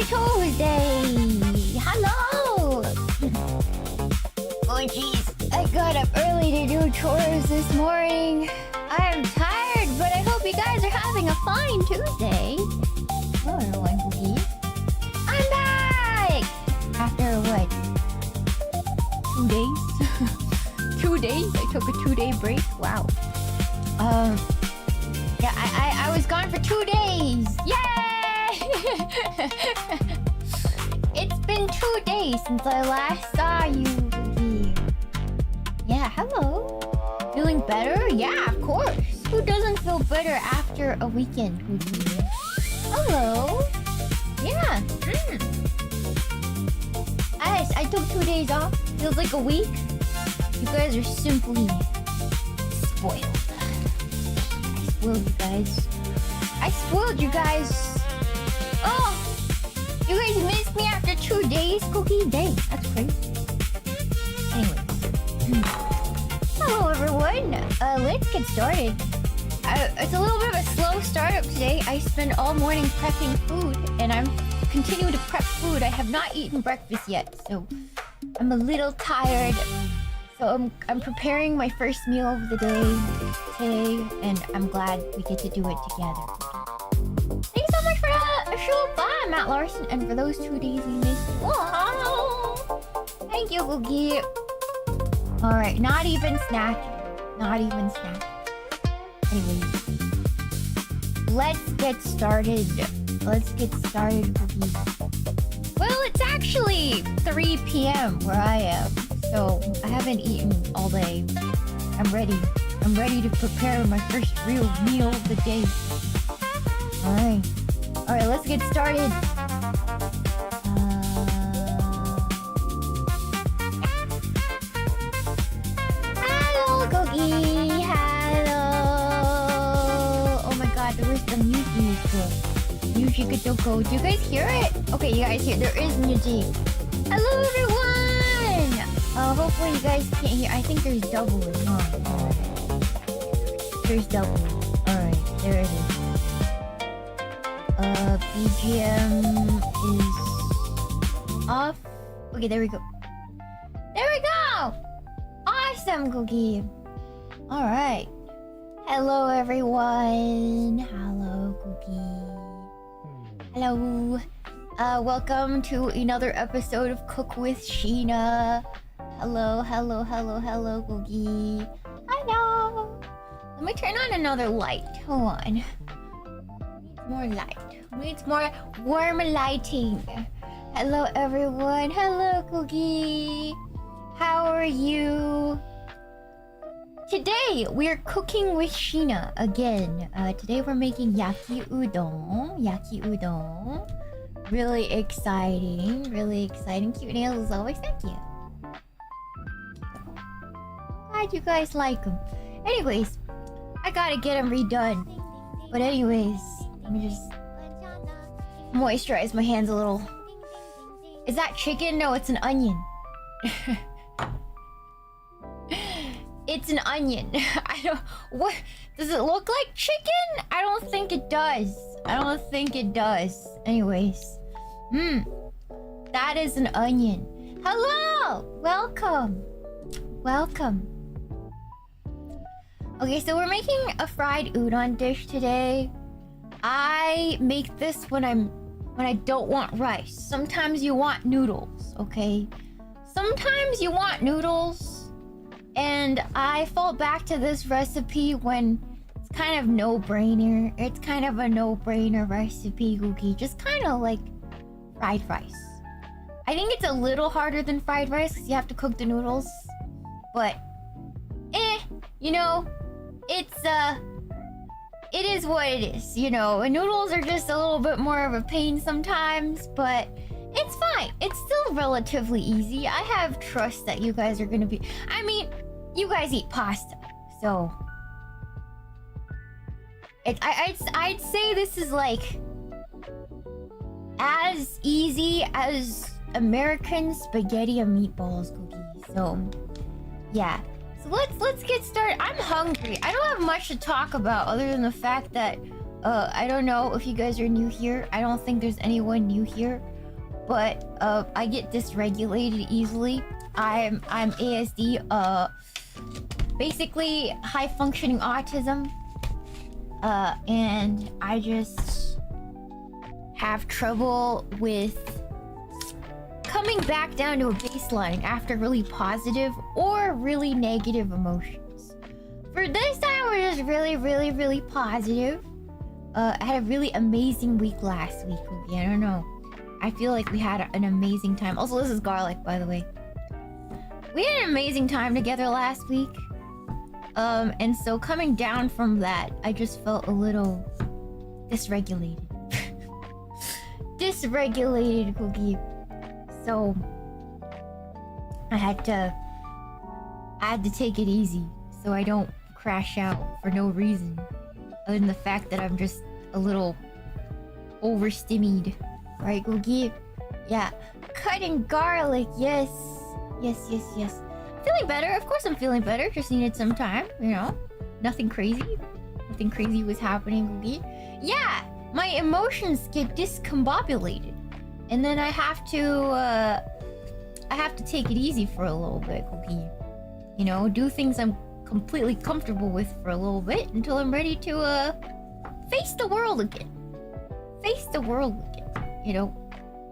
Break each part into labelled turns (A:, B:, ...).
A: Tuesday! Hello! Oh jeez, I got up early to do chores this morning. I am tired, but I hope you guys are having a fine Tuesday. Oh, no, I'm Cookie. I'm back! After what? 2 days? 2 days? I took a 2-day break? Wow. Yeah, I was gone for 2 days! Yay! It's been 2 days since I last saw you, Cookie. Yeah, hello. Feeling better? Yeah, of course. Who doesn't feel better after a weekend, Cookie? Hello. Yeah. I took 2 days off. Feels like a week. You guys are simply spoiled. I spoiled you guys. Oh! You guys missed me after 2 days, Cookie? Dang, that's crazy. Anyways. Hello, everyone. Let's get started. It's a little bit of a slow startup today. I spent all morning prepping food, and I'm continuing to prep food. I have not eaten breakfast yet, so I'm a little tired. So I'm preparing my first meal of the day today, and I'm glad we get to do it together. Thanks so much for the show. Bye, Matt Larson. And for those 2 days we missed. Wow. Thank you, Cookie. Alright, not even snack. Not even snack. Anyways. Let's get started. Let's get started, Cookie. Well, it's actually 3 p.m. where I am. So, I haven't eaten all day. I'm ready. I'm ready to prepare my first real meal of the day. Alright. Alright, let's get started. Hello, Cookie! Hello! Oh my god, there was the music. Music Doko. Do you guys hear it? Okay, you guys hear. There is music. Hello, everyone! Hopefully you guys can't hear. I think there's doubling, huh? There's doubling. Alright, there it is. BGM is off. Okay, there we go. There we go! Awesome, Cookie. Alright. Hello, everyone. Hello, Cookie. Hello. Welcome to another episode of Cook with Shiina. Hello, hello, hello, hello, Cookie. Hello. Let me turn on another light. Hold on. Needs more light. Needs more warm lighting. Hello, everyone. Hello, Cookie. How are you? Today, we're cooking with Shiina again. Today, we're making Yaki Udon. Yaki Udon. Really exciting. Really exciting. Cute nails as always. Thank you. Glad you guys like them. Anyways, I gotta get them redone. But anyways, let me just moisturize my hands a little. Is that chicken? No, it's an onion. It's an onion. I don't... What? Does it look like chicken? I don't think it does. I don't think it does. Anyways. That is an onion. Hello! Welcome. Welcome. Okay, so we're making a fried udon dish today. I make this when I don't want rice. Sometimes you want noodles, okay? Sometimes you want noodles, and I fall back to this recipe when it's kind of no-brainer. It's kind of a no-brainer recipe, Cookie. Just kind of like fried rice. I think it's a little harder than fried rice because you have to cook the noodles. But, you know, it is what it is, you know. And noodles are just a little bit more of a pain sometimes, but it's fine. It's still relatively easy. I have trust that you guys are gonna be... I mean, you guys eat pasta, so... I'd say this is like... as easy as American spaghetti and meatballs, Cookie. So, yeah. So let's get started. I'm hungry. I don't have much to talk about other than the fact that I don't know if you guys are new here. I don't think there's anyone new here. but I get dysregulated easily. I'm ASD, basically high functioning autism, and I just have trouble with coming back down to a baseline after really positive or really negative emotions. For this time, we're just really positive. I had a really amazing week last week. I don't know. I feel like we had an amazing time. Also, this is garlic, by the way. We had an amazing time together last week. And so coming down from that, I just felt a little dysregulated. Dysregulated, Cookie. So I had to take it easy so I don't crash out for no reason other than the fact that I'm just a little overstimmied. Right, Cookie? Yeah. Cutting garlic, yes. Yes. Feeling better. Of course I'm feeling better. Just needed some time, you know. Nothing crazy. Nothing crazy was happening, Cookie. Yeah! My emotions get discombobulated. And then I have to take it easy for a little bit, Cookie. You know, do things I'm completely comfortable with for a little bit until I'm ready to face the world again. Face the world again, you know.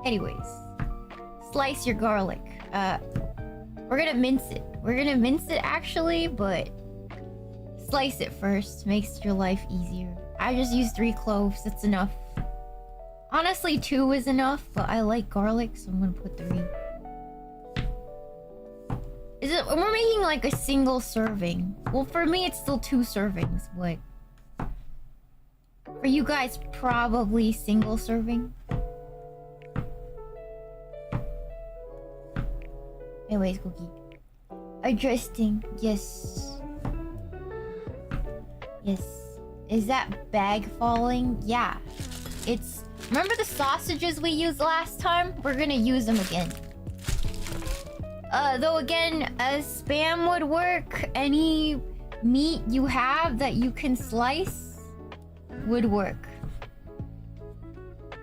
A: Anyways, slice your garlic. We're gonna mince it. We're gonna mince it actually, but slice it first. Makes your life easier. I just used 3 cloves. That's enough. Honestly, 2 is enough, but I like garlic, so I'm gonna put 3. We're making like a single serving. Well, for me, it's still 2 servings, but for you guys, probably single serving. Anyways, Cookie. Adjusting, yes. Yes. Is that bag falling? Yeah. It's... Remember the sausages we used last time? We're gonna use them again. Though again, as Spam would work, any meat you have that you can slice would work.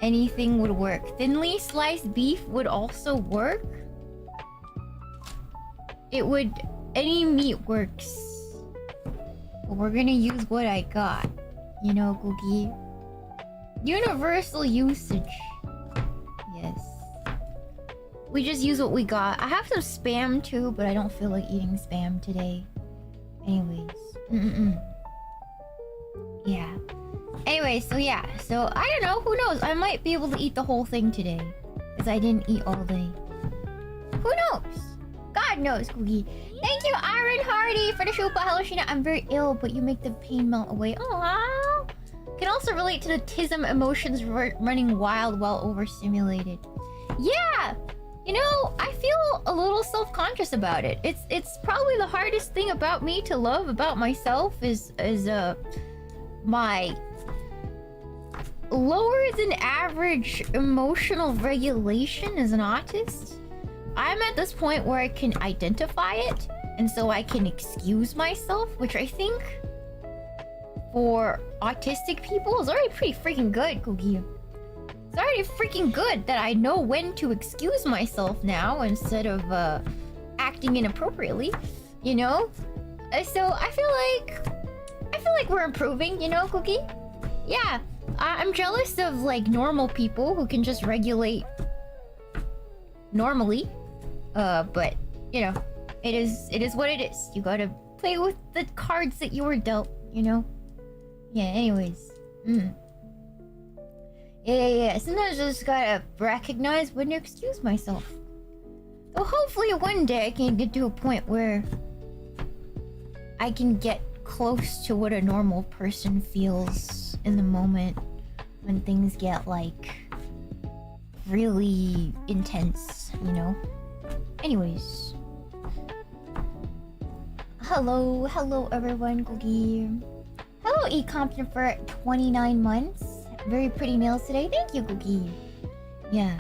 A: Anything would work. Thinly sliced beef would also work. It would... Any meat works. But we're gonna use what I got. You know, Cookie? Universal usage. Yes. We just use what we got. I have some Spam too, but I don't feel like eating Spam today. Anyways. Yeah. Anyway, so yeah. So, I don't know. Who knows? I might be able to eat the whole thing today. Because I didn't eat all day. Who knows? God knows, Cookie. Thank you, Iron Hardy, for the Shupa. Hello, Shiina. I'm very ill, but you make the pain melt away. Aww. Can also relate to the tism emotions running wild while overstimulated. Yeah! You know, I feel a little self-conscious about it. It's probably the hardest thing about me to love about myself is my lower than average emotional regulation as an autist. I'm at this point where I can identify it, and so I can excuse myself, which I think for autistic people is already pretty freaking good, Cookie. It's already freaking good that I know when to excuse myself now instead of acting inappropriately, you know? So I feel like we're improving, you know, Cookie? Yeah, I'm jealous of like normal people who can just regulate normally. But you know, it is what it is. You gotta play with the cards that you were dealt, you know? Yeah, anyways. Yeah. Sometimes I just gotta recognize when to excuse myself. So hopefully one day I can get to a point where I can get close to what a normal person feels in the moment when things get like really intense, you know? Anyways. Hello everyone, Cookie. Hello, eCompton for 29 months. Very pretty nails today. Thank you, Cookie. Yeah,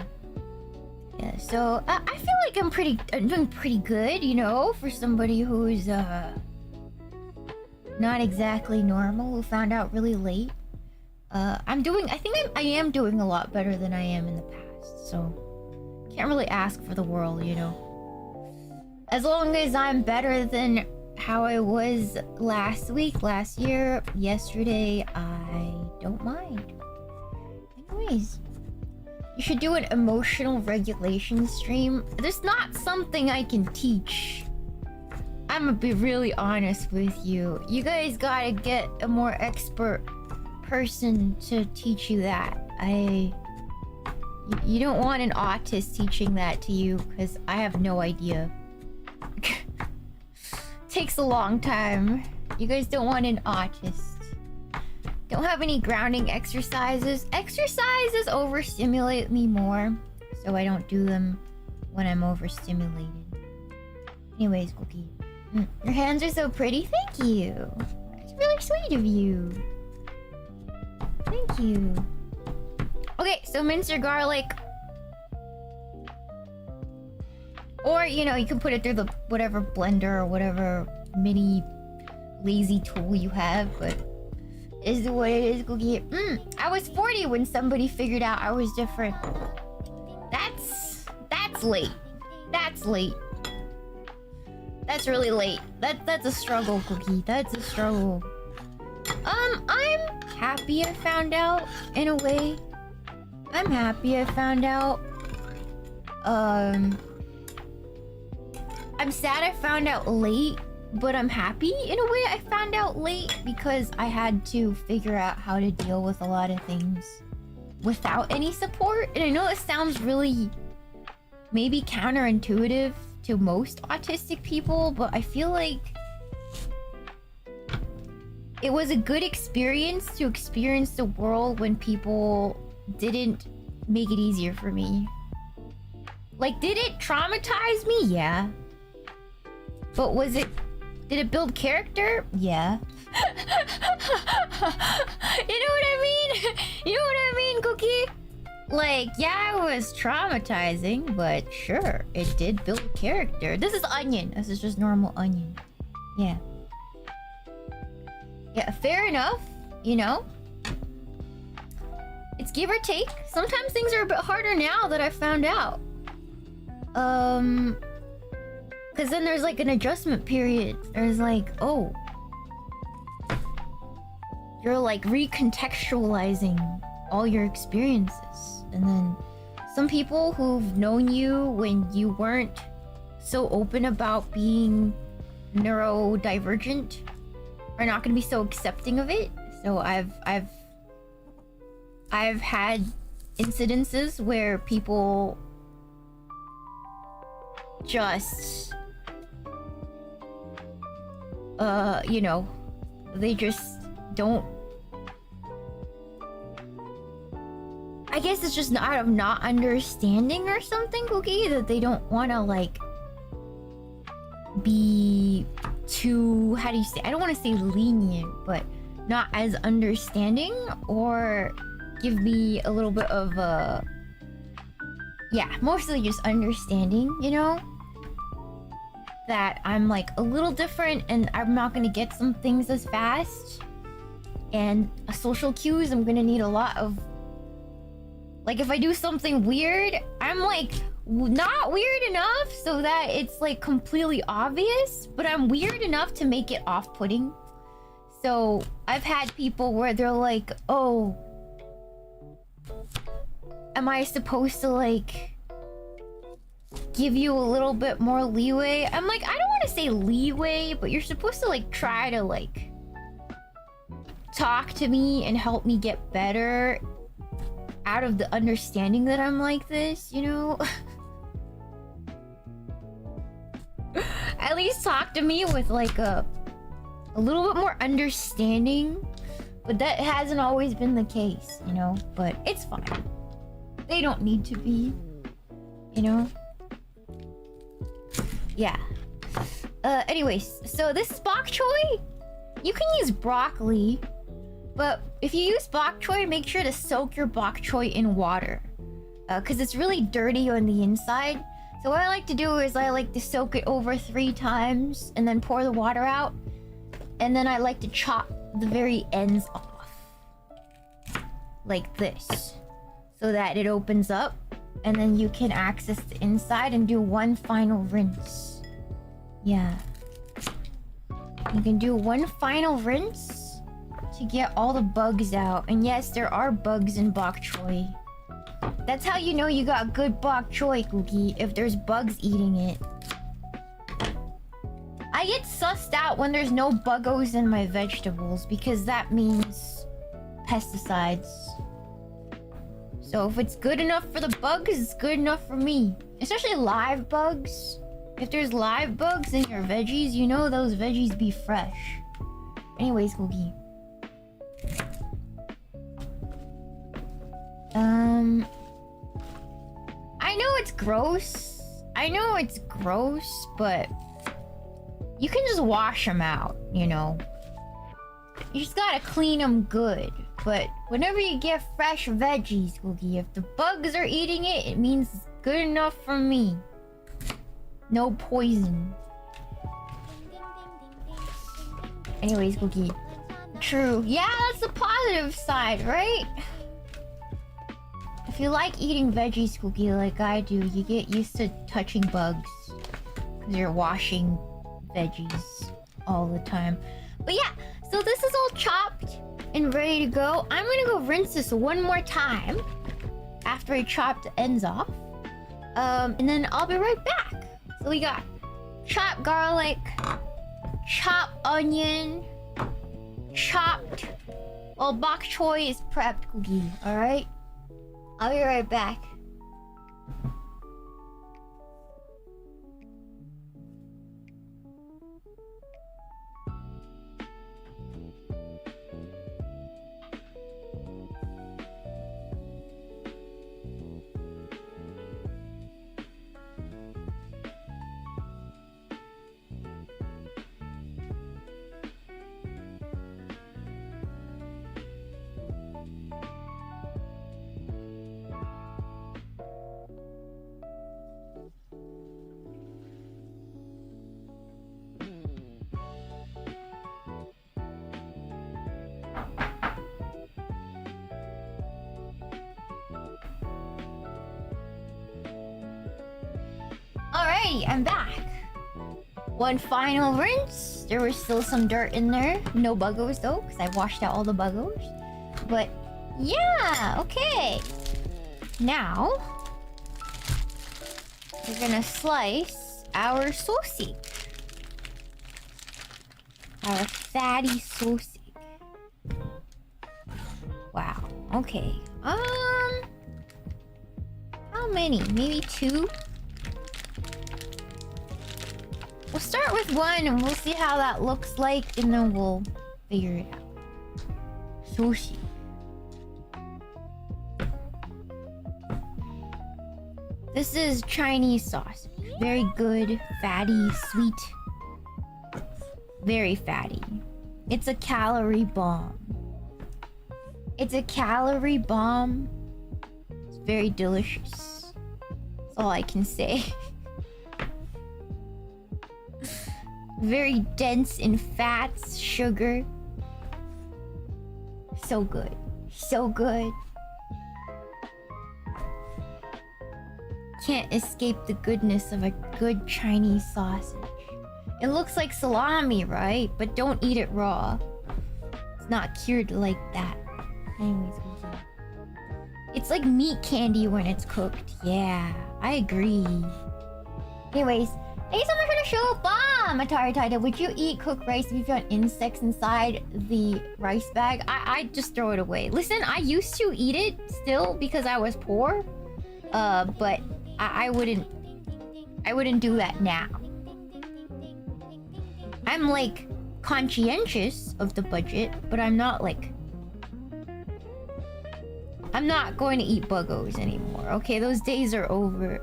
A: so I feel like I'm doing pretty good, you know, for somebody who's not exactly normal, who found out really late. I am doing a lot better than I am in the past, so Can't really ask for the world, you know. As long as I'm better than how I was last week, last year, yesterday, I don't mind. Anyways, you should do an emotional regulation stream. There's not something I can teach. I'm gonna be really honest with you. You guys gotta get a more expert person to teach you that. You don't want an autist teaching that to you, because I have no idea. Takes a long time. You guys don't want an autist. Don't have any grounding exercises. Exercises overstimulate me more, so I don't do them when I'm overstimulated. Anyways, Cookie. Your hands are so pretty. Thank you. It's really sweet of you. Thank you. Okay, so mince your garlic. Or, you know, you can put it through the whatever blender or whatever mini lazy tool you have, but is what it is, Cookie. I was 40 when somebody figured out I was different. That's late. That's late. That's really late. That's a struggle, Cookie. That's a struggle. I'm happy I found out, in a way. I'm happy I found out. I'm sad I found out late, but I'm happy in a way I found out late, because I had to figure out how to deal with a lot of things without any support. And I know it sounds really maybe counterintuitive to most autistic people, but I feel like it was a good experience to experience the world when people didn't make it easier for me. Like, did it traumatize me? Yeah. But did it build character? Yeah. You know what I mean? You know what I mean, Cookie? Like, yeah, it was traumatizing, but sure, it did build character. This is onion. This is just normal onion. Yeah. Yeah, fair enough, you know? It's give or take. Sometimes things are a bit harder now that I found out. Because then there's like an adjustment period. There's like, oh. You're like recontextualizing all your experiences. And then some people who've known you when you weren't so open about being neurodivergent are not going to be so accepting of it. So I've had incidences where people just you know, they just don't. I guess it's just out of not understanding or something, Cookie, that they don't want to like be too, how do you say, I don't want to say lenient, but not as understanding, or give me a little bit of yeah, mostly just understanding, you know, that I'm like a little different and I'm not gonna get some things as fast, and social cues I'm gonna need a lot of. Like, if I do something weird, I'm like not weird enough so that it's like completely obvious, but I'm weird enough to make it off-putting. So I've had people where they're like, oh, am I supposed to like give you a little bit more leeway? I'm like, I don't want to say leeway, but you're supposed to like try to like talk to me and help me get better out of the understanding that I'm like this, you know? At least talk to me with like a little bit more understanding, but that hasn't always been the case, you know? But it's fine. They don't need to be, you know? Yeah. Anyways, so this bok choy, you can use broccoli, but if you use bok choy, make sure to soak your bok choy in water, because it's really dirty on the inside. So what I like to do is I like to soak it over 3 times and then pour the water out, and then I like to chop the very ends off like this, so that it opens up And then you can access the inside and do one final rinse. Yeah. You can do one final rinse to get all the bugs out. And yes, there are bugs in bok choy. That's how you know you got good bok choy, Cookie, if there's bugs eating it. I get sussed out when there's no buggos in my vegetables because that means pesticides. So if it's good enough for the bugs, it's good enough for me. Especially live bugs. If there's live bugs in your veggies, you know those veggies be fresh. Anyways, Cookie. I know it's gross. I know it's gross, but you can just wash them out, you know. You just gotta clean them good. But whenever you get fresh veggies, Cookie, if the bugs are eating it, it means it's good enough for me. No poison. Anyways, Cookie. True. Yeah, that's the positive side, right? If you like eating veggies, Cookie, like I do, you get used to touching bugs. Because you're washing veggies all the time. But yeah, so this is all chopped and ready to go. I'm gonna go rinse this one more time after I chop the ends off. And then I'll be right back. So we got chopped garlic, chopped onion, chopped... Well, bok choy is prepped, Cookie, alright? I'll be right back. Alrighty, I'm back. One final rinse. There was still some dirt in there. No buggos though, because I washed out all the buggos. But yeah, okay. Now we're gonna slice our sausage. Our fatty sausage. Wow. Okay. How many? Maybe 2? We'll start with 1 and we'll see how that looks like and then we'll figure it out. Sushi. This is Chinese sausage. Very good, fatty, sweet. Very fatty. It's a calorie bomb. It's a calorie bomb. It's very delicious. That's all I can say. Very dense in fats, sugar. So good. So good. Can't escape the goodness of a good Chinese sausage. It looks like salami, right? But don't eat it raw. It's not cured like that. Anyways, it's like meat candy when it's cooked. Yeah, I agree. Anyways, thank you so much for the show, bomb! Atari Taida, would you eat cooked rice if you found insects inside the rice bag? I'd just throw it away. Listen, I used to eat it still because I was poor. But I wouldn't do that now. I'm like conscientious of the budget, but I'm not like... I'm not going to eat buggos anymore, okay? Those days are over.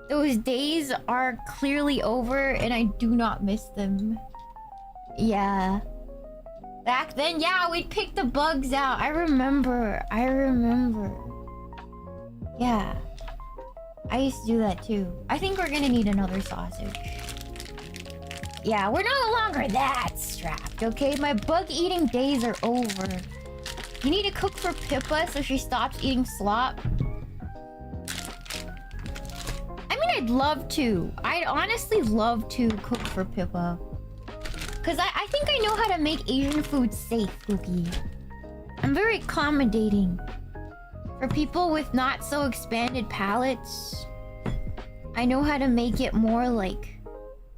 A: Those days are clearly over and I do not miss them. Yeah. Back then, yeah, we'd pick the bugs out. I remember. Yeah. I used to do that too. I think we're gonna need another sausage. Yeah, we're no longer that strapped, okay? My bug eating days are over. You need to cook for Pippa so she stops eating slop. I'd love to. I'd honestly love to cook for Pippa. Because I think I know how to make Asian food safe, Cookie. I'm very accommodating. For people with not so expanded palates, I know how to make it more, like,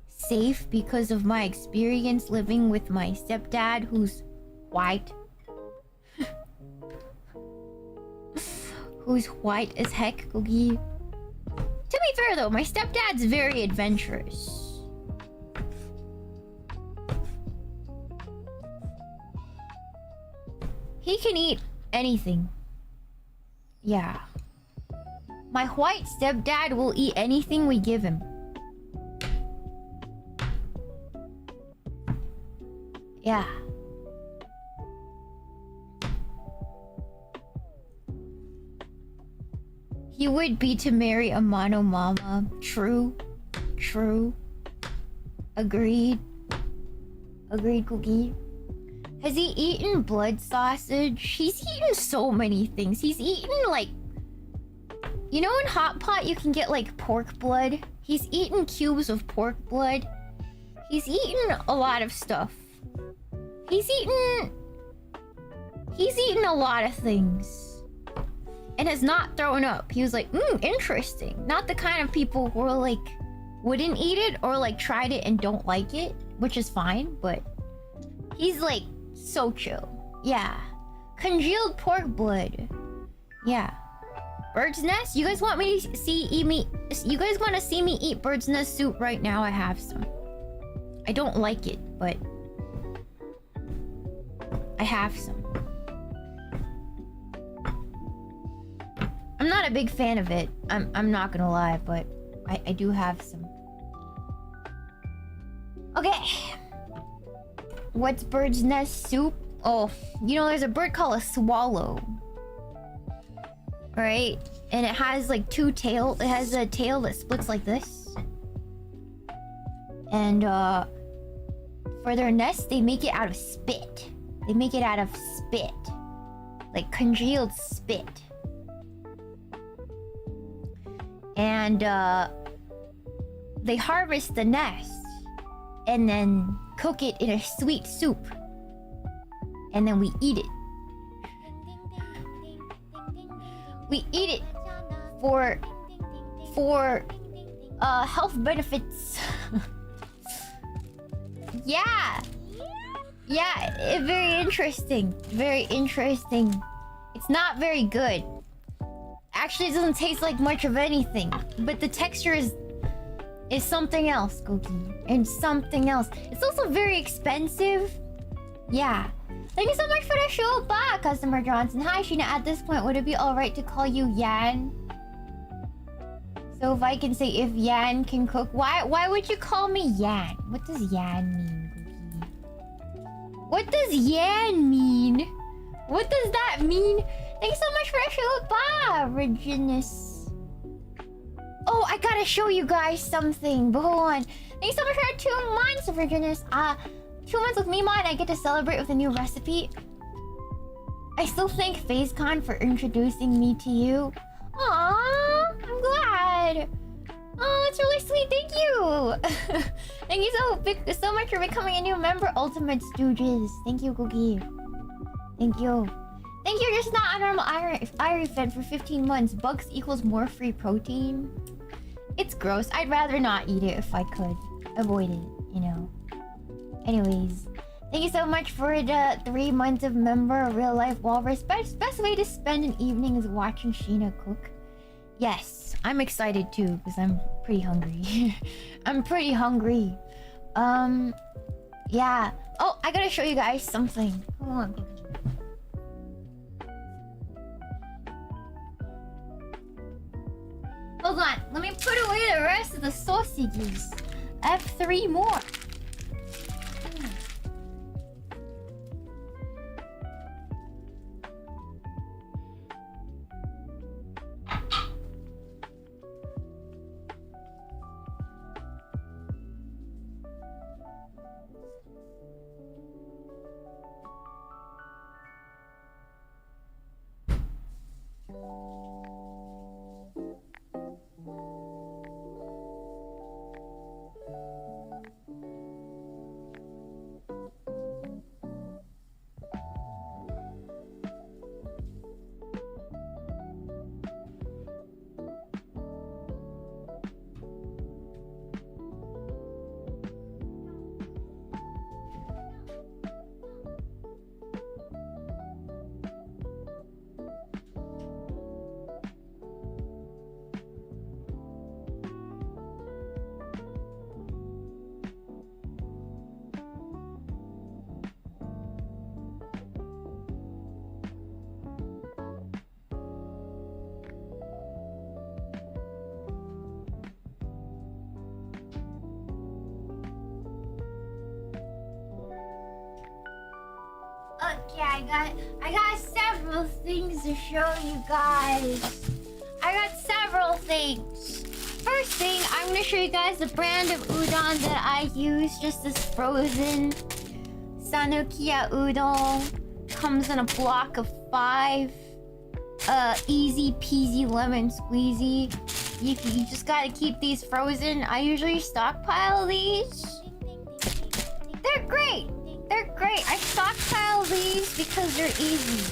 A: safe because of my experience living with my stepdad who's white. Who's white as heck, Cookie. To be fair though, my stepdad's very adventurous. He can eat anything. Yeah. My white stepdad will eat anything we give him. Yeah. He would be to marry a mono mama. True. True. Agreed. Agreed, Cookie. Has he eaten blood sausage? He's eaten so many things. He's eaten, like... You know in Hot Pot you can get, like, pork blood? He's eaten cubes of pork blood. He's eaten a lot of stuff. He's eaten a lot of things. And has not thrown up. He was like, interesting. Not the kind of people who are, like, wouldn't eat it or, like, tried it and don't like it. Which is fine, but... He's, like... So chill. Yeah. Congealed pork blood. Yeah. Bird's nest? You guys want me to you guys want to see me eat bird's nest soup right now? I have some. I don't like it, but I have some. I'm not a big fan of it. I'm not gonna lie, but I do have some. Okay. What's bird's nest soup? Oh, you know, there's a bird called a swallow. Right? And it has like two tails. It has a tail that splits like this. And for their nest, they make it out of spit. They make it out of spit. Like congealed spit. And they harvest the nest and then cook it in a sweet soup. And then we eat it. We eat it for health benefits. Yeah. Yeah, very interesting. Very interesting. It's not very good. Actually, it doesn't taste like much of anything. But the texture is something else, Cookie. And something else. It's also very expensive. Yeah. Thank you so much for the show back, Customer Johnson. Hi, Shiina. At this point, would it be alright to call you Yan? So if I can say if Yan can cook, why would you call me Yan? What does Yan mean, Cookie? What does Yan mean? What does that mean? Thank you so much for the show back, Reginus. Oh, I gotta show you guys something. But hold on. Thank you so much for 2 months, Reginus. 2 months with Meemaw and I get to celebrate with a new recipe. I still thank FaZeCon for introducing me to you. Aww, I'm glad. Oh, it's really sweet. Thank you. Thank you so much for becoming a new member, Ultimate Stooges. Thank you, Cookie. Thank you. Thank you. You're just not a normal Irie fed for 15 months. Bugs equals more free protein. It's gross. I'd rather not eat it if I could. Avoid it, you know. Anyways, thank you so much for the 3 months of member real life walrus. Best way to spend an evening is watching Shiina cook. Yes, I'm excited too because I'm pretty hungry. I'm pretty hungry. Yeah. Oh, I gotta show you guys something. Hold on. Hold on. Let me put away the rest of the sausages. I have 3 more. Okay, I got several things to show you guys. I got several things. First thing, I'm gonna show you guys the brand of udon that I use. Just this frozen Sanukiya udon. Comes in a block of 5. Easy peasy lemon squeezy. You just gotta keep these frozen. I usually stockpile these. They're great. They're great. I stockpile these because they're easy.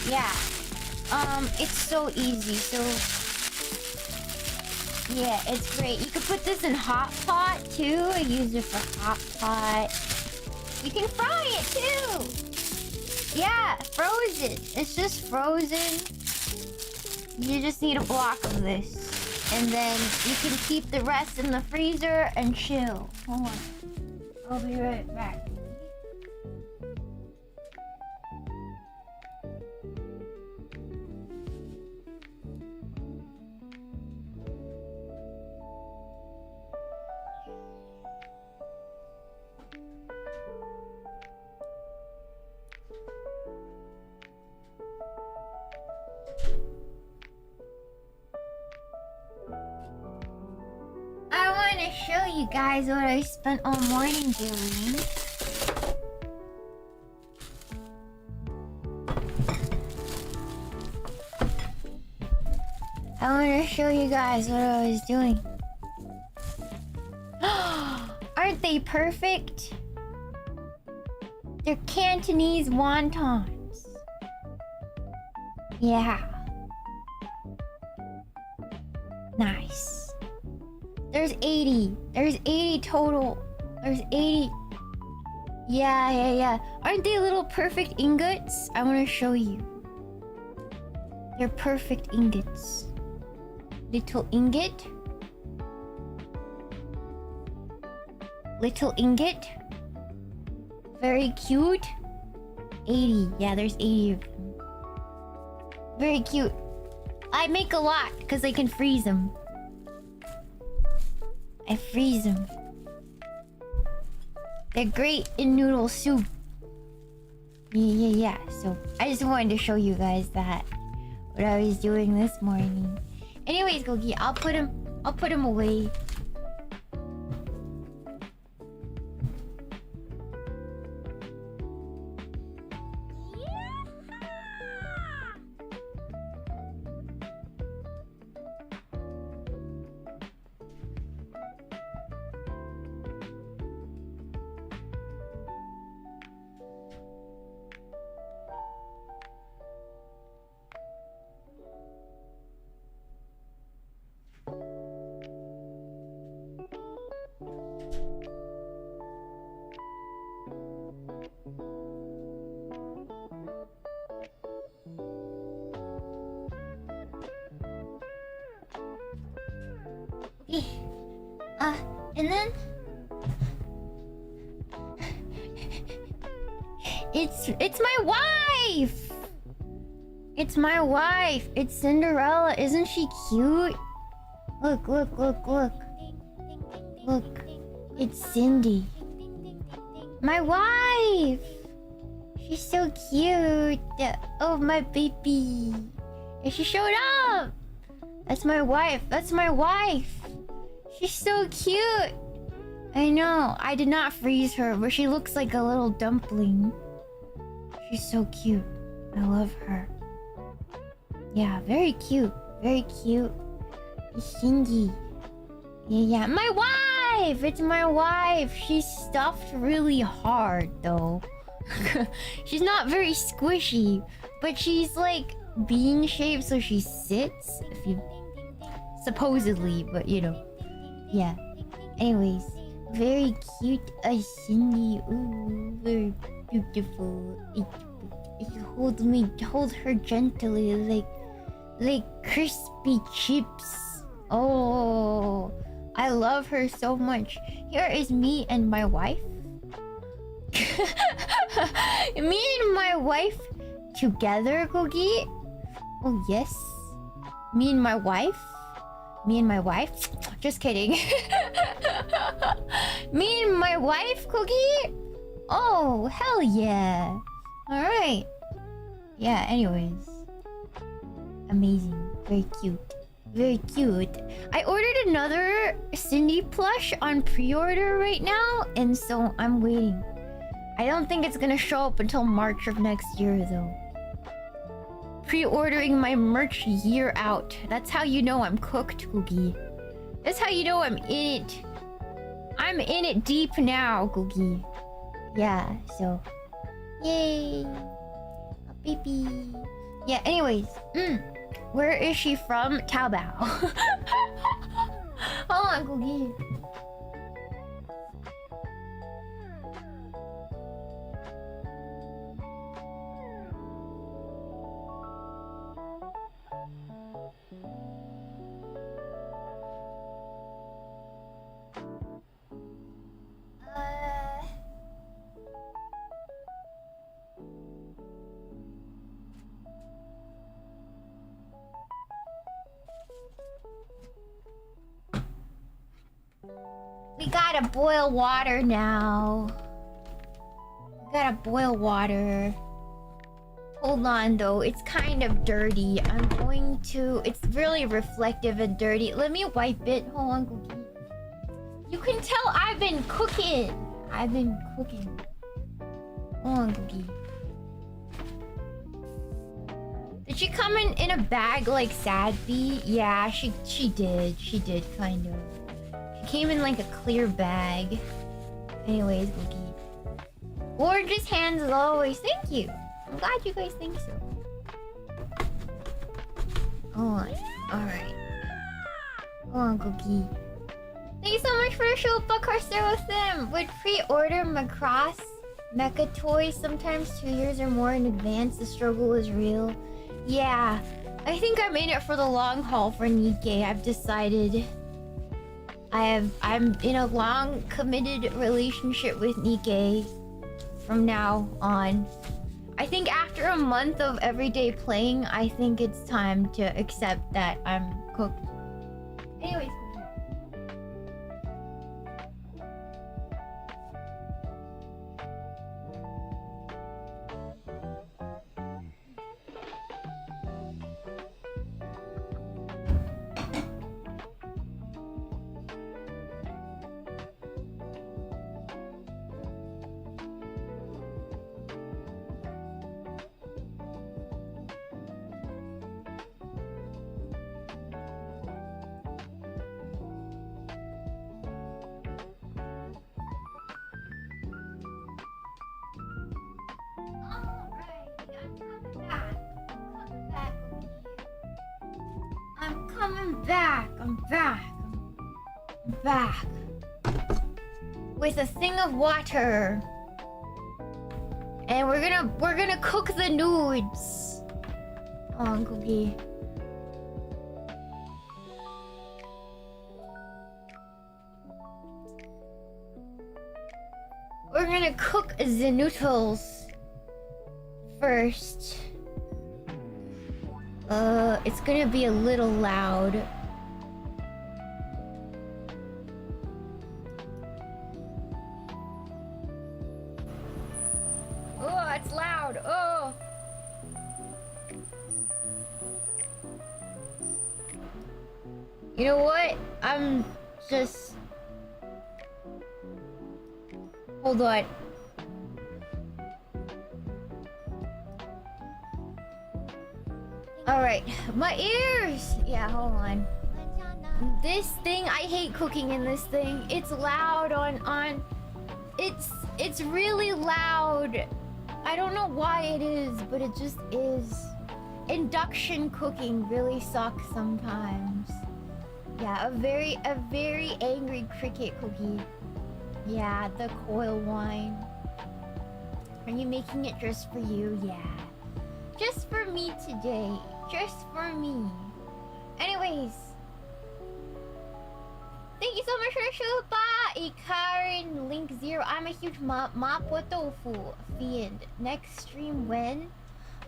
A: Yeah. It's so easy. So yeah, it's great. You can put this in hot pot too. I use it for hot pot. You can fry it too. Yeah, frozen. It's just frozen. You just need a block of this. And then you can keep the rest in the freezer and chill. Hold on. I'll be right back. I want to show you guys what I spent all morning doing. I want to show you guys what I was doing. Aren't they perfect? They're Cantonese wontons. Yeah. Nice. There's 80. There's 80 total. There's 80. Yeah. Aren't they little perfect ingots? I want to show you. They're perfect ingots. Little ingot. Little ingot. Very cute. 80. Yeah, there's 80 of them. Very cute. I make a lot because I can freeze them. I freeze them. They're great in noodle soup. Yeah. So I just wanted to show you guys that what I was doing this morning. Anyways, Gogi, I'll put him away. And then it's my wife. It's my wife. It's Cinderella. Isn't she cute? Look. Look. It's Cindy. My wife. She's so cute. Oh, my baby. And she showed up. That's my wife. She's so cute. I know. I did not freeze her, but she looks like a little dumpling. She's so cute. I love her. Yeah, very cute. It's Cindy. Yeah. My wife! It's my wife. She's stuffed really hard, though. She's not very squishy, but she's like bean shaped, so she sits. If you supposedly, but you know. Yeah. Anyways, very cute, Cindy. Ooh, very beautiful. It holds her gently, like crispy chips. Oh, I love her so much. Here is me and my wife. Me and my wife together, Cookie. Oh yes, me and my wife. Just kidding. Me and my wife, Cookie. Oh hell yeah, Alright. Yeah, anyways. Amazing. Very cute. Very cute. I ordered another Cindy plush on pre-order right now, and so I'm waiting. I don't think it's gonna show up until March of next year, though. Pre-ordering my merch year out. That's how you know I'm cooked, Googie. That's how you know I'm in it. I'm in it deep now, Googie. Yeah, so... Yay! A baby. Yeah, anyways. Where is she from? Taobao. Hold on, Googie. We gotta boil water now. We gotta boil water. Hold on though, it's kind of dirty. I'm going to... It's really reflective and dirty. Let me wipe it. Hold on, Cookie. You can tell I've been cooking. I've been cooking. Hold on, Cookie. Did she come in a bag like Sadby? Yeah, she did. She did, kind of. Came in like a clear bag. Anyways, Wookie. Gorgeous hands as always. Thank you. I'm glad you guys think so. Hold on. Alright. Hold on, Cookie. Thank you so much for the show, Fuck Carcero Sim. Would pre-order Macross Mecha toys sometimes 2 years or more in advance. The struggle is real. Yeah. I think I'm in it for the long haul for Nikkei. I've decided... I'm in a long committed relationship with Nikkei from now on. I think after a month of everyday playing, I think it's time to accept that I'm cooked. Anyways. Back with a thing of water, and we're gonna cook the nudes. Oh, Cookie. We're gonna cook the noodles first. It's gonna be a little loud. You know what? I'm just... Hold on. Alright, my ears! Yeah, hold on. This thing, I hate cooking in this thing. It's loud on... It's really loud. I don't know why it is, but it just is. Induction cooking really sucks sometimes. Yeah, a very angry cricket, Cookie. Yeah, the coil wine. Are you making it just for you? Yeah. Just for me today. Just for me. Anyways. Thank you so much for the Shupa! Ikarin Link 0. I'm a huge Mapo Tofu fiend. Next stream when?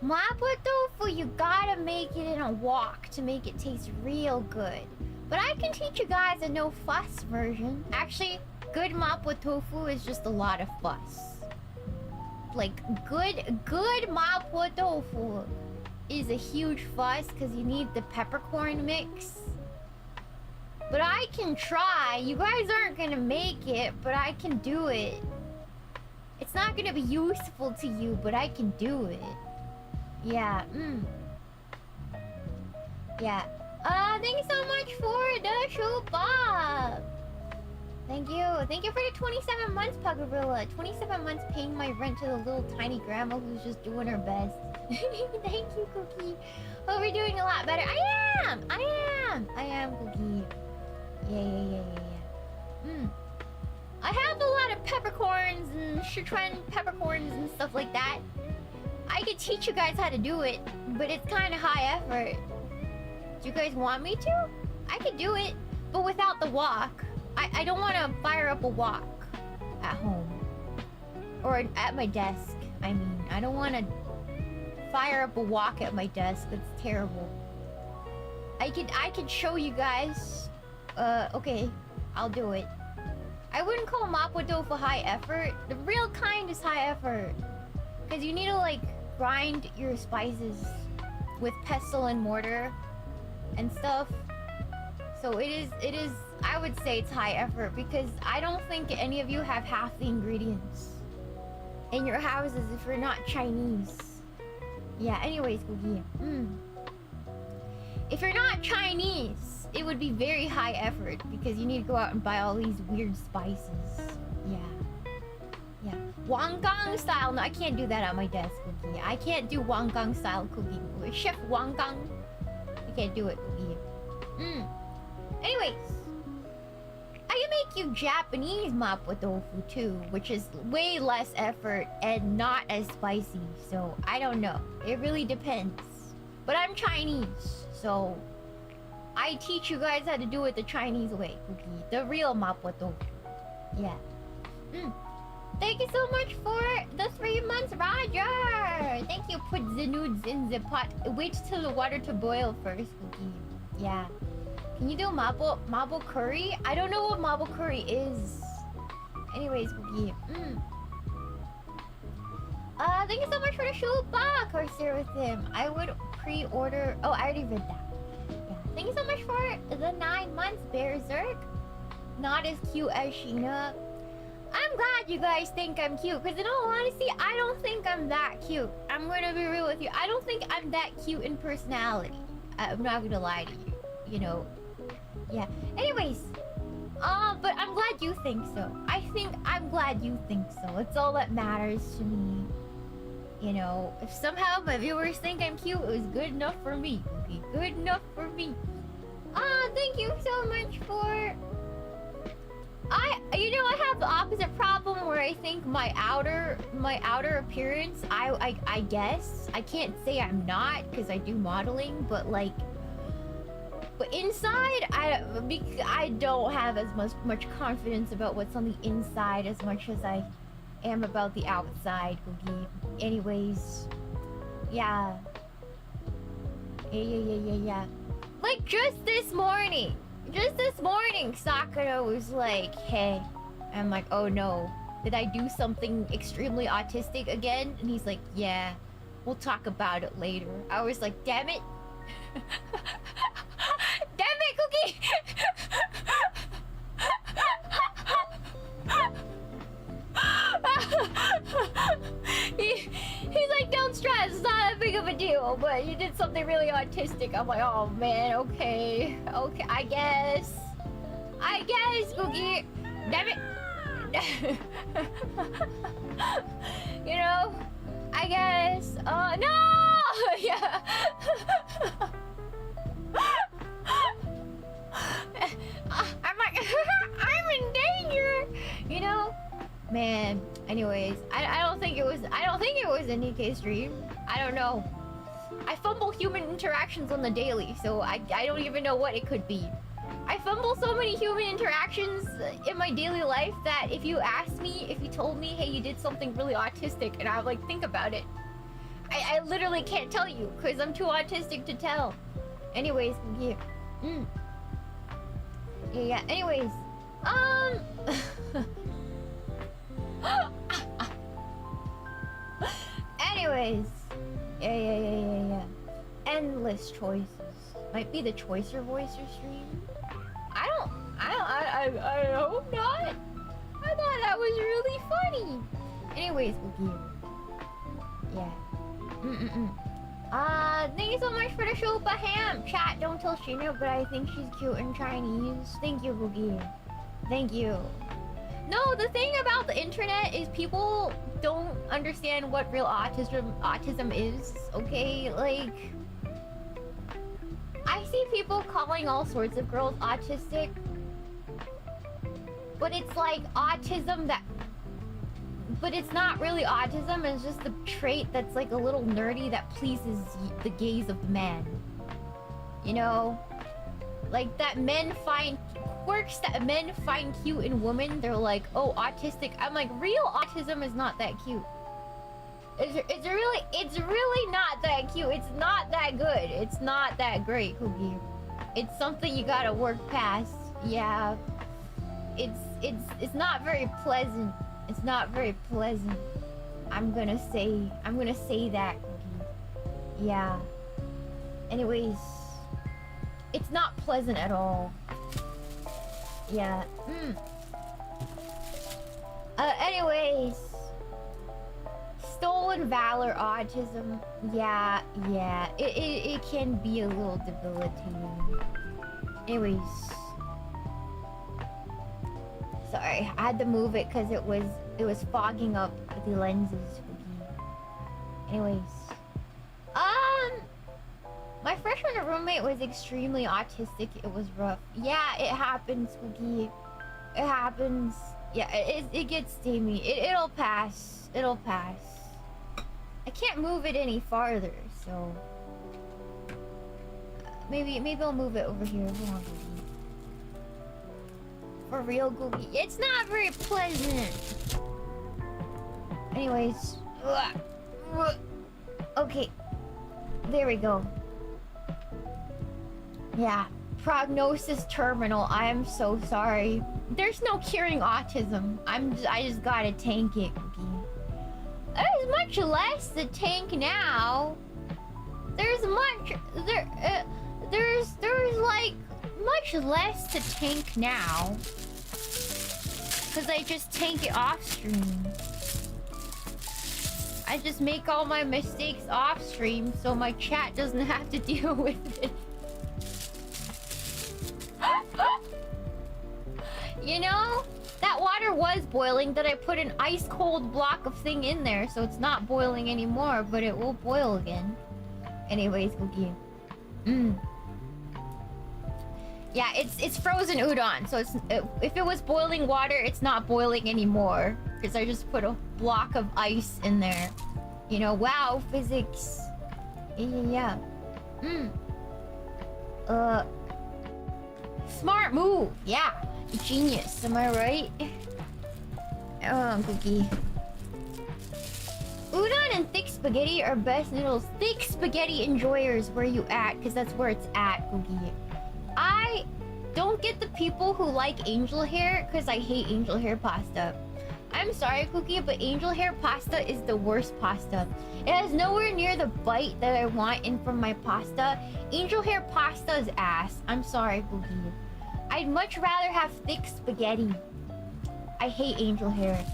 A: Mapo Tofu, you gotta make it in a wok to make it taste real good. But I can teach you guys a no fuss version. Actually, good Mapo Tofu is just a lot of fuss. like good mapo tofu is a huge fuss because you need the peppercorn mix. But I can try. You guys aren't gonna make it, but I can do it. It's not gonna be useful to you, but I can do it. Yeah, Yeah. Thank you so much for the shoe bob. Thank you. Thank you for the 27 months, Puggarilla. 27 months paying my rent to the little tiny grandma who's just doing her best. Thank you, Cookie. Hope you're doing a lot better. I am, Cookie. Yeah. I have a lot of peppercorns and Sichuan peppercorns and stuff like that. I could teach you guys how to do it, but it's kind of high effort. Do you guys want me to? I could do it, but without the wok. I don't want to fire up a wok at home. Or at my desk, I mean. I don't want to fire up a wok at my desk. That's terrible. I could show you guys. Okay. I'll do it. I wouldn't call mapo tofu high effort. The real kind is high effort. Because you need to, like, grind your spices with pestle and mortar and stuff. So it is, I would say it's high effort because I don't think any of you have half the ingredients in your houses if you're not Chinese. Yeah, anyways, Cookie. If you're not Chinese, it would be very high effort because you need to go out and buy all these weird spices. Yeah. Wanggang style. No, I can't do that on my desk, Cookie. I can't do Wanggang style cooking. Chef Wanggang. I can't do it, Cookie. Anyways, I can make you Japanese mapo tofu too, which is way less effort and not as spicy. So I don't know. It really depends. But I'm Chinese, so I teach you guys how to do it the Chinese way, Cookie. The real mapo tofu. Yeah. Thank you so much for the 3 months, Roger. Thank you. Put the noodles in the pot. Wait till the water to boil first, Cookie. Yeah. Can you do mapo curry? I don't know what mapo curry is. Anyways, Cookie. Thank you so much for the shoeba, Corsair with him. I would pre-order. Oh, I already read that. Yeah. Thank you so much for the 9 months, Berserk. Not as cute as Shiina. I'm glad you guys think I'm cute, because in all honesty, I don't think I'm that cute. I'm gonna be real with you. I don't think I'm that cute in personality. I'm not gonna lie to you. You know. Yeah. Anyways. But I'm glad you think so. I'm glad you think so. It's all that matters to me. You know, if somehow my viewers think I'm cute, it was good enough for me. Okay, good enough for me. Thank you so much for... I have the opposite problem where I think my outer appearance, I guess, I can't say I'm not because I do modeling, but like, but inside, I don't have as much confidence about what's on the inside as much as I am about the outside, Cookie. Anyways, yeah. Yeah. Like just this morning, Sakura was like, hey. I'm like, oh no, did I do something extremely autistic again? And he's like, yeah, we'll talk about it later. I was like, damn it. Damn it, Cookie! He's like, don't stress, it's not that big of a deal, but you did something really autistic. I'm like, oh man, okay, I guess, Cookie. Damn it. You know, I guess. No! Yeah. I'm like, I'm in danger. You know, man. Anyways, I don't think it was a Nikkei stream. I don't know. I fumble human interactions on the daily, so I don't even know what it could be. I fumble so many human interactions in my daily life that if you told me, hey, you did something really autistic, and I would like think about it. I literally can't tell you because I'm too autistic to tell. Anyways, yeah. Yeah. Anyways, Anyways. Yeah. Endless choices. Might be the Choicer Voicer stream. I hope not. I thought that was really funny. Anyways, Boogie. Yeah. Thank you so much for the show, Baham. Chat, don't tell Shiina, but I think she's cute in Chinese. Thank you, Boogie. Thank you. No, the thing about the internet is people don't understand what real autism is, okay? Like, I see people calling all sorts of girls autistic, but it's like autism that... But it's not really autism, it's just a trait that's like a little nerdy that pleases the gaze of the man. You know? Like that men find... Quirks that men find cute in women, they're like, oh, autistic. I'm like, real autism is not that cute. It's really not that cute. It's not that good. It's not that great, Hoogie. It's something you gotta work past. Yeah. It's not very pleasant. It's not very pleasant. I'm gonna say that, Hoogie. Yeah. Anyways, it's not pleasant at all. Yeah. Anyways. Stolen valor autism. Yeah. It can be a little debilitating. Anyways. Sorry, I had to move it because it was fogging up the lenses. Anyways. My freshman roommate was extremely autistic. It was rough. Yeah, it happens, Spooky. It happens. Yeah, it gets steamy. It'll pass. It'll pass. I can't move it any farther, so... Maybe I'll move it over here. Hold on, Googie. For real, Googie. It's not very pleasant. Anyways. Okay. There we go. Yeah, prognosis terminal. I am so sorry. There's no curing autism. I just gotta tank it, Cookie. There's much less to tank now. There's like much less to tank now. Cause I just tank it off stream. I just make all my mistakes off stream so my chat doesn't have to deal with it. You know, that water was boiling, that I put an ice cold block of thing in there, so it's not boiling anymore, but it will boil again. Anyways, Googie. Yeah, it's frozen udon, so if it was boiling water, it's not boiling anymore. Because I just put a block of ice in there. You know, wow, physics. Yeah. Smart move, yeah. Genius, am I right? Oh, Cookie. Udon and thick spaghetti are best noodles. Thick spaghetti enjoyers, where you at? Because that's where it's at, Cookie. I don't get the people who like angel hair, because I hate angel hair pasta. I'm sorry, Cookie, but angel hair pasta is the worst pasta. It has nowhere near the bite that I want in from my pasta. Angel hair pasta is ass. I'm sorry, Cookie. I'd much rather have thick spaghetti. I hate angel hair.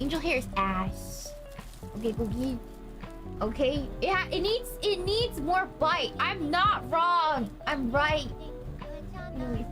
A: Angel hair is ass. Okay, Cookie. Okay? It needs more bite. I'm not wrong. I'm right. Anyways.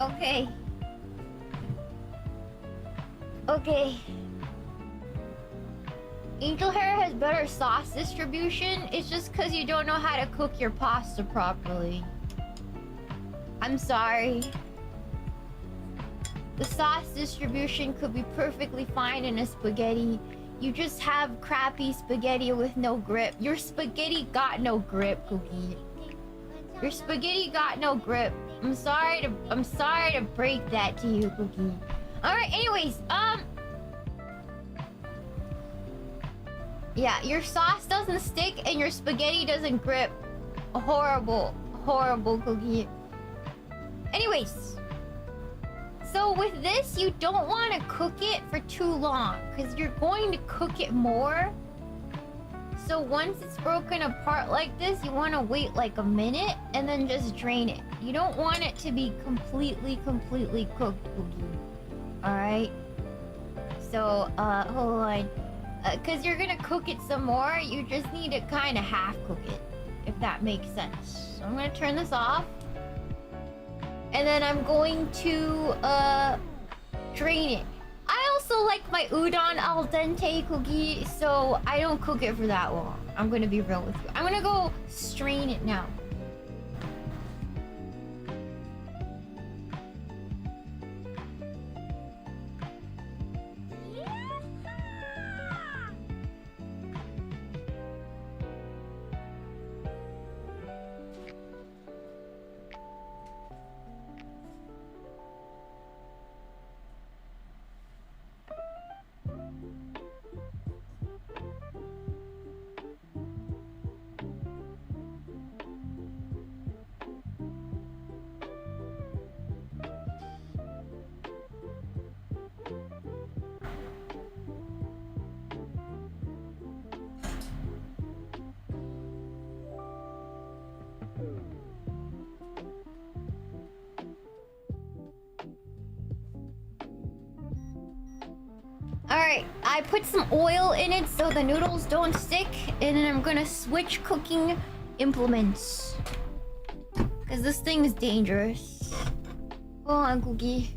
A: Okay. Okay. Angel hair has better sauce distribution. It's just because you don't know how to cook your pasta properly. I'm sorry. The sauce distribution could be perfectly fine in a spaghetti. You just have crappy spaghetti with no grip. Your spaghetti got no grip, Cookie. Your spaghetti got no grip. I'm sorry to break that to you, Cookie. Alright, anyways, yeah, your sauce doesn't stick and your spaghetti doesn't grip. Horrible, horrible, Cookie. Anyways, so with this, you don't want to cook it for too long because you're going to cook it more. So once it's broken apart like this, you want to wait like a minute and then just drain it. You don't want it to be completely cooked, Cookie. Alright? So, hold on. Because you're gonna cook it some more, you just need to kind of half cook it, if that makes sense. So I'm gonna turn this off. And then I'm going to, drain it. I also like my udon al dente, Cookie, so I don't cook it for that long. I'm gonna be real with you. I'm gonna go strain it now. Alright, I put some oil in it so the noodles don't stick, and then I'm gonna switch cooking implements. Because this thing is dangerous. Hold on, Cookie.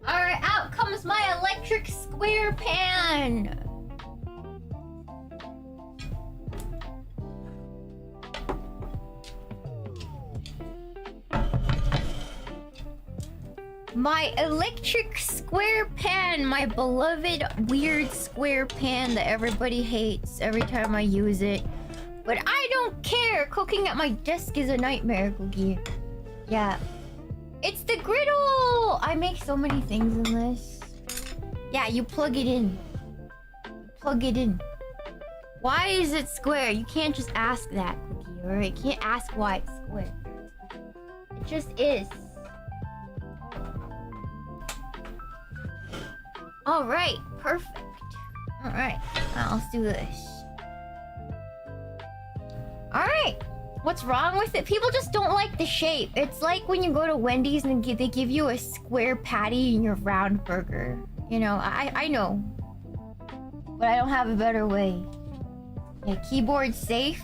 A: Alright, out comes my electric square pan! My electric square pan, my beloved weird square pan that everybody hates every time I use it. But I don't care! Cooking at my desk is a nightmare, Cookie. Yeah. It's the griddle! I make so many things in this. Yeah, you plug it in. Plug it in. Why is it square? You can't just ask that, Cookie, alright? You can't ask why it's square. It just is. Alright, perfect. Alright, now let's do this. Alright. What's wrong with it? People just don't like the shape. It's like when you go to Wendy's and they give you a square patty in your round burger. You know, I know. But I don't have a better way. Yeah, keyboard safe?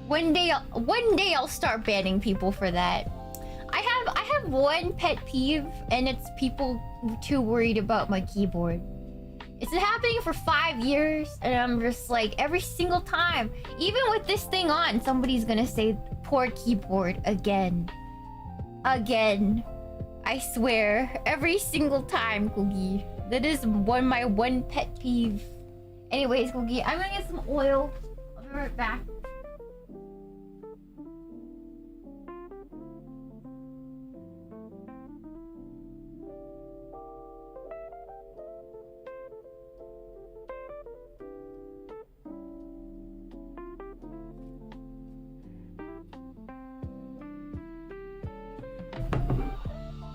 A: One day I'll start banning people for that. I have one pet peeve, and it's people too worried about my keyboard. It's been happening for 5 years, and I'm just like, every single time, even with this thing on, somebody's gonna say poor keyboard again. Again. I swear, every single time, Cookie. That is my one pet peeve. Anyways, Cookie, I'm gonna get some oil. I'll be right back.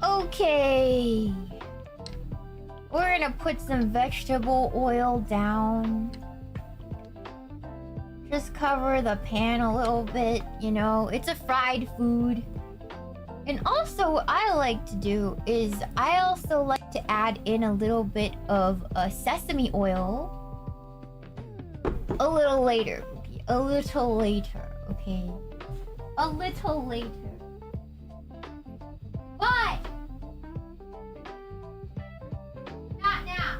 A: Okay. We're gonna put some vegetable oil down. Just cover the pan a little bit, you know, it's a fried food. And also what I like to do is I also like to add in a little bit of sesame oil. A little later, okay? A little later, okay? A little later. But not now.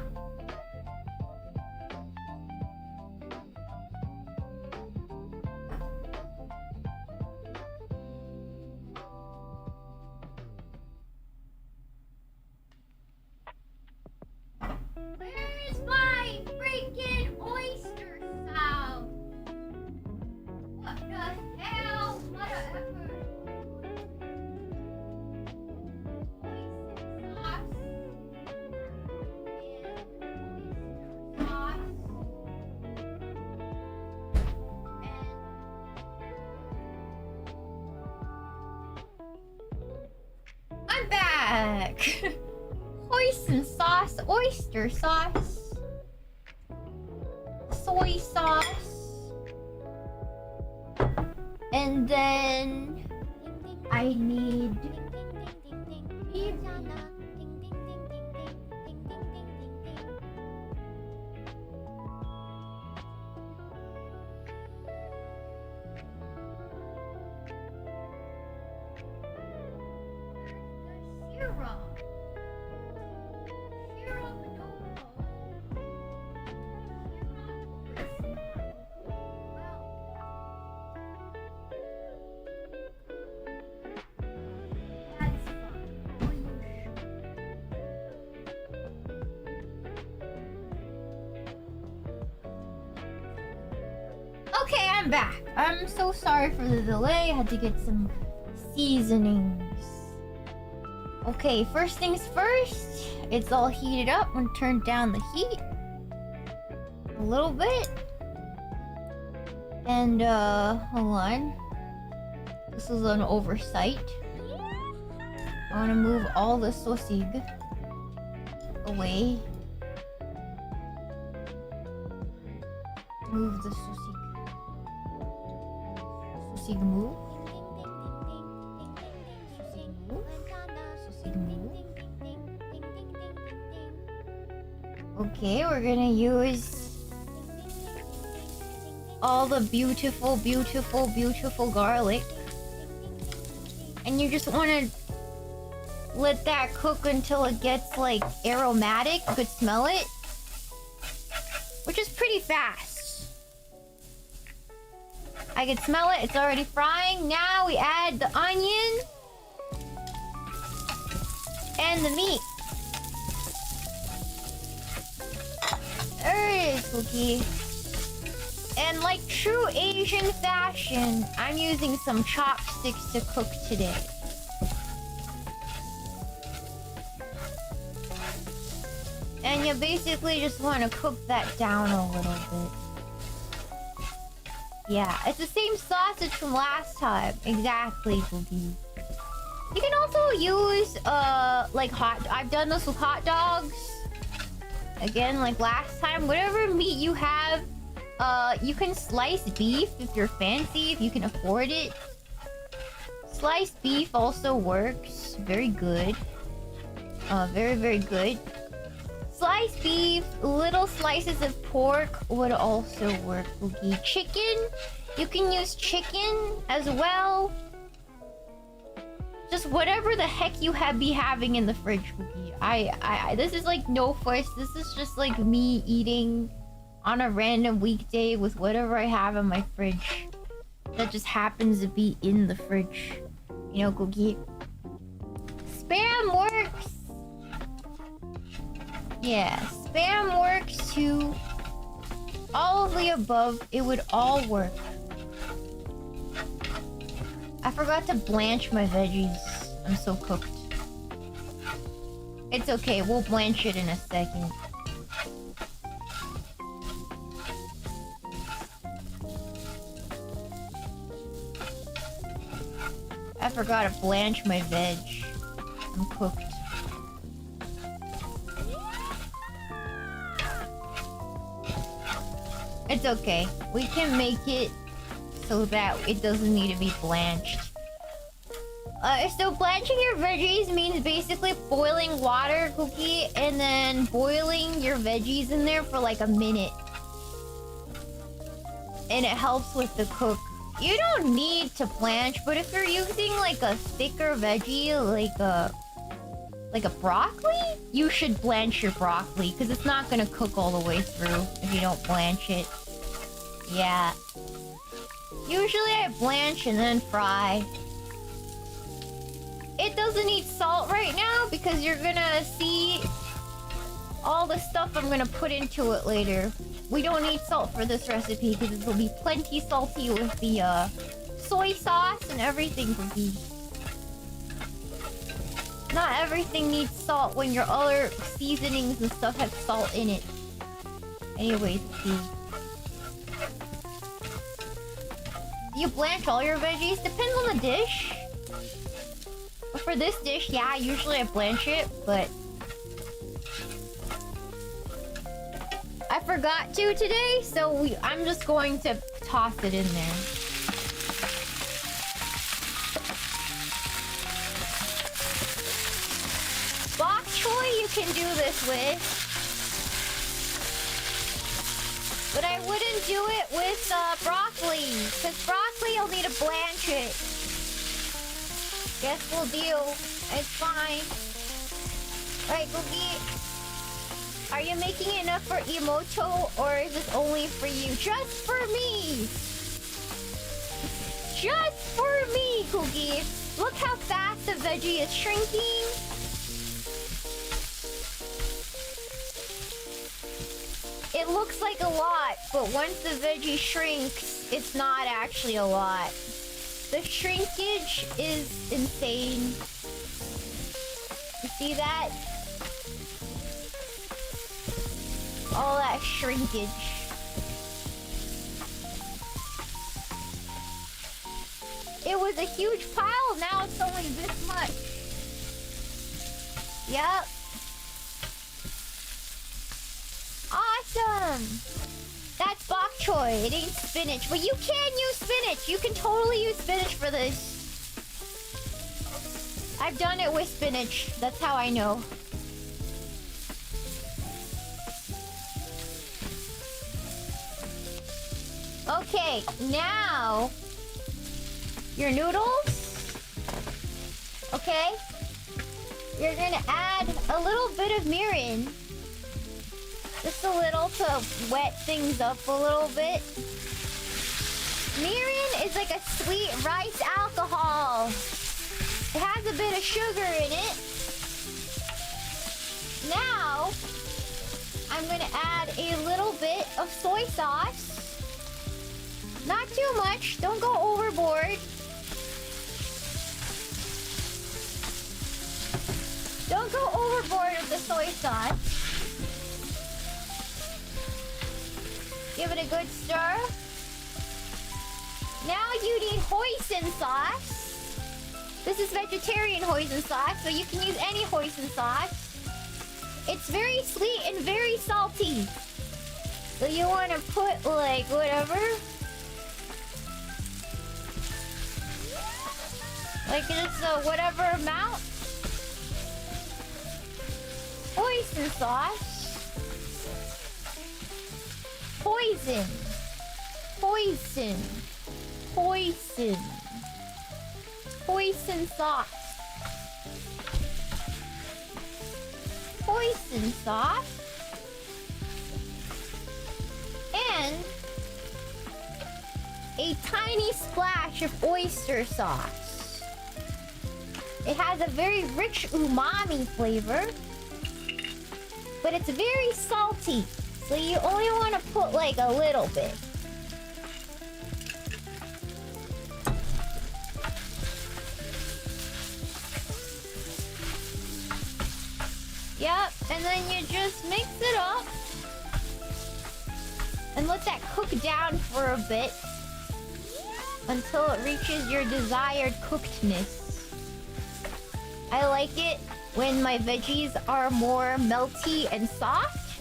A: Where's my freaking oyster sauce? What the hell? Whatever. Oyster sauce. And oyster sauce. And I'm back. Hoisin sauce, oyster sauce, soy sauce, and then I need syrup. Okay, I'm back. I'm so sorry for the delay. I had to get some seasonings. Okay, first things first. It's all heated up. I'm gonna turn down the heat a little bit. And hold on. This is an oversight. I want to move all the sausage away. Move the sausage. Sausage move. Sausage move. Okay, we're gonna use all the beautiful, beautiful, beautiful garlic. And you just want to let that cook until it gets like aromatic. You could smell it, which is pretty fast. I can smell it. It's already frying. Now we add the onion and the meat. There it is, Cookie. And like true Asian fashion, I'm using some chopsticks to cook today. And you basically just want to cook that down a little bit. Yeah, it's the same sausage from last time. Exactly, Cookie. You can also use, like I've done this with hot dogs. Again, like last time, whatever meat you have, you can slice beef if you're fancy, if you can afford it. Sliced beef also works. Very good. Very, very good. Sliced beef, little slices of pork would also work, Cookie. Chicken, you can use chicken as well. Just whatever the heck you be having in the fridge, Cookie. This is like no fuss. This is just like me eating on a random weekday with whatever I have in my fridge that just happens to be in the fridge. You know, Cookie. Spam works. Yeah, spam works too. All of the above, it would all work. I forgot to blanch my veggies. I'm so cooked. It's okay, we'll blanch it in a second. I forgot to blanch my veg. I'm cooked. It's okay. We can make it so that it doesn't need to be blanched. So blanching your veggies means basically boiling water, Cookie, and then boiling your veggies in there for like a minute. And it helps with the cook. You don't need to blanch, but if you're using like a thicker veggie, like a broccoli, you should blanch your broccoli because it's not gonna cook all the way through if you don't blanch it. Yeah. Usually I blanch and then fry. It doesn't need salt right now because you're gonna see all the stuff I'm gonna put into it later. We don't need salt for this recipe because it will be plenty salty with the soy sauce and everything will be. Not everything needs salt when your other seasonings and stuff have salt in it. Anyways, see. Do you blanch all your veggies? Depends on the dish. But for this dish, yeah, usually I blanch it, but I forgot to today, so I'm just going to toss it in there. Bok choy you can do this with, but I wouldn't do it with broccoli, because broccoli you'll need to blanch it. Guess we'll deal. It's fine. Right, Googie? Are you making enough for Emoto, or is this only for you? Just for me! Just for me, Cookie! Look how fast the veggie is shrinking! It looks like a lot, but once the veggie shrinks, it's not actually a lot. The shrinkage is insane. You see that? All that shrinkage. It was a huge pile, now it's only this much. Yep. Awesome! That's bok choy, it ain't spinach. But you can use spinach! You can totally use spinach for this. I've done it with spinach, that's how I know. Okay, now your noodles. Okay, you're gonna add a little bit of mirin, just a little to wet things up a little bit. Mirin is like a sweet rice alcohol. It has a bit of sugar in it. Now I'm gonna add a little bit of soy sauce. Not too much. Don't go overboard. Don't go overboard with the soy sauce. Give it a good stir. Now you need hoisin sauce. This is vegetarian hoisin sauce, so you can use any hoisin sauce. It's very sweet and very salty. So you want to put like whatever. Like just whatever amount. Hoisin sauce. Poison. Poison. Poison. Hoisin sauce. Hoisin sauce. And a tiny splash of oyster sauce. It has a very rich umami flavor, but it's very salty, so you only want to put like a little bit. Yep, and then you just mix it up and let that cook down for a bit until it reaches your desired cookedness. I like it when my veggies are more melty and soft.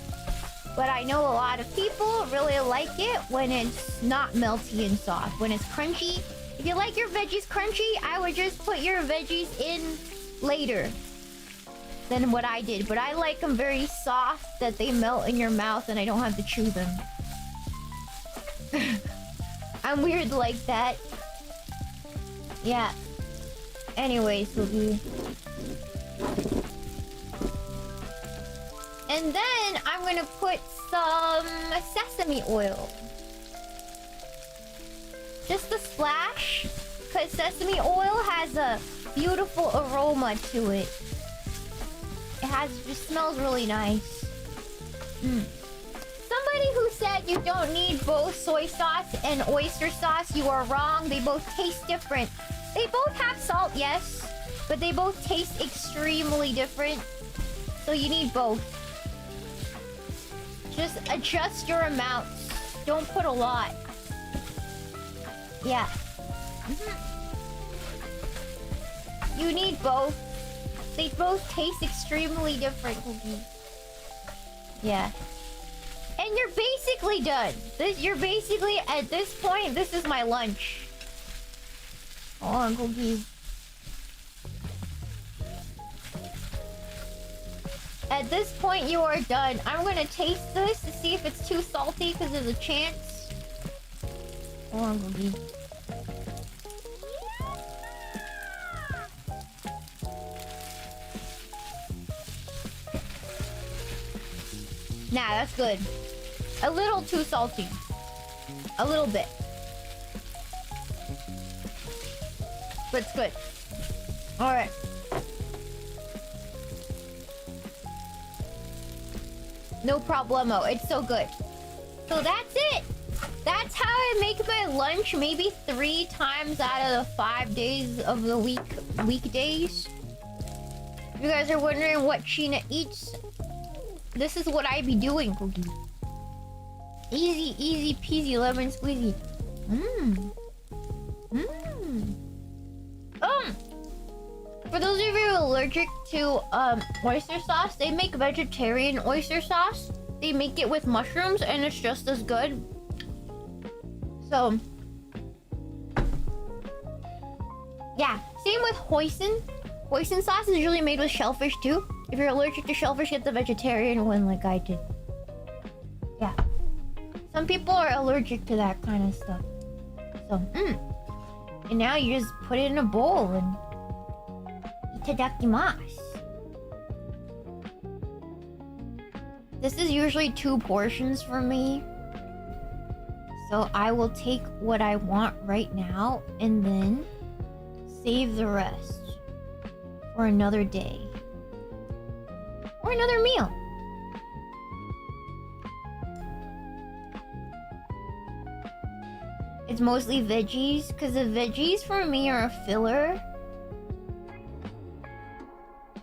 A: But I know a lot of people really like it when it's not melty and soft. When it's crunchy. If you like your veggies crunchy, I would just put your veggies in later than what I did. But I like them very soft, that they melt in your mouth and I don't have to chew them. I'm weird like that. Yeah. Anyways, Woogie. And then I'm gonna put some sesame oil. Just a splash, because sesame oil has a beautiful aroma to it. It just smells really nice. Somebody who said you don't need both soy sauce and oyster sauce, you are wrong. They both taste different. They both have salt, yes, but they both taste extremely different. So you need both. Just adjust your amounts. Don't put a lot. Yeah. You need both. They both taste extremely different. Yeah. And you're basically done. You're basically, at this point, this is my lunch. Hold on, Cookie. At this point, you are done. I'm gonna taste this to see if it's too salty, because there's a chance. Hold on, Cookie. Nah, that's good. A little too salty. A little bit. But it's good. Alright. No problemo. It's so good. So that's it. That's how I make my lunch maybe 3 times out of the 5 days of the weekdays. If you guys are wondering what Shiina eats, this is what I be doing, Cookie. Easy, easy peasy lemon squeezy. For those of you allergic to oyster sauce, they make vegetarian oyster sauce. They make it with mushrooms and it's just as good. So yeah, same with hoisin. Hoisin sauce is usually made with shellfish too. If you're allergic to shellfish, get the vegetarian one like I did. Yeah. Some people are allergic to that kind of stuff. So, and now you just put it in a bowl and itadakimasu. This is usually 2 portions for me. So I will take what I want right now and then save the rest for another day. Or another meal. It's mostly veggies, because the veggies for me are a filler.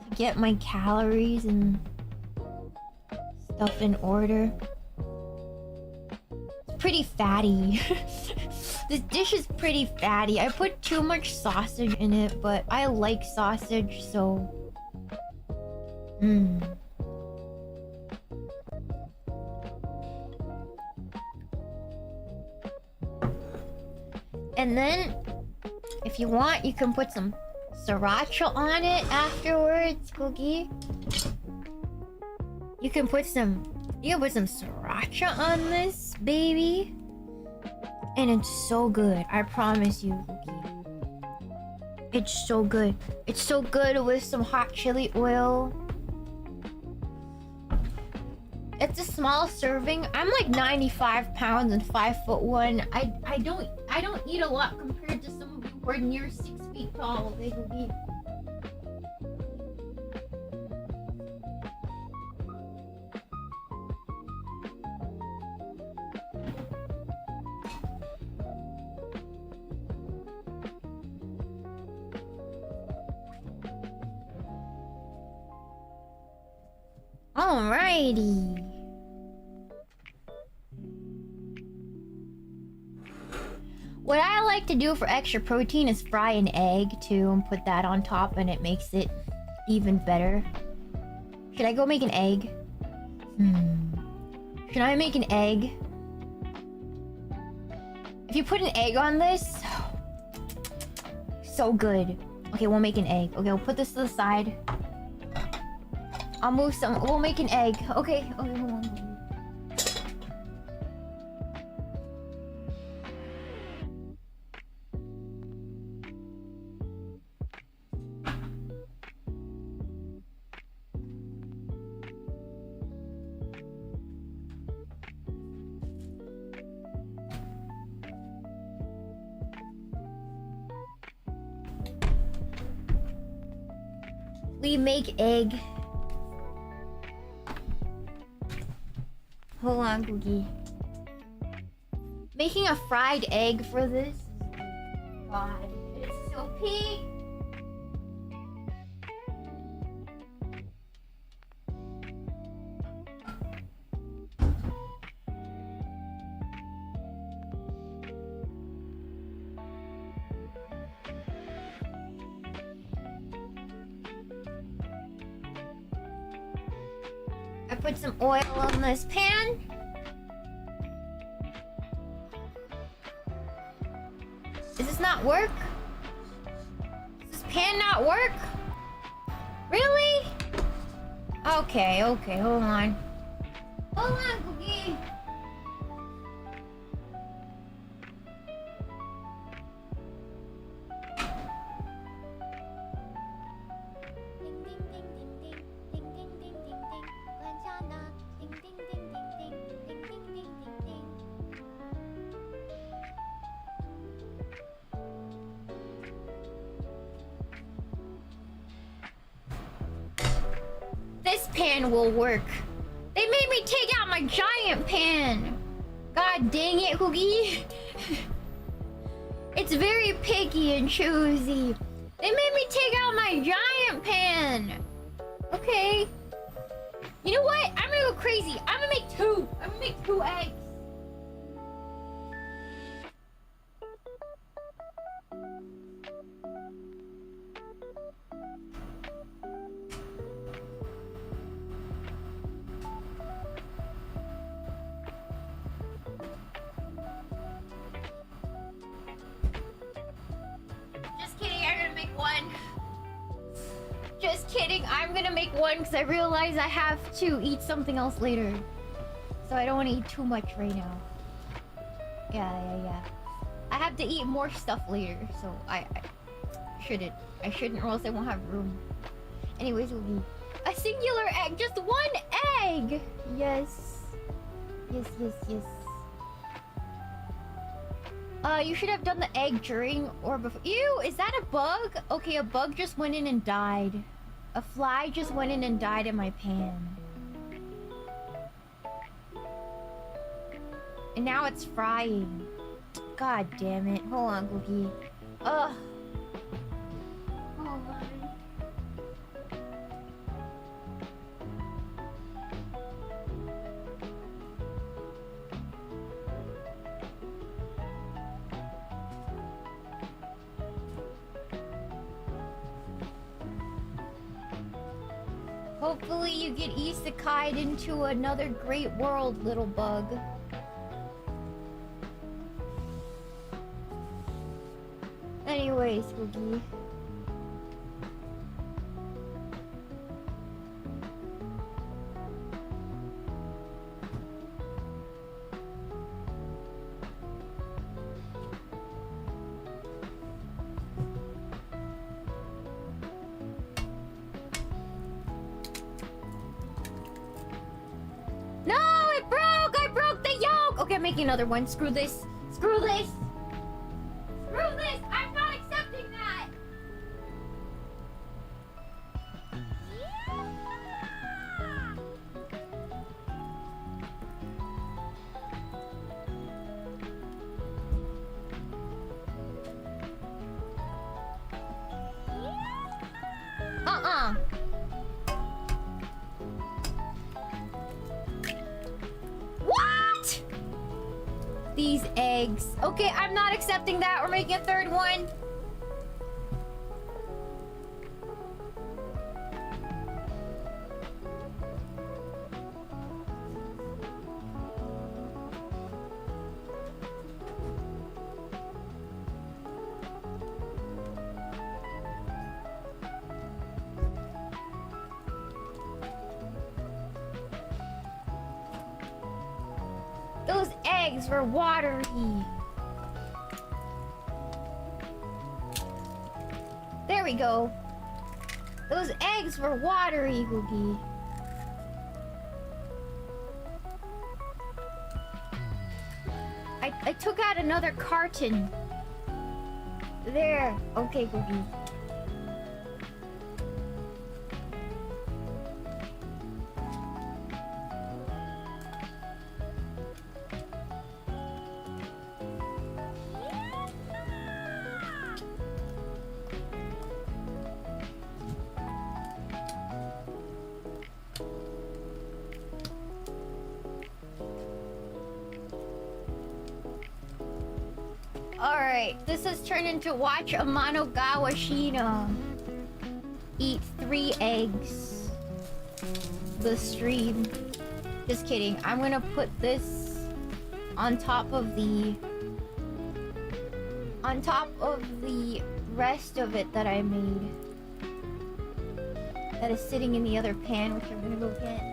A: To get my calories and stuff in order. It's pretty fatty. This dish is pretty fatty. I put too much sausage in it, but I like sausage, so... And then, if you want, you can put some sriracha on it afterwards, Cookie. You can put some sriracha on this, baby. And it's so good. I promise you, Cookie. It's so good. It's so good with some hot chili oil. It's a small serving. I'm like 95 pounds and 5'1". I don't eat a lot compared to some of you who are near 6 feet tall. They will be. Alrighty. What I like to do for extra protein is fry an egg too and put that on top, and it makes it even better. Should I go make an egg? Should I make an egg? If you put an egg on this, so good. Okay, we'll make an egg. Okay, we'll put this to the side. I'll move some. We'll make an egg. Okay, hold on. We make egg. Hold on, Cookie. Making a fried egg for this? God, it's so pink. I put some oil on this pan. Does this not work? Does this pan not work? Really? Okay, hold on. Hold on, Cookie. This pan will work. They made me take out my giant pan. God dang it, Hoogie. It's very picky and choosy. They made me take out my giant pan. Okay. You know what? I'm gonna go crazy. I'm gonna make two. I'm gonna make 2 eggs. Just kidding, I'm gonna make one because I realize I have to eat something else later. So I don't want to eat too much right now. Yeah. I have to eat more stuff later, so I shouldn't. I shouldn't, or else I won't have room. Anyways, it'll be a singular egg, just 1 egg! Yes. You should have done the egg during or before. Ew, is that a bug? Okay, a bug just went in and died. A fly just went in and died in my pan. And now it's frying. God damn it. Hold on, Cookie. Ugh. Hold on. Hopefully you get isekai'd into another great world, little bug. Anyways, Cookie. No, it broke! I broke the yolk! Okay, I'm making another one. Screw this. Screw this! Screw this! I'm not accepting that! What? These eggs. Okay, I'm not accepting that. We're making a 3rd one. eggs were watery. There we go. Those eggs were watery, Googie. I took out another carton. There. Okay, Googie. Alright, this has turned into watch Amanogawa Shiina eat 3 eggs. The stream. Just kidding. I'm gonna put this on top of the rest of it that I made. That is sitting in the other pan, which I'm gonna go get.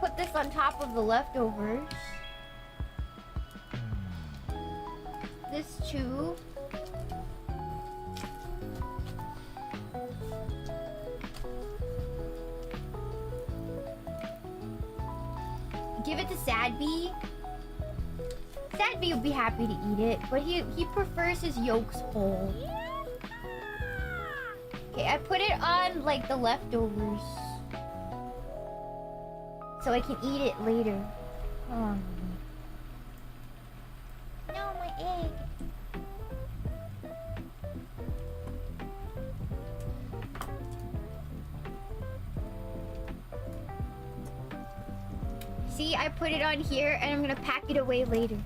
A: Put this on top of the leftovers. This too. Give it to Sadby. Sadby would be happy to eat it, but he prefers his yolks whole. Okay, I put it on like the leftovers. So I can eat it later. Oh. No, my egg. See, I put it on here and I'm gonna pack it away later.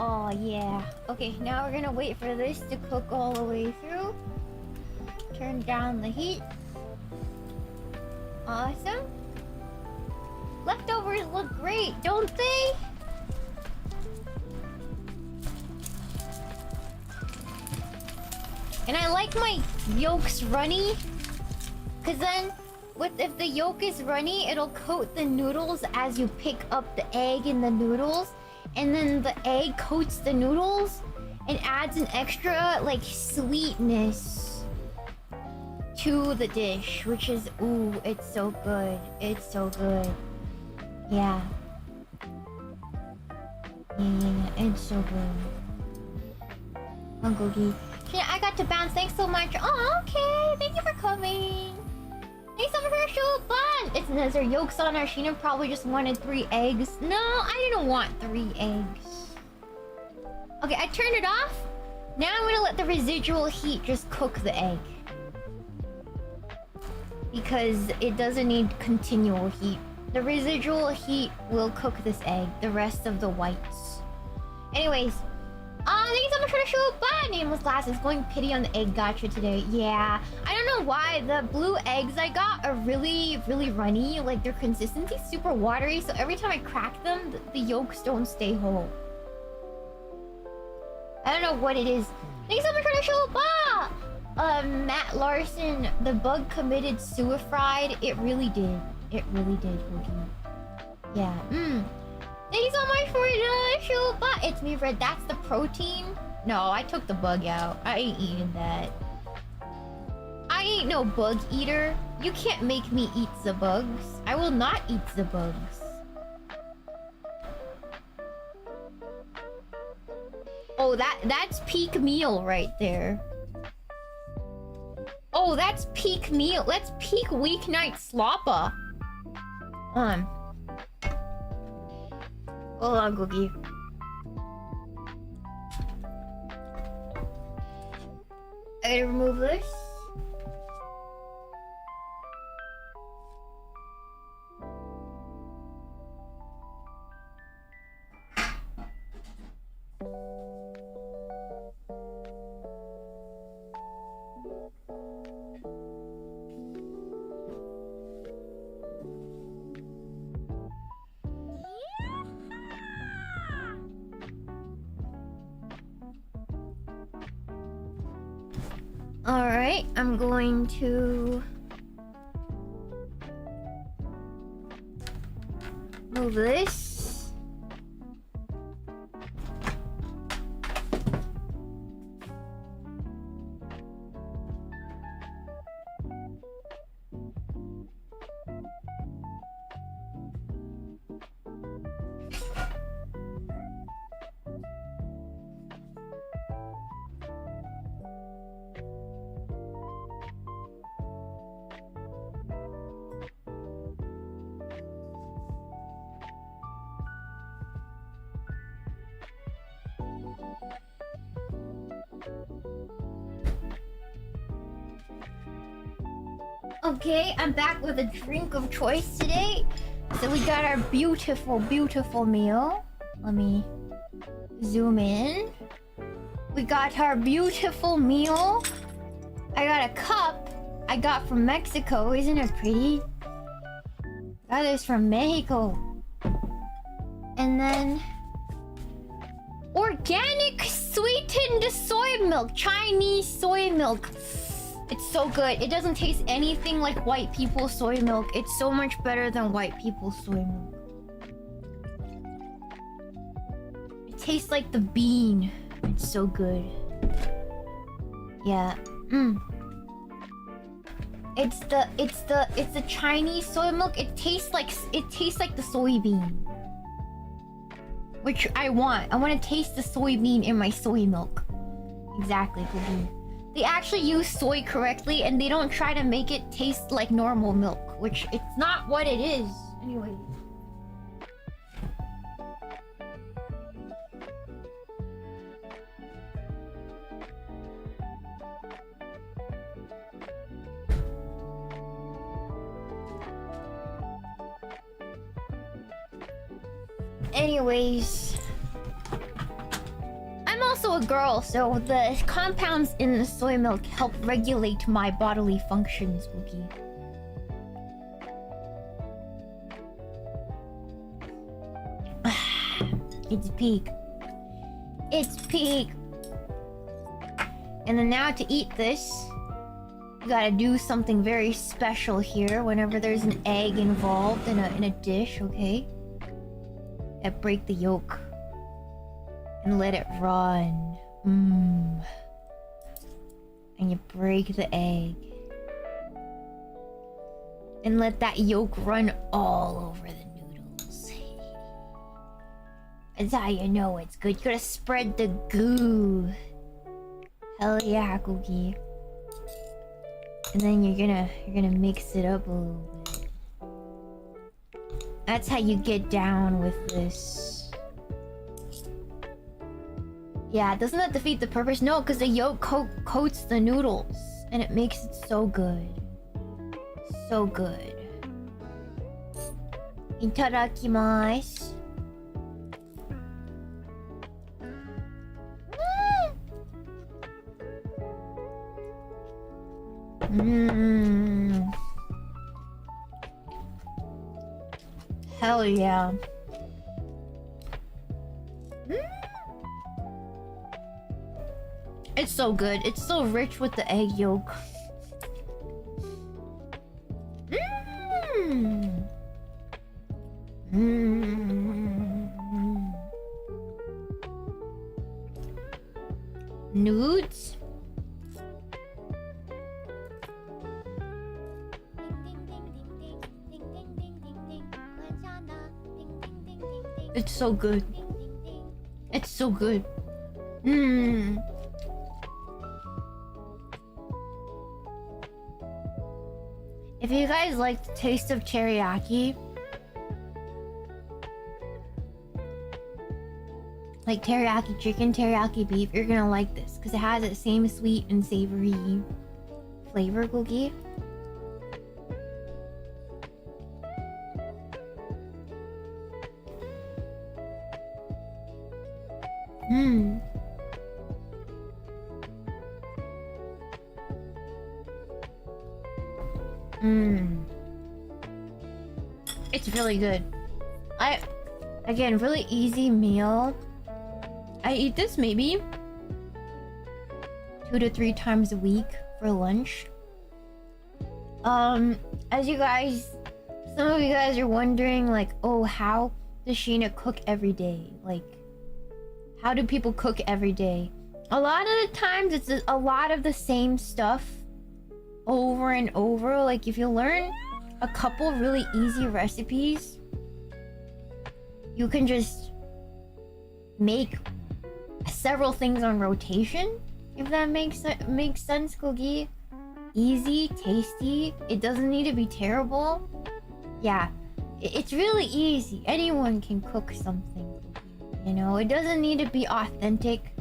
A: Oh yeah. Okay, now we're gonna wait for this to cook all the way through. Turn down the heat. Awesome. Leftovers look great, don't they? And I like my yolks runny, cause then if the yolk is runny, it'll coat the noodles as you pick up the egg in the noodles. And then the egg coats the noodles and adds an extra, like, sweetness to the dish, which is, ooh, it's so good. It's so good. Yeah. Yeah, it's so good. Uncle Geek. Yeah, I got to bounce. Thanks so much. Oh, okay. Thank you for coming. Thanks so much for the show, fun! It's Nazar yolks on our Sheena probably just wanted 3 eggs. No, I didn't want 3 eggs. Okay, I turned it off. Now I'm gonna let the residual heat just cook the egg. Because it doesn't need continual heat. The residual heat will cook this egg, the rest of the whites. Anyways, thank you so much for the show. Bye! Nameless Glasses going pity on the egg gotcha today. Yeah, I don't know why. The blue eggs I got are really, really runny. Like, their consistency's super watery, so every time I crack them, the yolks don't stay whole. I don't know what it is. Thank you so much for the show. Bye! Matt Larson, the bug committed suicide. It really did. It really did, Wookie. Yeah. Thank you so much for the show, but it's me, Red. That's the protein. No, I took the bug out. I ain't eating that. I ain't no bug eater. You can't make me eat the bugs. I will not eat the bugs. Oh, that's peak meal right there. Oh, that's peak meal. That's peak weeknight sloppa. Hold on, Cookie. I gotta remove this. Alright, I'm going to move this. Okay, I'm back with a drink of choice today. So we got our beautiful, beautiful meal. Let me zoom in. We got our beautiful meal. I got a cup I got from Mexico. Isn't it pretty? That is from Mexico. And then organic sweetened soy milk. Chinese soy milk. It's so good. It doesn't taste anything like white people's soy milk. It's so much better than white people's soy milk. It tastes like the bean. It's so good. Yeah. It's the Chinese soy milk. It tastes like the soybean. Which I want. I want to taste the soybean in my soy milk. Exactly, Cookie. They actually use soy correctly and they don't try to make it taste like normal milk, which it's not what it is. Anyway. Anyways. I'm also a girl, so the compounds in the soy milk help regulate my bodily functions, Wookie. It's peak. It's peak. And then now to eat this, you gotta do something very special here whenever there's an egg involved in a dish, okay? Break the yolk. And let it run. And you break the egg. And let that yolk run all over the noodles. That's how you know it's good. You gotta spread the goo. Hell yeah, Cookie. And then you're gonna mix it up a little bit. That's how you get down with this. Yeah, doesn't that defeat the purpose? No, because the yolk coats the noodles. And it makes it so good. So good. Itadakimasu. Hell yeah. It's so good. It's so rich with the egg yolk. Nudes? It's so good. It's so good. If you guys like the taste of teriyaki, like teriyaki chicken, teriyaki beef, you're gonna like this because it has that same sweet and savory flavor, Cookie. It's really good. Again, really easy meal. I eat this maybe 2 to 3 times a week for lunch. As you guys, some of you guys are wondering, like, oh, how does Shiina cook every day? Like, how do people cook every day? A lot of the times, it's a lot of the same stuff over and over. Like, if you learn a couple really easy recipes, you can just make several things on rotation, if that makes sense, Cookie. Easy, tasty. It doesn't need to be terrible. Yeah, it's really easy. Anyone can cook something, you know? It doesn't need to be authentic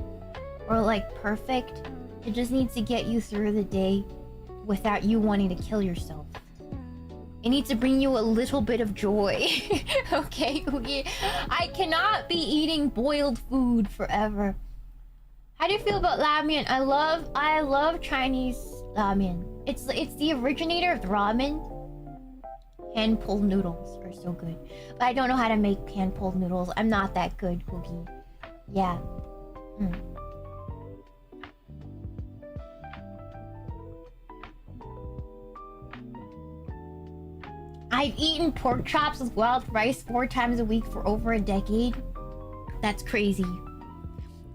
A: or like perfect. It just needs to get you through the day without you wanting to kill yourself. It needs to bring you a little bit of joy. Okay, Cookie? I cannot be eating boiled food forever. How do you feel about ramen? I love Chinese ramen. It's the originator of ramen. Hand-pulled noodles are so good. But I don't know how to make hand-pulled noodles. I'm not that good, Cookie. Yeah. I've eaten pork chops with wild rice 4 times a week for over a decade. That's crazy.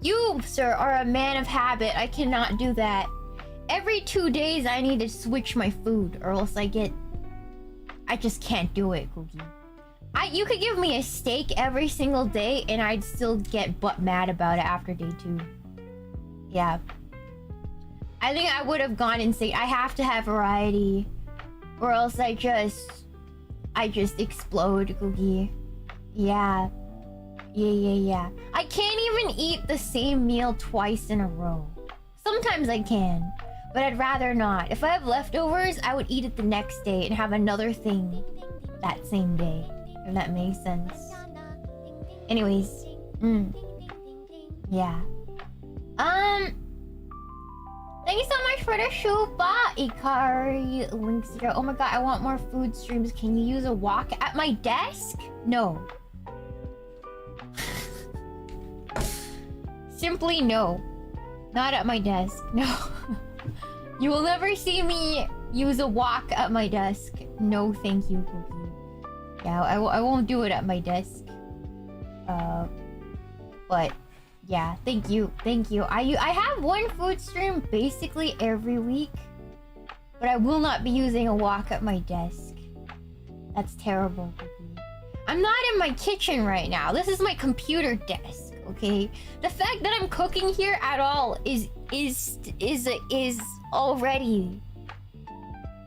A: You, sir, are a man of habit. I cannot do that. Every 2 days, I need to switch my food, or else I just can't do it, Cookie. You could give me a steak every single day, and I'd still get butt mad about it after day 2. Yeah. I think I would have gone insane. I have to have variety, or else I just explode, Cookie. Yeah. Yeah. I can't even eat the same meal twice in a row. Sometimes I can, but I'd rather not. If I have leftovers, I would eat it the next day and have another thing that same day. If that makes sense. Anyways. Yeah. Thank you so much for the shupa, Ikari Link 0. Oh my god, I want more food streams. Can you use a wok at my desk? No. Simply no. Not at my desk. No. You will never see me use a wok at my desk. No, thank you, Cookie. Yeah, I won't do it at my desk. But yeah, thank you. I have one food stream basically every week, but I will not be using a wok at my desk. That's terrible, Cookie. I'm not in my kitchen right now. This is my computer desk, okay? The fact that I'm cooking here at all is already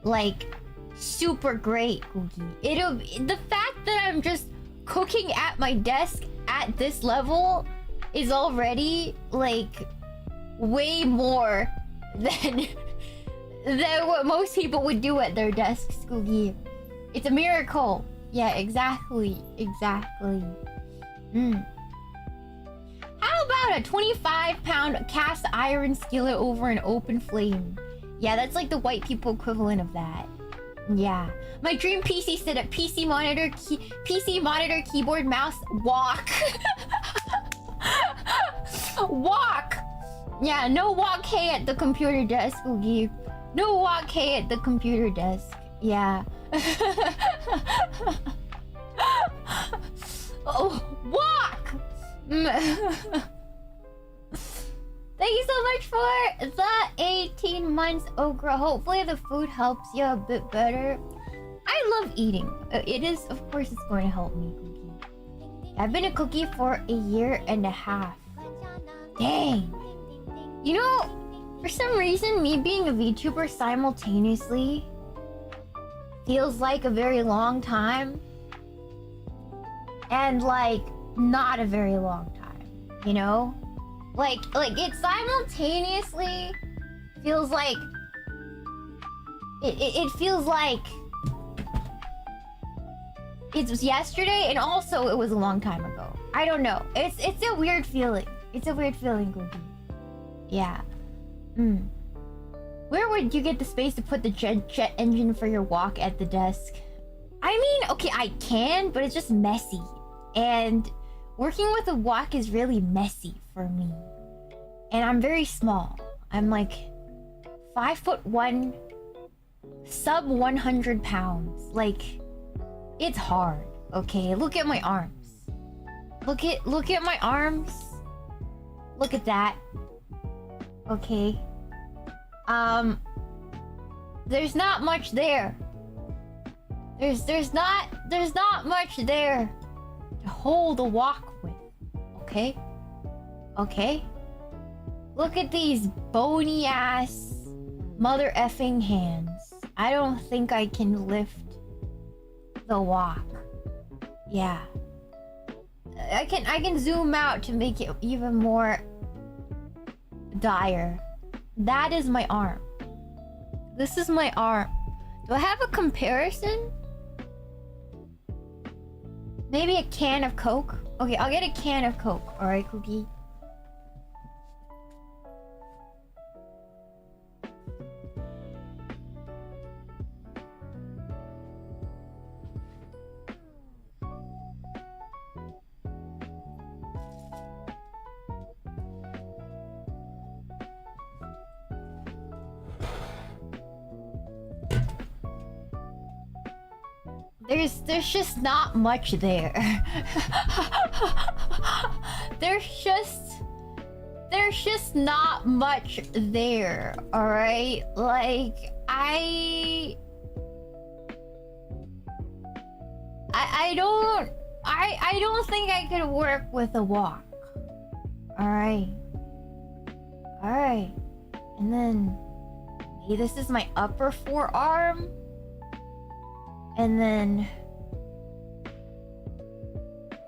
A: like super great, Cookie. The fact that I'm just cooking at my desk at this level is already like way more than what most people would do at their desks, Cookie. It's a miracle. Yeah, exactly. How about a 25-pound cast iron skillet over an open flame? Yeah, that's like the white people equivalent of that. Yeah. My dream PC setup: PC monitor, keyboard, mouse, wok. Wok. Yeah, no wok hay at the computer desk, Oogie. No wok hay at the computer desk. Yeah. Oh, wok. Thank you so much for the 18 months, Okra. Hopefully the food helps you a bit better. I love eating. It is, of course, it's going to help me, Cookie. I've been a cookie for a 1.5 years. Dang. You know, for some reason, me being a VTuber simultaneously feels like a very long time. And like, not a very long time, you know? Like it simultaneously feels like it feels like it was yesterday, and also it was a long time ago. I don't know. It's a weird feeling. It's a weird feeling, Googie. Yeah. Where would you get the space to put the jet engine for your walk at the desk? I mean, okay, I can, but it's just messy. And working with a wok is really messy for me. And I'm very small. I'm like 5'1", sub 100 pounds. Like, it's hard. Okay, look at my arms. Look at my arms. Look at that. Okay. There's not much there. There's not much there to hold a walk with. Okay? Okay? Look at these bony ass mother effing hands. I don't think I can lift the walk. Yeah. I can zoom out to make it even more dire. That is my arm. This is my arm. Do I have a comparison? Maybe a can of Coke? Okay, I'll get a can of Coke. Alright, Cookie. There's just not much there. There's just not much there, alright? Like, I don't think I could work with a walk. Alright. Alright. And then maybe this is my upper forearm. And then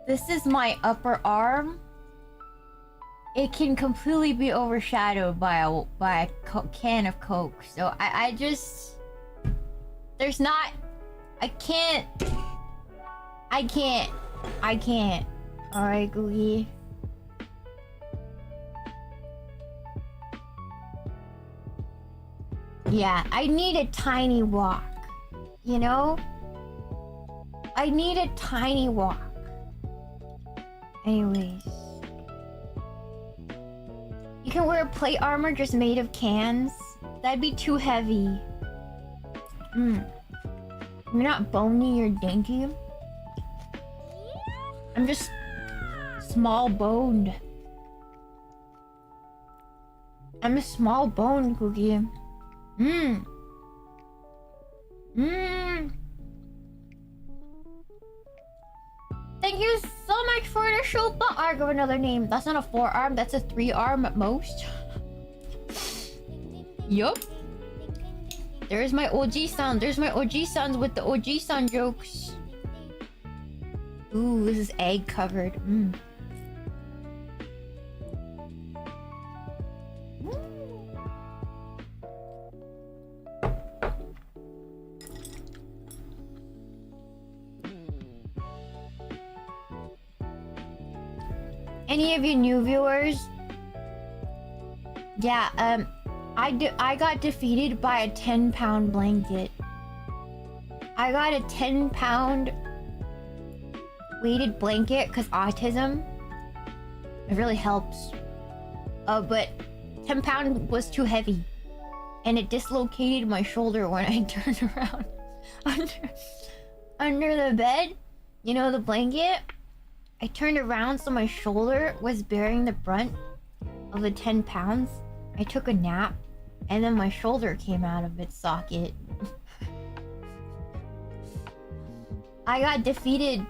A: this is my upper arm. It can completely be overshadowed by a can of Coke. So I just, there's not, I can't. Alright, Googie. Yeah, I need a tiny walk. You know? I need a tiny walk. Anyways. You can wear plate armor just made of cans. That'd be too heavy. You're not bony or dainty. I'm just small boned. I'm a small boned Cookie. Thank you so much for the show, but I give another name. That's not a forearm, that's a 3-arm at most. Yup. There's my OG sound. There's my OG sounds with the OG sound jokes. Ooh, this is egg covered. Any of you new viewers? Yeah, I got defeated by a 10-pound blanket. I got a 10-pound weighted blanket because autism. It really helps. But 10-pound was too heavy. And it dislocated my shoulder when I turned around. Under the bed, you know, the blanket? I turned around so my shoulder was bearing the brunt of the 10 pounds. I took a nap and then my shoulder came out of its socket. I got defeated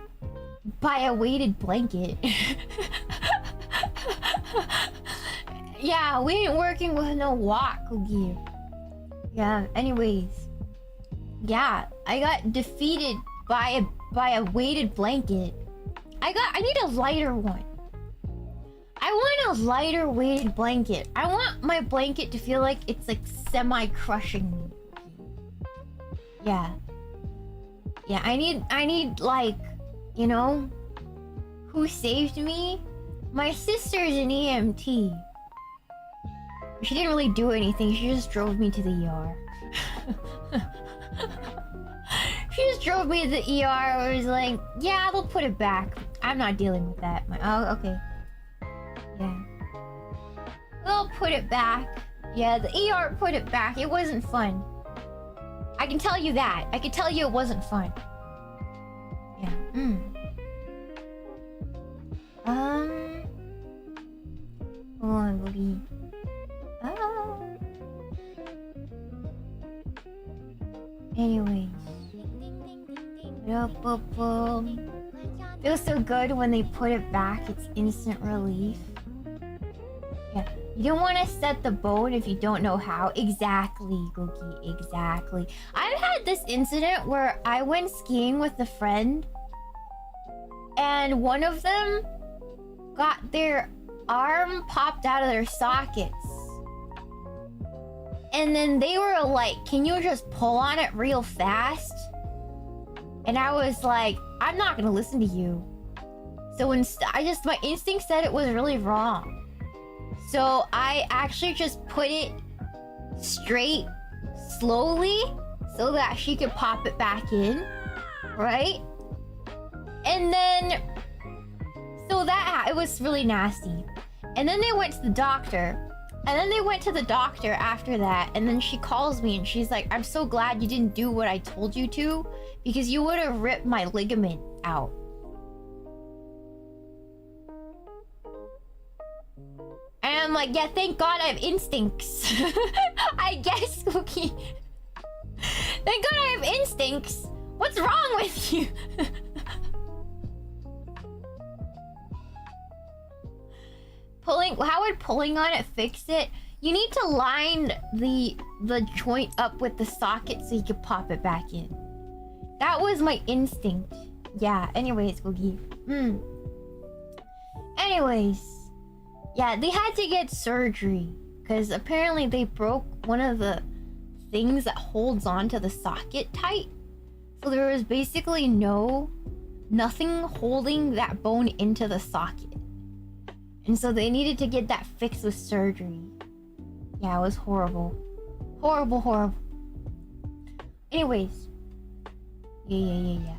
A: by a weighted blanket. Yeah, we ain't working with no walk, Cookie. Yeah, anyways. Yeah, I got defeated by a weighted blanket. I need a lighter one. I want a lighter weighted blanket. I want my blanket to feel like it's like semi-crushing me. Yeah. Yeah, I need like, you know, who saved me? My sister's an EMT. She didn't really do anything, she just drove me to the ER. She just drove me to the ER. I was like, yeah, they'll put it back. I'm not dealing with that. Oh, okay. Yeah. They'll put it back. Yeah, the ER put it back. It wasn't fun. I can tell you that. I can tell you it wasn't fun. Yeah. Hold on, Boogie. Anyways. Feels so good when they put it back. It's instant relief. Yeah. You don't want to set the bone if you don't know how. Exactly, Googie. Exactly. I've had this incident where I went skiing with a friend, and one of them got their arm popped out of their sockets. And then they were like, can you just pull on it real fast? And I was like, I'm not gonna listen to you. So my instinct said it was really wrong. So I actually just put it straight, slowly, so that she could pop it back in, right? And then, so that, it was really nasty. And then they went to the doctor. And then they went to the doctor after that. And then she calls me and she's like, I'm so glad you didn't do what I told you to, because you would have ripped my ligament out. And I'm like, yeah, thank God I have instincts. I guess, Cookie. Thank God I have instincts. What's wrong with you? How would pulling on it fix it? You need to line the joint up with the socket so you can pop it back in. That was my instinct. Yeah, anyways, Cookie. Anyways. Yeah, they had to get surgery because apparently they broke one of the things that holds onto the socket tight. So there was basically nothing holding that bone into the socket. And so they needed to get that fixed with surgery. Yeah, it was horrible. Horrible, horrible. Anyways. Yeah.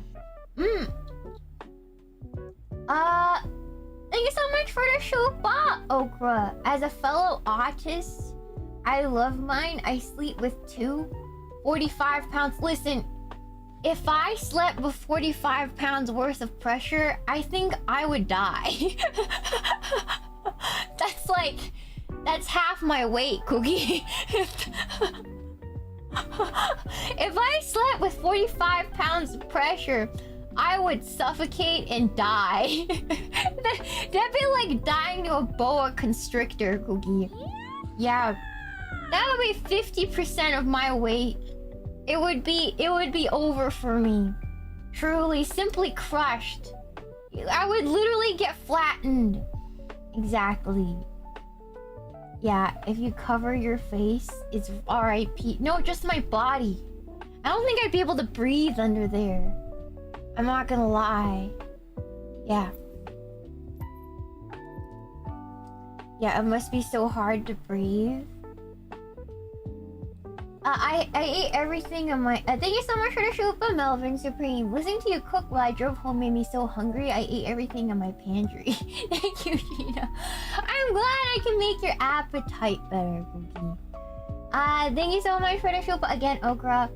A: Thank you so much for the shupa, Okra. As a fellow autist, I love mine. I sleep with 45 pounds. Listen, if I slept with 45 pounds worth of pressure, I think I would die. That's half my weight, Cookie. If I slept with 45 pounds of pressure, I would suffocate and die. That'd be like dying to a boa constrictor, Cookie. Yeah. That would be 50% of my weight. It would be over for me. Truly, simply crushed. I would literally get flattened. Exactly. Yeah, if you cover your face, it's RIP. No, just my body. I don't think I'd be able to breathe under there. I'm not gonna lie. Yeah. Yeah, it must be so hard to breathe. I ate everything on my... thank you so much for the Shupa, Melvin Supreme. Listening to you cook while I drove home made me so hungry, I ate everything in my pantry. Thank you, Shiina. I'm glad I can make your appetite better, Cookie. Thank you so much for the Shupa again, Okra.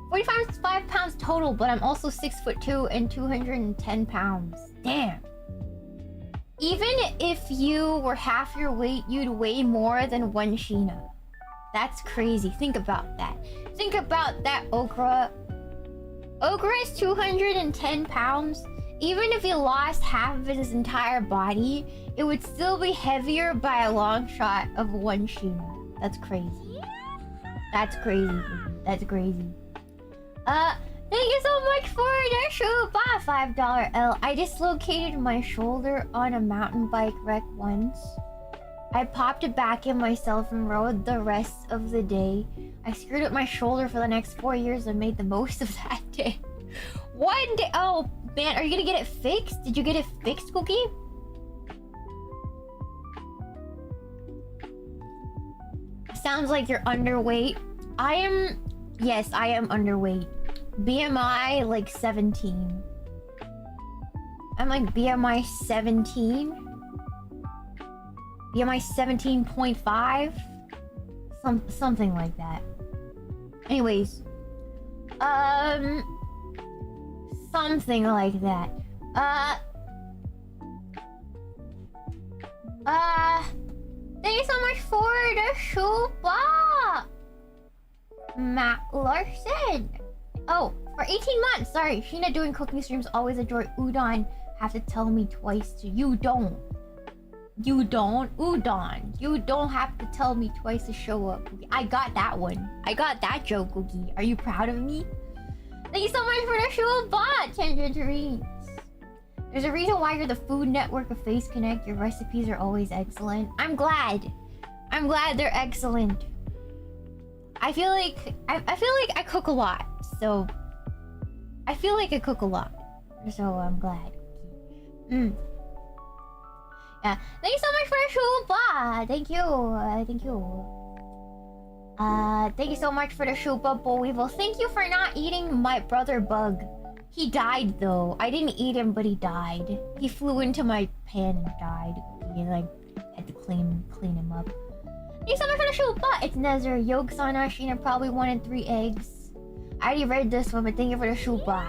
A: 45 pounds total, but I'm also 6'2" and 210 pounds. Damn. Even if you were half your weight, you'd weigh more than one Shiina. That's crazy. Think about that. Think about that, Okra. Okra is 210 pounds. Even if he lost half of his entire body, it would still be heavier by a long shot of one Shiina. That's crazy. That's crazy. That's crazy. Thank you so much for the Shupa, $5 L. I dislocated my shoulder on a mountain bike wreck once. I popped it back in myself and rode the rest of the day. I screwed up my shoulder for the next 4 years and made the most of that day. One day. Oh, man, are you gonna get it fixed? Did you get it fixed, Cookie? Sounds like you're underweight. Yes, I am underweight. BMI like 17. I'm like BMI 17. BMI 17.5. Something like that. Anyways, something like that. Thank you so much for the Shuba, Matt Larson. Oh, for 18 months. Sorry, Shiina doing cooking streams. Always enjoy Udon. Have to tell me twice to you don't. You don't? Udon. You don't have to tell me twice to show up. I got that one. I got that joke, Cookie. Are you proud of me? Thank you so much for the Shuba, Tangerines. There's a reason why you're the Food Network of Face Connect. Your recipes are always excellent. I'm glad. I'm glad they're excellent. I feel like I cook a lot. So I feel like I cook a lot. So I'm glad. Yeah. Thank you so much for the Shuba. Thank you. Thank you. Thank you so much for the Shuba, Boweevil. Thank you for not eating my brother Bug. He died though. I didn't eat him, but he died. He flew into my pan and died. I had to clean him up. Thank you so much for the Shuba. It's Nezzer. Yogsana, Shiina probably wanted 3 eggs. I already read this one, but thank you for the Shuba.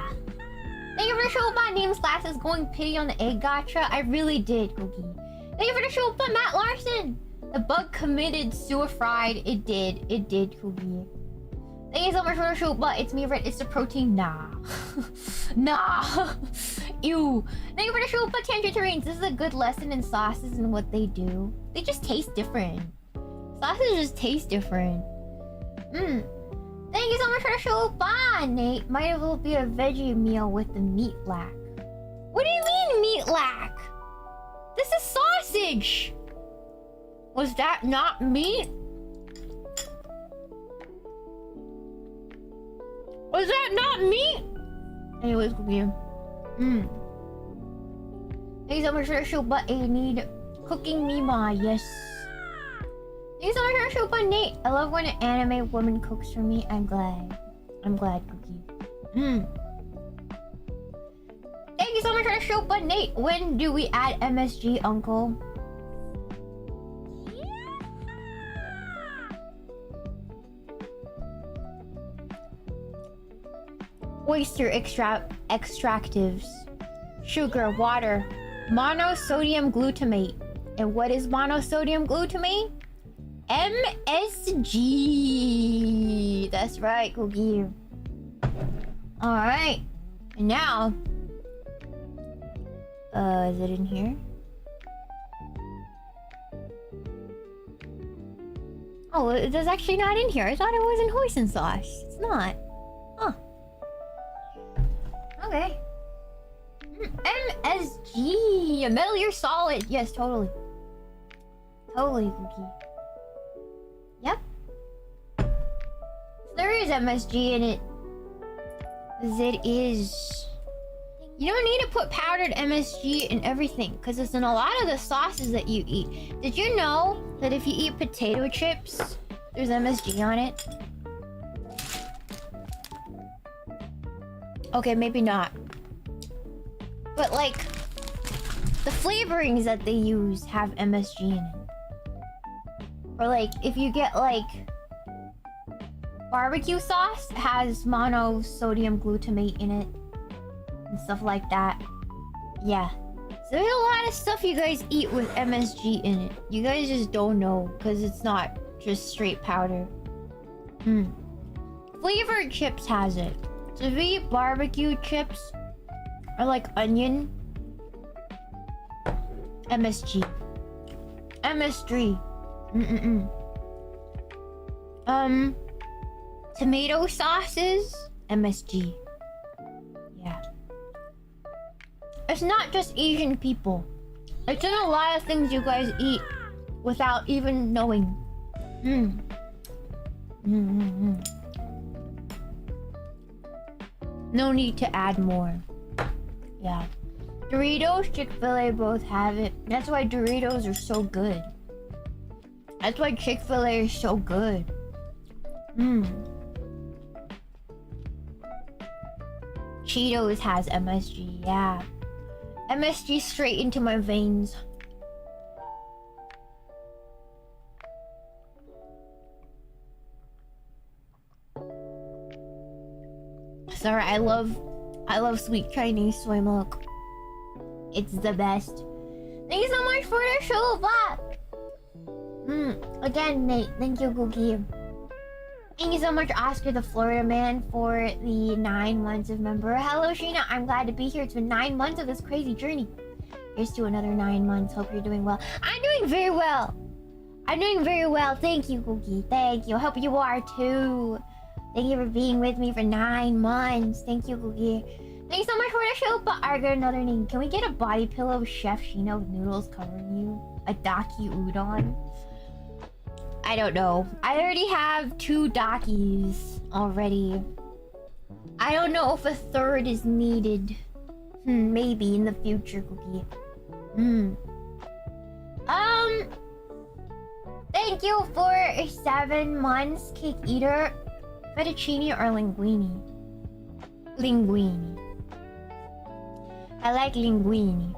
A: Thank you for the Shuba. Names classes going pity on the egg gotcha. I really did, Cookie. Thank you for the Shuba, Matt Larson. The bug committed suicide. It did, Cookie. Thank you so much for the Shuba. It's me, Red. It's the protein. Nah. Nah. Ew. Thank you for the Shuba, Tangerines. This is a good lesson in sauces and what they do. They just taste different. Sauces just taste different. Thank you so much for the Shuba, Nate. Might as well be a veggie meal with the meat lack. What do you mean meat lack? This is sausage! Was that not meat? Was that not meat? Anyways, Cookie. Thank you so much for the Shuba, I need cooking Meemaw, yes. Thank you so much for the Shuba, Nate. I love when an anime woman cooks for me. I'm glad. Cookie. Thank you so much for the Shuba, Nate. When do we add MSG, Uncle? Oyster extractives, sugar, water, monosodium glutamate. And what is monosodium glutamate? MSG. That's right, Cookie. Alright. And now... is it in here? Oh, it's actually not in here. I thought it was in hoisin sauce. It's not. Huh. Okay. MSG. A metal you're solid. Yes, totally. Totally, Cookie. Yep. There is MSG in it. It is. You don't need to put powdered MSG in everything, because it's in a lot of the sauces that you eat. Did you know that if you eat potato chips, there's MSG on it? Okay, maybe not. But like, the flavorings that they use have MSG in it. Or like, if you get like barbecue sauce, it has monosodium glutamate in it. And stuff like that. Yeah. So there's a lot of stuff you guys eat with MSG in it. You guys just don't know, because it's not just straight powder. Flavored chips has it. So if you eat barbecue chips, or like onion, MSG. MS3. Tomato sauces, MSG. Yeah. It's not just Asian people. It's in a lot of things you guys eat without even knowing. No need to add more. Yeah. Doritos, Chick-fil-A both have it. That's why Doritos are so good. That's why Chick-fil-A is so good. Cheetos has MSG, yeah. MSG straight into my veins. Sorry, I love sweet Chinese soy milk. It's the best. Thank you so much for the show back. Again, Nate, thank you, Googie. Thank you so much, Oscar the Florida Man, for the 9 months of member. Hello, Shiina. I'm glad to be here. It's been 9 months of this crazy journey. Here's to another 9 months. Hope you're doing well. I'm doing very well. I'm doing very well. Thank you, Googie. Thank you. Hope you are too. Thank you for being with me for 9 months. Thank you, Googie. Thank you so much for the show, but I got another name. Can we get a body pillow of Chef Shiina with noodles covering you? A Daki Udon? I don't know. I already have 2 Dakis already. I don't know if a 3rd is needed. Maybe in the future, Cookie. Thank you for 7 months, Cake Eater. Fettuccine or linguine? Linguine. I like linguine.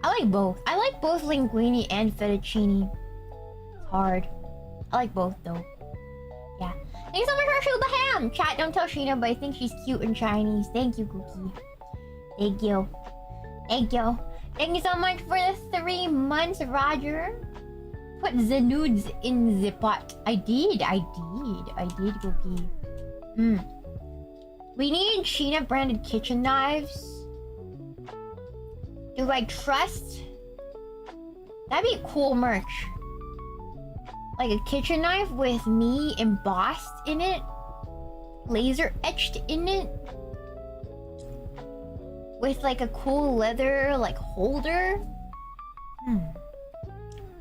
A: I like both. I like both linguine and fettuccine. It's hard. I like both though. Yeah. Thank you so much for Shuba Ham! Chat, don't tell Shiina, but I think she's cute in Chinese. Thank you, Cookie. Thank you. Thank you. Thank you so much for the 3 months, Roger. Put the nudes in the pot. I did, Cookie. We need Shiina branded kitchen knives. Do I trust? That'd be cool merch. Like a kitchen knife with me embossed in it. Laser etched in it. With like a cool leather like holder.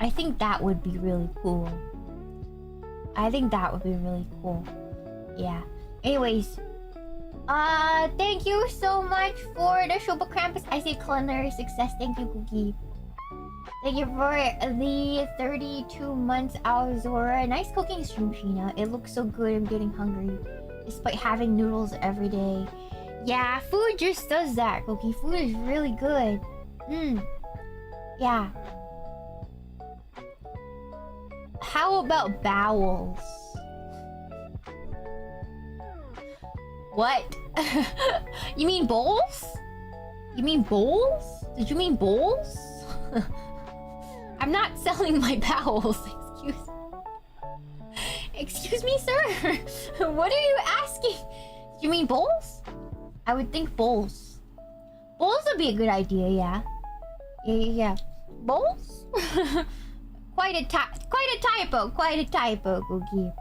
A: I think that would be really cool. Yeah. Anyways. Thank you so much for the Shoba Krampus. I say culinary success. Thank you, Cookie. Thank you for the 32 months, Alzora. Nice cooking stream, Shiina. It looks so good. I'm getting hungry. Despite having noodles every day. Yeah, food just does that, Cookie. Food is really good. Yeah. How about bowels? What? You mean bowls? You mean bowls? Did you mean bowls? I'm not selling my bowels. Excuse me, sir. What are you asking? Do you mean bowls? I would think bowls. Bowls would be a good idea, yeah. Yeah. Bowls? Quite a typo, Cookie.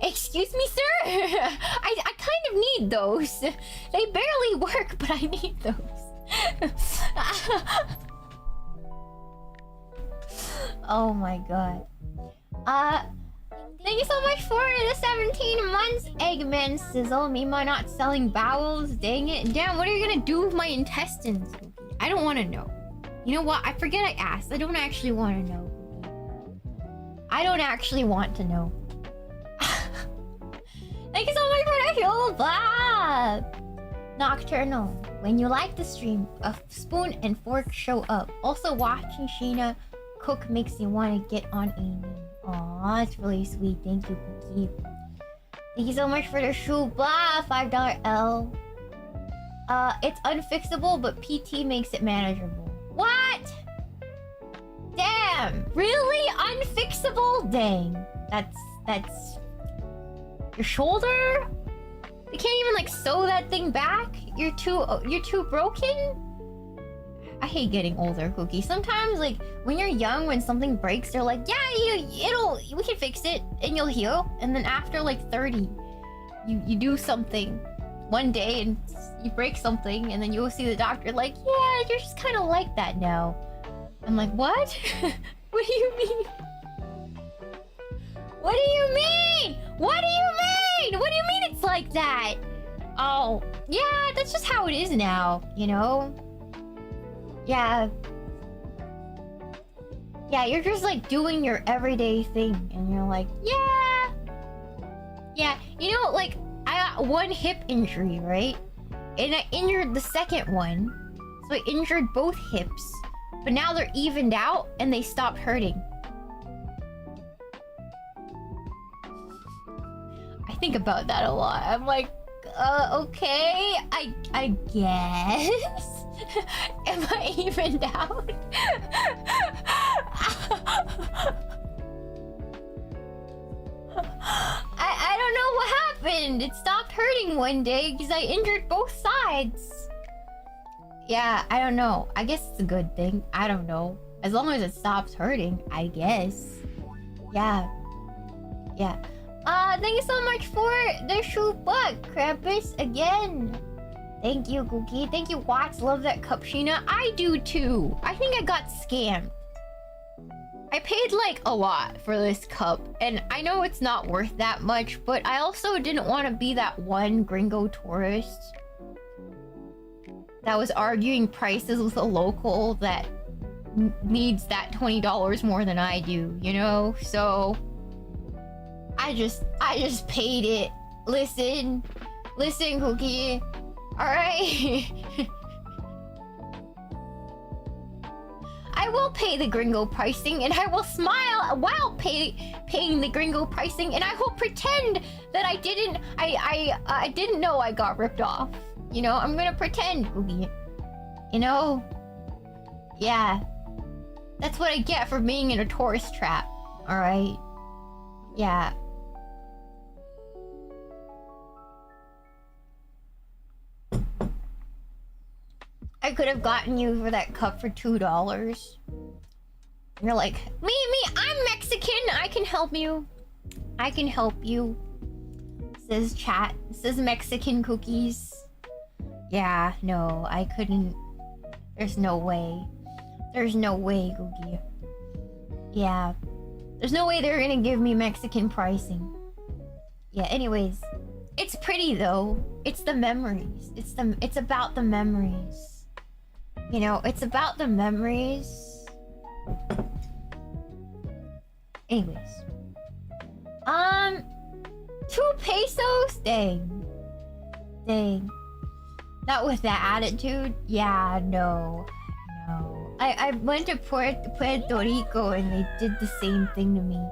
A: Excuse me, sir. I kind of need those. They barely work, but I need those. Oh my god. Thank you so much for the 17 months, Eggman Sizzle. Meemaw not selling bowels. Dang it. Damn, what are you gonna do with my intestines? I don't want to know. You know what? I forget I asked. I don't actually want to know. I don't actually want to know. Thank you so much for the show, Bob! Nocturnal. When you like the stream, a spoon and fork show up. Also, watching Shiina cook makes you want to get on a meal. Aw, it's really sweet. Thank you, Cookie. Thank you so much for the Shuba, $5 L. It's unfixable, but PT makes it manageable. What? Damn! Really? Unfixable? Dang. That's... Your shoulder? You can't even like sew that thing back? You're too broken? I hate getting older, Cookie. Sometimes, like, when you're young, when something breaks, they're like, yeah, we can fix it, and you'll heal. And then after, like, 30, you do something one day, and you break something, and then you'll see the doctor, like, yeah, you're just kind of like that now. I'm like, what? What do you mean? What do you mean? What do you mean? What do you mean it's like that? Oh, yeah, that's just how it is now, you know? Yeah. Yeah, you're just like doing your everyday thing and you're like, yeah. Yeah, you know, like, I got one hip injury, right? And I injured the second one. So I injured both hips. But now they're evened out and they stopped hurting. I think about that a lot. I'm like, Okay. I guess. Am I evened out? I don't know what happened. It stopped hurting one day because I injured both sides. Yeah, I don't know. I guess it's a good thing. I don't know. As long as it stops hurting, I guess. Yeah. Yeah. Thank you so much for the shoe buck, Krampus, again. Thank you, Cookie. Thank you, Watts. Love that cup, Shiina. I do too. I think I got scammed. I paid like a lot for this cup, and I know it's not worth that much, but I also didn't want to be that one gringo tourist that was arguing prices with a local that needs that $20 more than I do, you know? So I just paid it. Listen, Cookie. All right. I will pay the gringo pricing, and I will smile while paying the gringo pricing, and I will pretend that I didn't know I got ripped off. You know, I'm gonna pretend, Cookie. You know? Yeah. That's what I get for being in a tourist trap. All right. Yeah. I could have gotten you for that cup for $2. You're like, me, I'm Mexican. I can help you. I can help you. Says chat. Says Mexican cookies. Yeah, no, I couldn't. There's no way. There's no way, Cookie. Yeah. There's no way they're gonna give me Mexican pricing. Yeah, anyways. It's pretty though. It's the memories. It's about the memories. You know, it's about the memories. Anyways. 2 pesos? Dang. Not with that attitude. Yeah, no. I went to Puerto Rico and they did the same thing to me.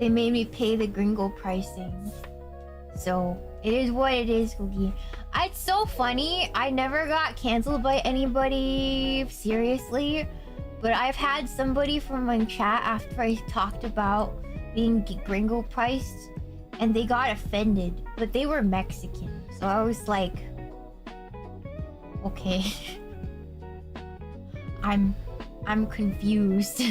A: They made me pay the gringo pricing. So, it is what it is, Cookie. It's so funny. I never got canceled by anybody, seriously. But I've had somebody from my chat after I talked about being gringo priced, and they got offended. But they were Mexican. So I was like, okay. I'm confused.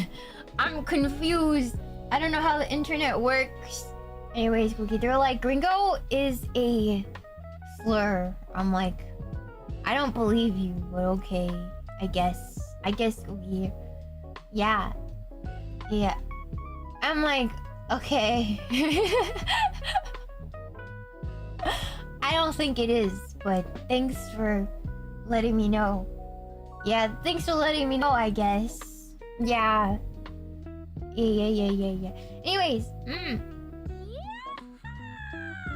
A: I'm confused. I don't know how the internet works. Anyways, Cookie, they're like, gringo is a slur. I'm like, I don't believe you, but okay. I guess, Cookie. Yeah. I'm like, okay. I don't think it is, but thanks for letting me know. Yeah, thanks for letting me know, I guess. Yeah. Yeah. Anyways,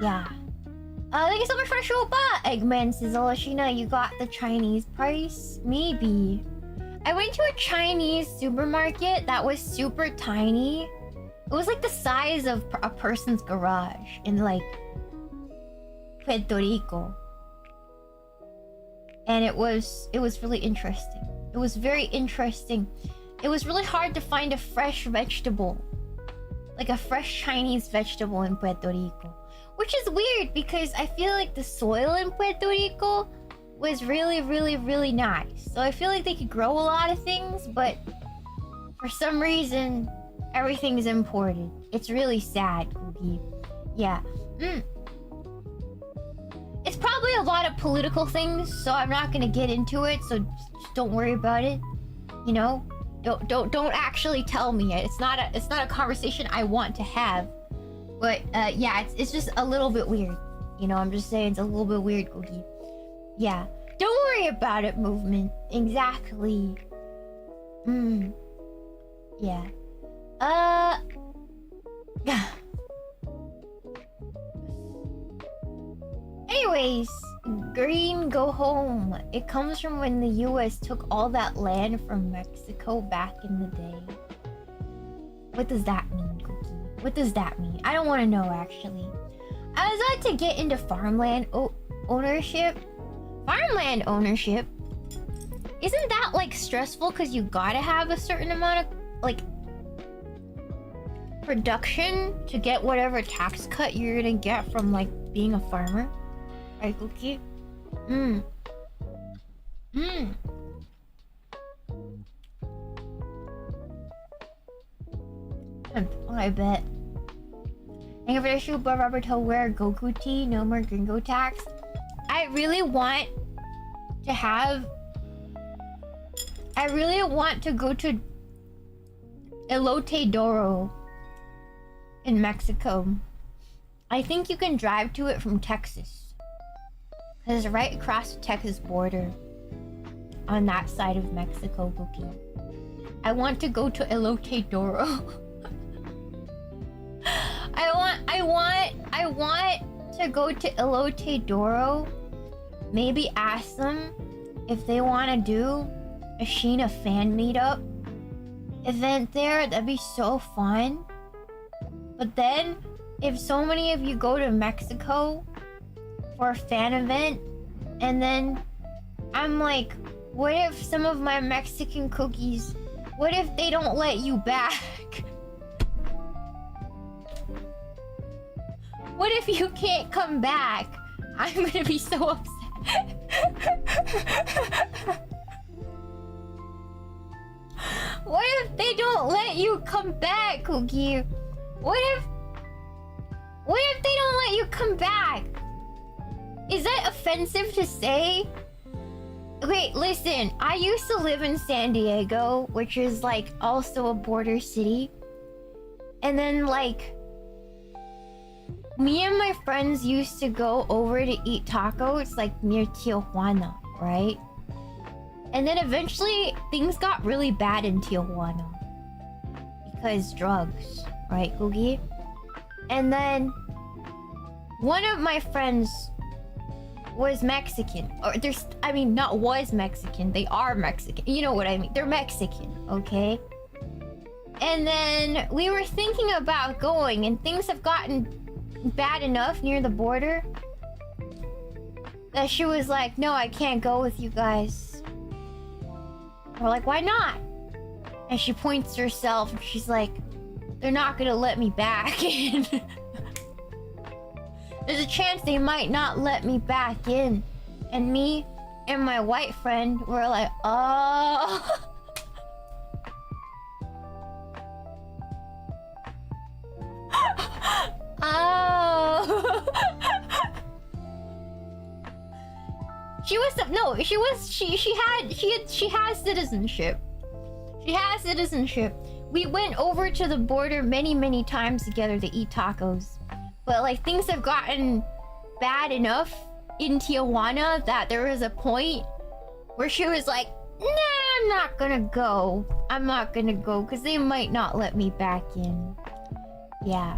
A: yeah. Thank you so much for the show, but Eggman says, "Oh, Shiina, you got the Chinese price? Maybe." I went to a Chinese supermarket that was super tiny. It was like the size of a person's garage in like Puerto Rico. And it was really interesting. It was very interesting. It was really hard to find a fresh vegetable. Like a fresh Chinese vegetable in Puerto Rico. Which is weird because I feel like the soil in Puerto Rico was really nice. So I feel like they could grow a lot of things, but for some reason, everything is imported. It's really sad, Cookie. Yeah. It's probably a lot of political things, so I'm not gonna get into it, so just don't worry about it. You know? Don't actually tell me it. It's not a conversation I want to have. But yeah, it's just a little bit weird. You know, I'm just saying it's a little bit weird, Cookie. Yeah. Don't worry about it, movement. Exactly. Yeah. Anyways, green go home. It comes from when the US took all that land from Mexico back in the day. What does that mean, Cookie? What does that mean? I don't want to know, actually. I was about to get into farmland ownership. Farmland ownership? Isn't that like stressful because you gotta have a certain amount of like production to get whatever tax cut you're gonna get from like being a farmer? Right, Cookie? I bet. Thank you for the shoe, but Roberto, wear Goku tee, no more gringo tax. I really want to go to Elote Doro in Mexico. I think you can drive to it from Texas. Because it's right across the Texas border. On that side of Mexico, Cookie. I want to go to Elote Doro. I want to go to Elote Doro. Maybe ask them if they want to do a Shiina fan meetup event there. That'd be so fun. But then, if so many of you go to Mexico for a fan event, and then I'm like, what if some of my Mexican cookies, what if they don't let you back? What if you can't come back? I'm gonna be so upset. What if they don't let you come back, Cookie? What if they don't let you come back? Is that offensive to say? Wait, listen. I used to live in San Diego, which is like also a border city. And then like me and my friends used to go over to eat tacos like near Tijuana, right? And then eventually things got really bad in Tijuana because drugs, right, Googie? And then one of my friends was Mexican, or not was Mexican, they are Mexican, you know what I mean, they're Mexican, okay? And then we were thinking about going, and things have gotten bad enough near the border that she was like, no, I can't go with you guys. We're like, why not? And she points to herself and she's like, they're not gonna let me back in. There's a chance they might not let me back in. And me and my white friend were like, oh. Oh. She has citizenship. She has citizenship. We went over to the border many times together to eat tacos. But like things have gotten bad enough in Tijuana that there was a point where she was like, nah, I'm not gonna go. I'm not gonna go because they might not let me back in. Yeah.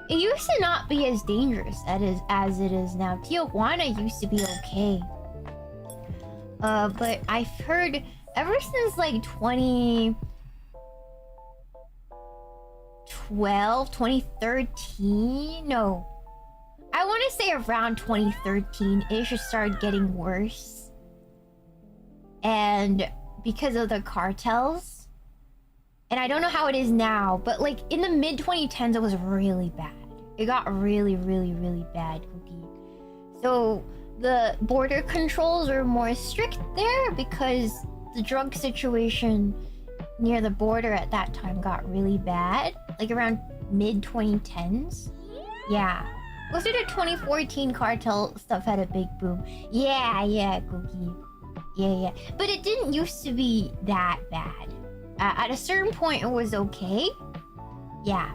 A: It used to not be as dangerous as it is now. Tijuana used to be okay. But I've heard ever since like 2012, 2013? No. I want to say around 2013, it just started getting worse. And because of the cartels. And I don't know how it is now, but like in the mid-2010s, it was really bad. It got really bad, Cookie. So the border controls are more strict there because the drug situation near the border at that time got really bad. Like around mid-2010s. Yeah. Closer to 2014, cartel stuff had a big boom. Yeah, Cookie. Yeah. But it didn't used to be that bad. At a certain point, it was okay. Yeah.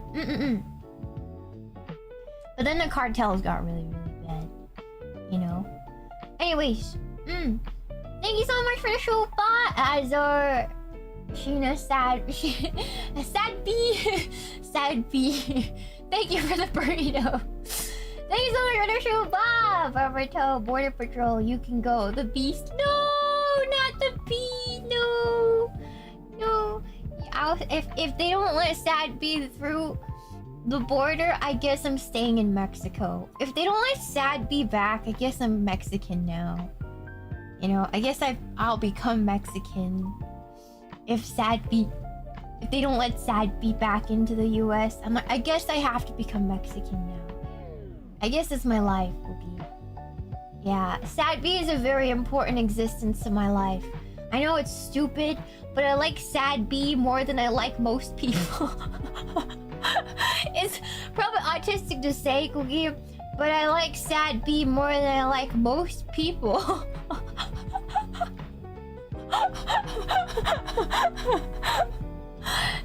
A: But then the cartels got really bad. You know? Anyways. Thank you so much for the show, bot. Azor. Shiina, sad bee. Sad bee. Thank you for the burrito. Thank you so much for the show, Bob. Roberto, Border Patrol, you can go. The beast. No, not the bee. No. If they don't let Sad Bee through, the border, I guess I'm staying in Mexico. If they don't let Sad be back, I guess I'm Mexican now. You know, I guess I'll become Mexican if they don't let Sad be back into the US. I guess I have to become Mexican now. I guess it's my life will be. Yeah, Sad B is a very important existence in my life. I know it's stupid, but I like Sad B more than I like most people. It's probably autistic to say, Cookie, but I like Sad B more than I like most people.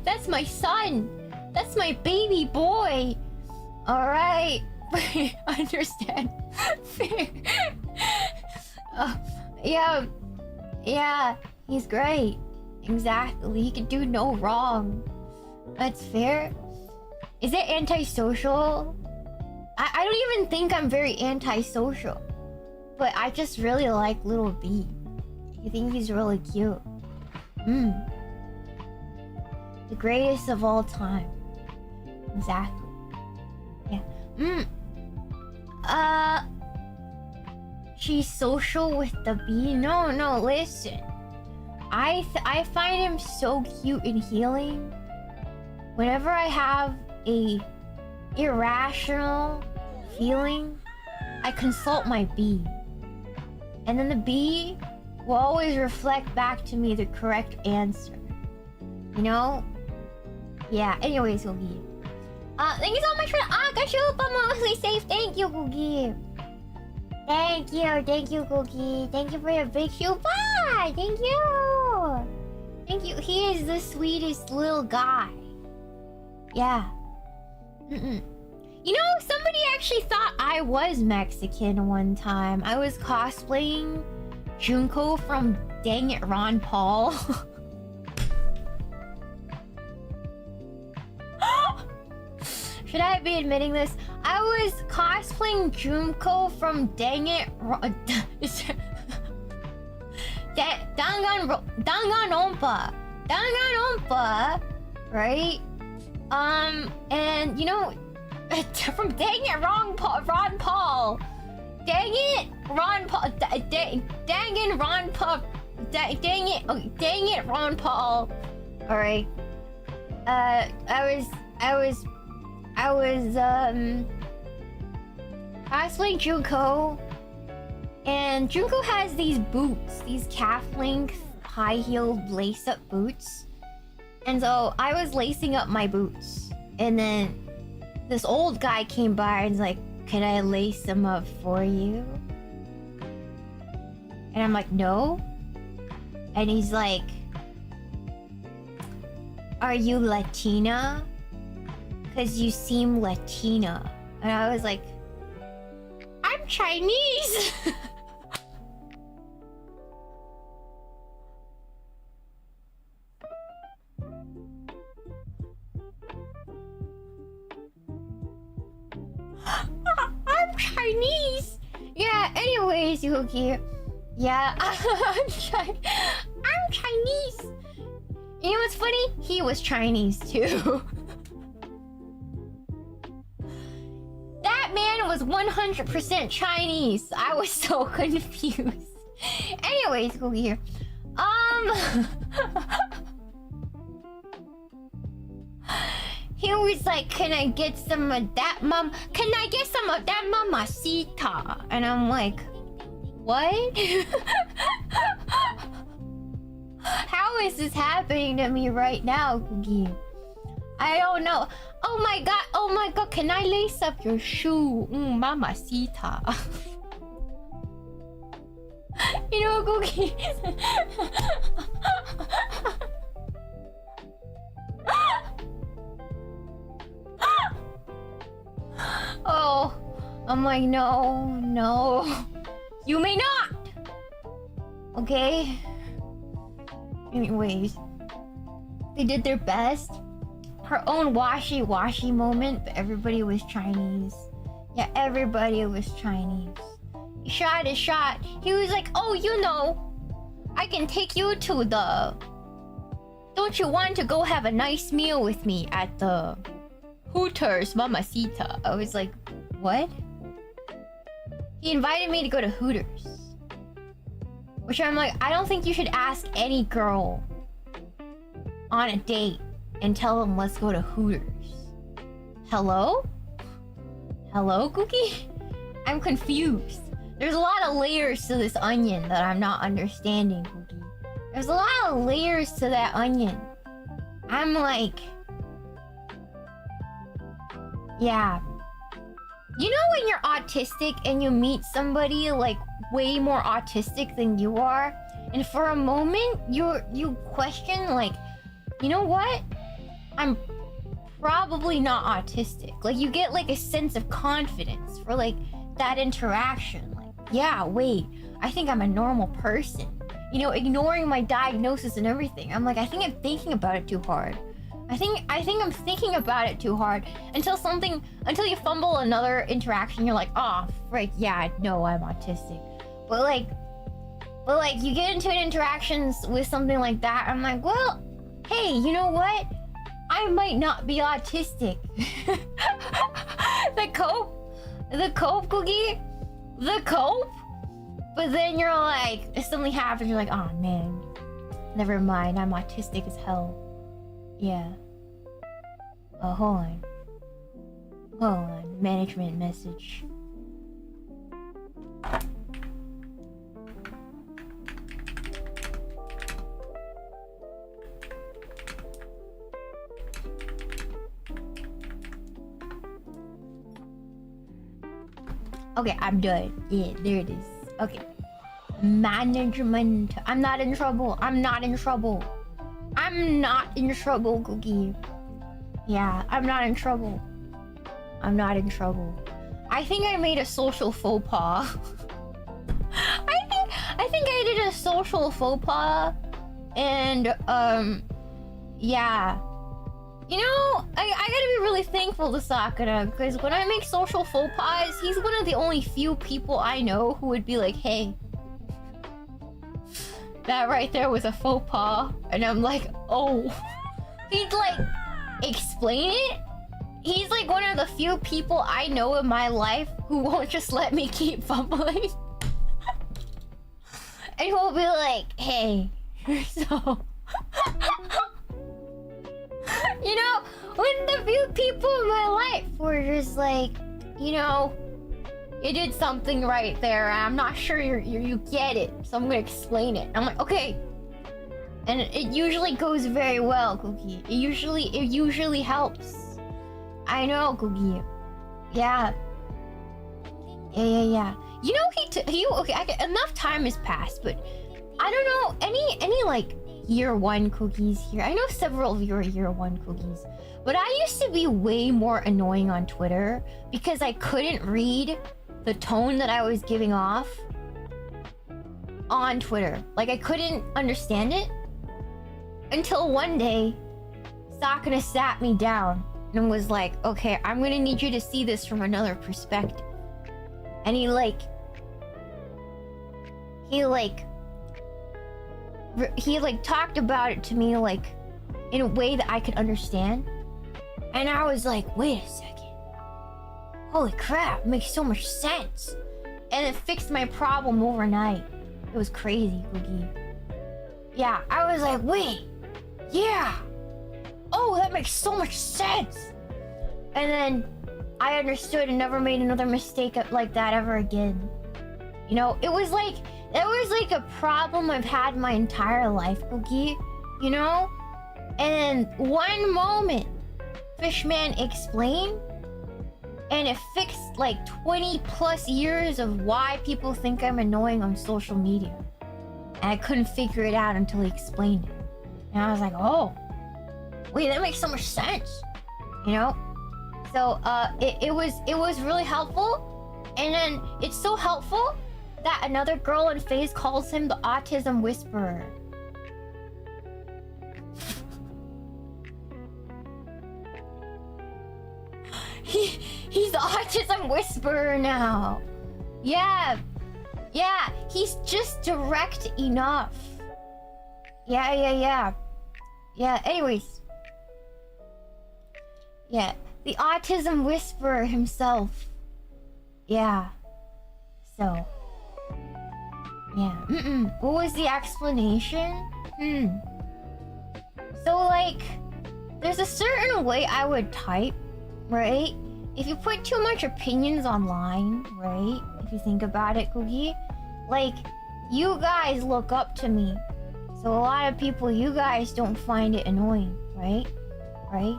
A: That's my son. That's my baby boy. Alright. I understand. Yeah, he's great. Exactly. He could do no wrong. That's fair. Is it antisocial? I don't even think I'm very antisocial. But I just really like little B. I think he's really cute. The greatest of all time. Exactly. Yeah. She's social with the bee? No, listen. I find him so cute and healing. Whenever I have a irrational feeling, I consult my bee. And then the bee will always reflect back to me the correct answer. You know? Yeah, anyways, Googie. Thank you so much for the Akashu, but mostly safe. Thank you, Googie. Thank you, Googie. Thank you for your big shoe. Bye! Thank you! Thank you. He is the sweetest little guy. Yeah. You know, somebody actually thought I was Mexican one time. I was cosplaying Junko from Dang It Ron Paul. Should I be admitting this? I was cosplaying Junko from Dang It Danganronpa, right? And you know, from Dang It Ron Paul. Dang it, Ron Paul. Dang it, Ron Paul. Dang it, Ron Paul. All right. I was cosplaying Junko, and Junko has these boots, these calf-length, high-heeled, lace-up boots, and so I was lacing up my boots, and then this old guy came by and was like, "Can I lace them up for you?" And I'm like, "No," and he's like, "Are you Latina? Because you seem Latina." And I was like, "I'm Chinese." I'm Chinese. Yeah, anyways, Yuki. Yeah, I'm Chinese. You know what's funny? He was Chinese too. That man was 100% Chinese. I was so confused. Anyways, go here. He was like, "Can I get some of that, Mom? Can I get some of that, Mamacita?" And I'm like, "What?" How is this happening to me right now, Googie? I don't know. Oh my god, can I lace up your shoe? Mamacita. You know, Googie. Oh, I'm like, no. You may not. Okay. Anyways, they did their best. Her own washy moment, but everybody was Chinese. Yeah, everybody was Chinese. Shot is shot. He was like, "Oh, you know, I can take you to the... Don't you want to go have a nice meal with me at the Hooters, mamacita. I was like, what? He invited me to go to Hooters. Which I'm like, I don't think you should ask any girl on a date and tell them let's go to Hooters. Hello? Hello, Cookie? I'm confused. There's a lot of layers to this onion that I'm not understanding, Cookie. There's a lot of layers to that onion. I'm like... Yeah. You know when you're autistic and you meet somebody like way more autistic than you are? And for a moment, you question like, you know what? I'm probably not autistic. Like you get like a sense of confidence for like that interaction. Like, yeah, wait, I think I'm a normal person. You know, ignoring my diagnosis and everything. I'm like, I think I'm thinking about it too hard. I think I'm thinking about it too hard until you fumble another interaction. You're like, oh, frick, yeah, no, I'm autistic. But like you get into interactions with something like that. I'm like, well, hey, you know what? I might not be autistic. the cope, Cookie, the cope. But then you're like, if something happens, you're like, oh man, never mind. I'm autistic as hell. Yeah. Oh, hold on. Management message. Okay, I'm done. Yeah, there it is. Okay. Management. I'm not in trouble. I'm not in trouble, Cookie. Yeah, I'm not in trouble. I think I made a social faux pas. I think I did a social faux pas. And, yeah. You know, I gotta be really thankful to Sakura, because when I make social faux pas, he's one of the only few people I know who would be like, hey, that right there was a faux pas. And I'm like, oh. He'd like explain it. He's like one of the few people I know in my life who won't just let me keep fumbling. And he'll be like, hey, so... You know, when the few people in my life were just like, you know, you did something right there. I'm not sure you get it, so I'm gonna explain it. I'm like, okay. And it usually goes very well, Cookie. It usually helps. I know, Cookie. Yeah. Yeah. You know, okay, enough time has passed, but I don't know any like year one cookies here. I know several of your year one cookies, but I used to be way more annoying on Twitter because I couldn't read the tone that I was giving off on Twitter. Like I couldn't understand it until one day Sakura sat me down and was like, okay, I'm gonna need you to see this from another perspective. And he talked about it to me like in a way that I could understand. And I was like, wait a second. Holy crap, it makes so much sense. And it fixed my problem overnight. It was crazy, Cookie. Yeah, I was like, wait, yeah. Oh, that makes so much sense. And then I understood and never made another mistake like that ever again. You know, that was like a problem I've had my entire life, Cookie. You know? And one moment, Fishman explained, and it fixed like 20 plus years of why people think I'm annoying on social media. And I couldn't figure it out until he explained it. And I was like, oh, wait, that makes so much sense. You know? So it was really helpful. And then it's so helpful that another girl in FaZe calls him the autism whisperer. He's the autism whisperer now. Yeah, he's just direct enough. Yeah, anyways. Yeah, The autism whisperer himself. Yeah. So. Yeah. What was the explanation? So, like, there's a certain way I would type, right? If you put too much opinions online, right? If you think about it, Cookie, like, you guys look up to me. So a lot of people, you guys don't find it annoying, right? Right?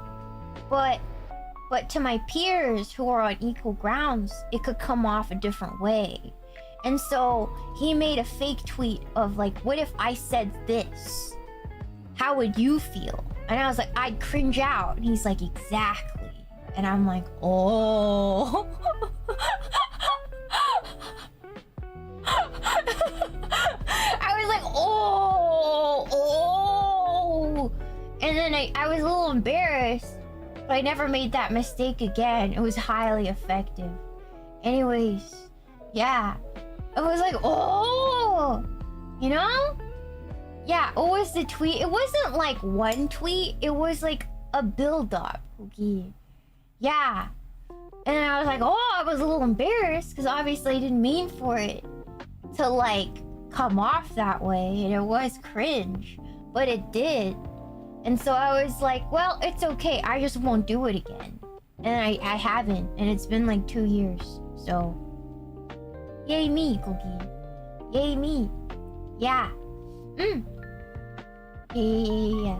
A: But to my peers who are on equal grounds, it could come off a different way. And so he made a fake tweet of like, what if I said this? How would you feel? And I was like, I'd cringe out. And he's like, exactly. And I'm like, oh. I was like, oh. And then I was a little embarrassed, but I never made that mistake again. It was highly effective. Anyways, yeah. I was like, oh, you know? Yeah, what was the tweet? It wasn't like one tweet. It was like a build-up. Okay. Yeah. And I was like, oh, I was a little embarrassed because obviously I didn't mean for it to like come off that way. And it was cringe, but it did. And so I was like, well, it's okay. I just won't do it again. And I haven't. And it's been like 2 years. So, yay me, Cookie. Yay me. Yeah. Yeah.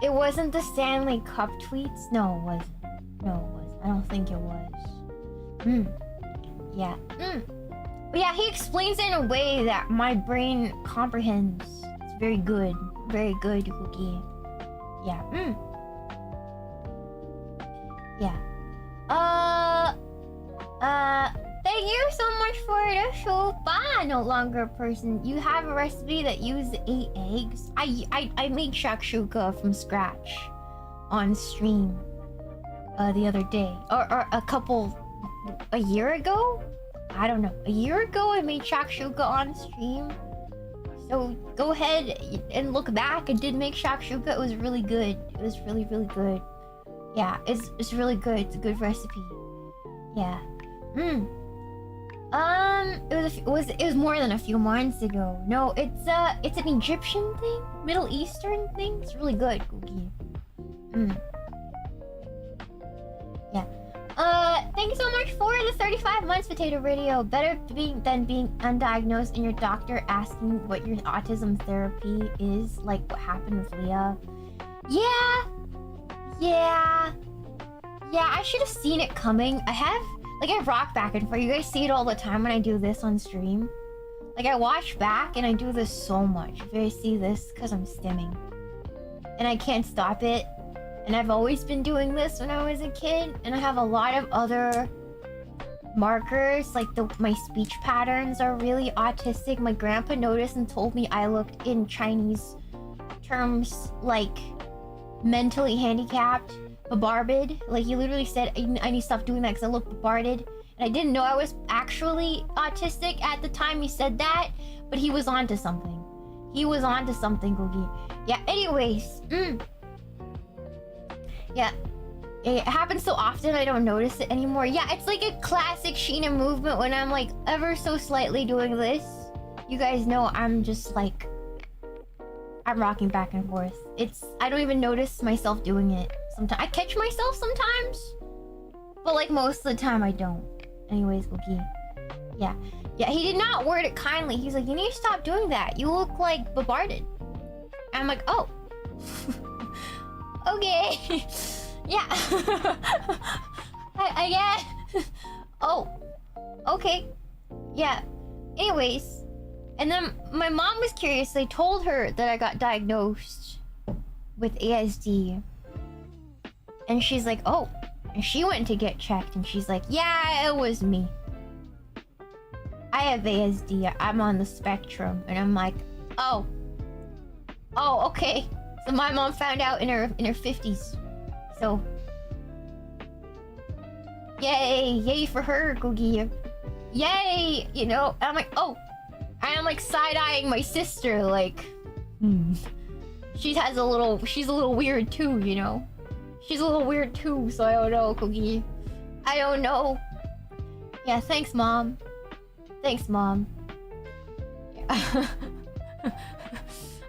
A: It wasn't the Stanley Cup tweets? No, it wasn't. No, it wasn't. I don't think it was. Yeah. But yeah, he explains it in a way that my brain comprehends. It's very good. Very good, Cookie. Yeah. Yeah. Thank you so much for the show. Bye, no longer a person. You have a recipe that uses 8 eggs. I made shakshuka from scratch on stream the other day. Or a year ago? I don't know. A year ago I made shakshuka on stream. So go ahead and look back. I did make shakshuka. It was really good. It was really, really good. Yeah, it's really good. It's a good recipe. Yeah. It was more than a few months ago. No, it's an Egyptian thing, Middle Eastern thing. It's really good, Cookie. Yeah. Thank you so much for the 35 months, Potato Radio. Better than being undiagnosed and your doctor asking what your autism therapy is, like what happened with Leah. Yeah, I should have seen it coming. I rock back and forth. You guys see it all the time when I do this on stream. Like, I watch back and I do this so much. If you guys see this, because I'm stimming. And I can't stop it. And I've always been doing this when I was a kid. And I have a lot of other markers. Like, my speech patterns are really autistic. My grandpa noticed and told me I looked in Chinese terms like mentally handicapped. Barbed. Like, he literally said I need to stop doing that because I look barbed. And I didn't know I was actually autistic at the time he said that, but he was onto something. He was onto something, Googie. Yeah, anyways. Yeah. It happens so often I don't notice it anymore. Yeah, it's like a classic Shiina movement when I'm like ever so slightly doing this. You guys know I'm just like, I'm rocking back and forth. I don't even notice myself doing it. Sometimes I catch myself sometimes, but like most of the time I don't. Anyways, Cookie. Yeah, he did not word it kindly. He's like, you need to stop doing that. You look like bombarded. I'm like, oh. Okay. Yeah. I get. Oh. Okay. Yeah. Anyways. And then my mom was curious. I told her that I got diagnosed with ASD. And she's like, oh. And she went to get checked. And she's like, yeah, it was me. I have ASD. I'm on the spectrum. And I'm like, oh. Oh, okay. So my mom found out in her 50s. So. Yay for her, Googie. Yay! You know, I'm like, oh. I'm like side-eyeing my sister, like, she's a little weird too, you know? She's a little weird too, so I don't know, Cookie. I don't know. Yeah, thanks, Mom. Thanks, Mom. Yeah.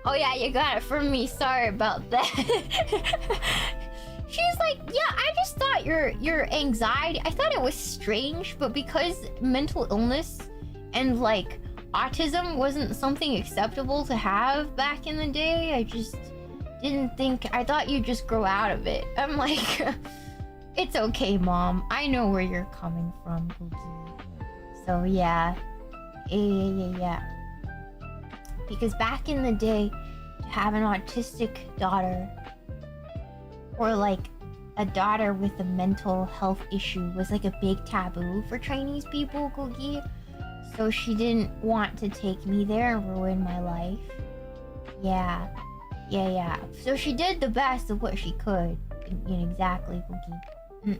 A: Oh yeah, you got it from me. Sorry about that. She's like, yeah, I just thought your anxiety, I thought it was strange, but because mental illness and like autism wasn't something acceptable to have back in the day, I just didn't think, I thought you'd just grow out of it. I'm like, it's okay, Mom. I know where you're coming from, Cookie. So yeah. Yeah. Because back in the day, to have an autistic daughter, or like a daughter with a mental health issue, was like a big taboo for Chinese people, Cookie. So she didn't want to take me there and ruin my life. Yeah. So she did the best of what she could. Exactly, Cookie.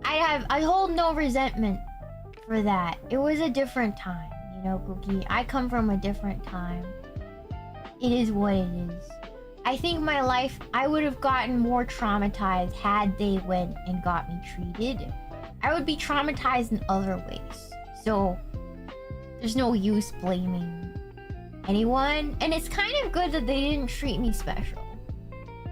A: I hold no resentment for that. It was a different time, you know, Cookie. I come from a different time. It is what it is. I think my life, I would have gotten more traumatized had they went and got me treated. I would be traumatized in other ways. So there's no use blaming anyone. And it's kind of good that they didn't treat me special.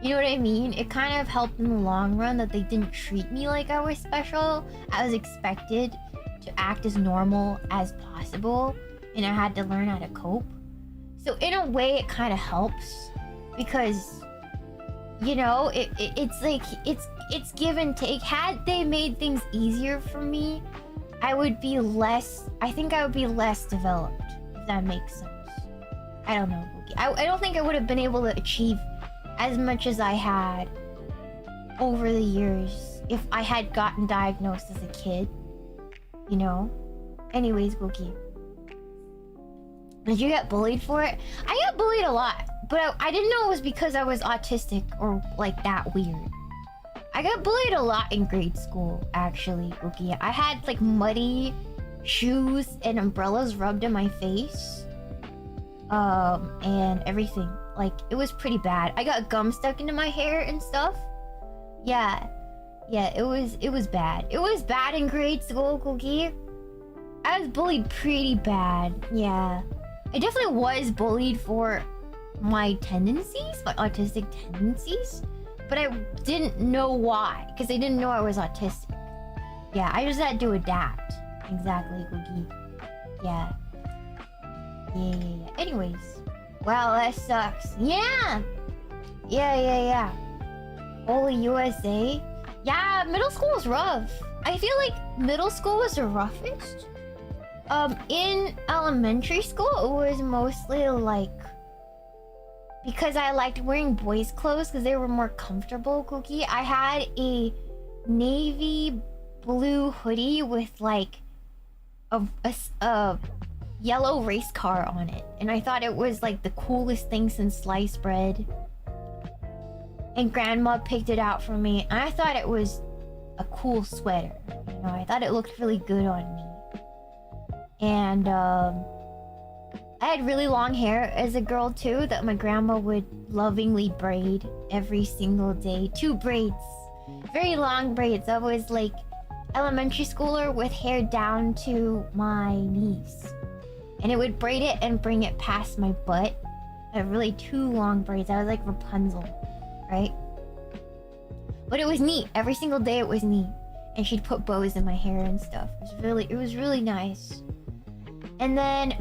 A: You know what I mean? It kind of helped in the long run that they didn't treat me like I was special. I was expected to act as normal as possible, and I had to learn how to cope. So in a way, it kind of helps, because you know, it's like it's give and take. Had they made things easier for me, I would be less. I think I would be less developed, if that makes sense. I don't know. I don't think I would have been able to achieve as much as I had over the years if I had gotten diagnosed as a kid. You know? Anyways, Gookie. Did you get bullied for it? I got bullied a lot, but I didn't know it was because I was autistic or like that weird. I got bullied a lot in grade school, actually, Gookie. I had like muddy shoes and umbrellas rubbed in my face. And everything. Like, it was pretty bad. I got gum stuck into my hair and stuff. Yeah, it was bad. It was bad in grade school, Cookie. I was bullied pretty bad. Yeah. I definitely was bullied for my tendencies, my autistic tendencies. But I didn't know why, because I didn't know I was autistic. Yeah, I just had to adapt. Exactly, Cookie. Yeah. Anyways. Wow, that sucks. Yeah. Holy USA. Yeah, middle school was rough. I feel like middle school was the roughest. In elementary school, it was mostly like, because I liked wearing boys' clothes because they were more comfortable, Cookie. I had a navy blue hoodie with like a yellow race car on it, and I thought it was like the coolest thing since sliced bread. And Grandma picked it out for me, and I thought it was a cool sweater. You know, I thought it looked really good on me. And I had really long hair as a girl too, that my grandma would lovingly braid every single day. 2 braids, very long braids. I was like elementary schooler with hair down to my knees, and it would braid it and bring it past my butt. I had really 2 long braids. I was like Rapunzel, right? But it was neat. Every single day it was neat. And she'd put bows in my hair and stuff. It was really nice. And then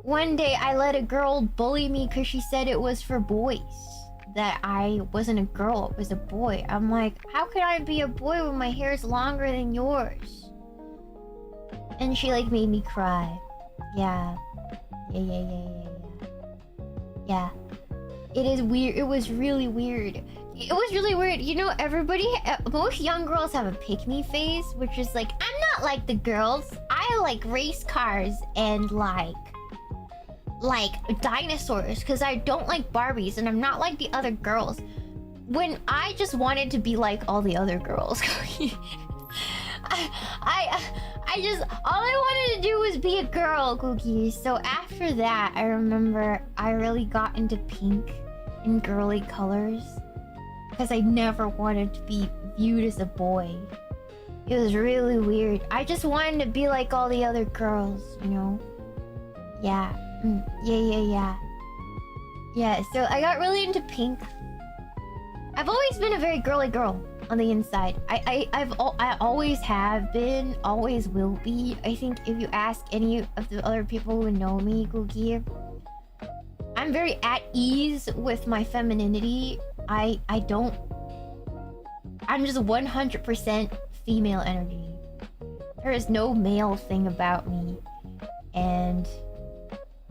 A: one day I let a girl bully me because she said it was for boys, that I wasn't a girl, it was a boy. I'm like, how can I be a boy when my hair is longer than yours? And she like made me cry. Yeah. It is weird. It was really weird. You know, most young girls have a pick-me phase, which is like, I'm not like the girls. I like race cars and like dinosaurs, because I don't like Barbies, and I'm not like the other girls. When I just wanted to be like all the other girls. All I wanted to do was be a girl, Cookie. So after that, I remember I really got into pink in girly colors because I never wanted to be viewed as a boy. It was really weird. I just wanted to be like all the other girls, you know? Yeah. Yeah. Yeah, so I got really into pink. I've always been a very girly girl on the inside. I always have been, always will be. I think if you ask any of the other people who know me, Googie, I'm very at ease with my femininity. I'm just 100% female energy. There is no male thing about me. And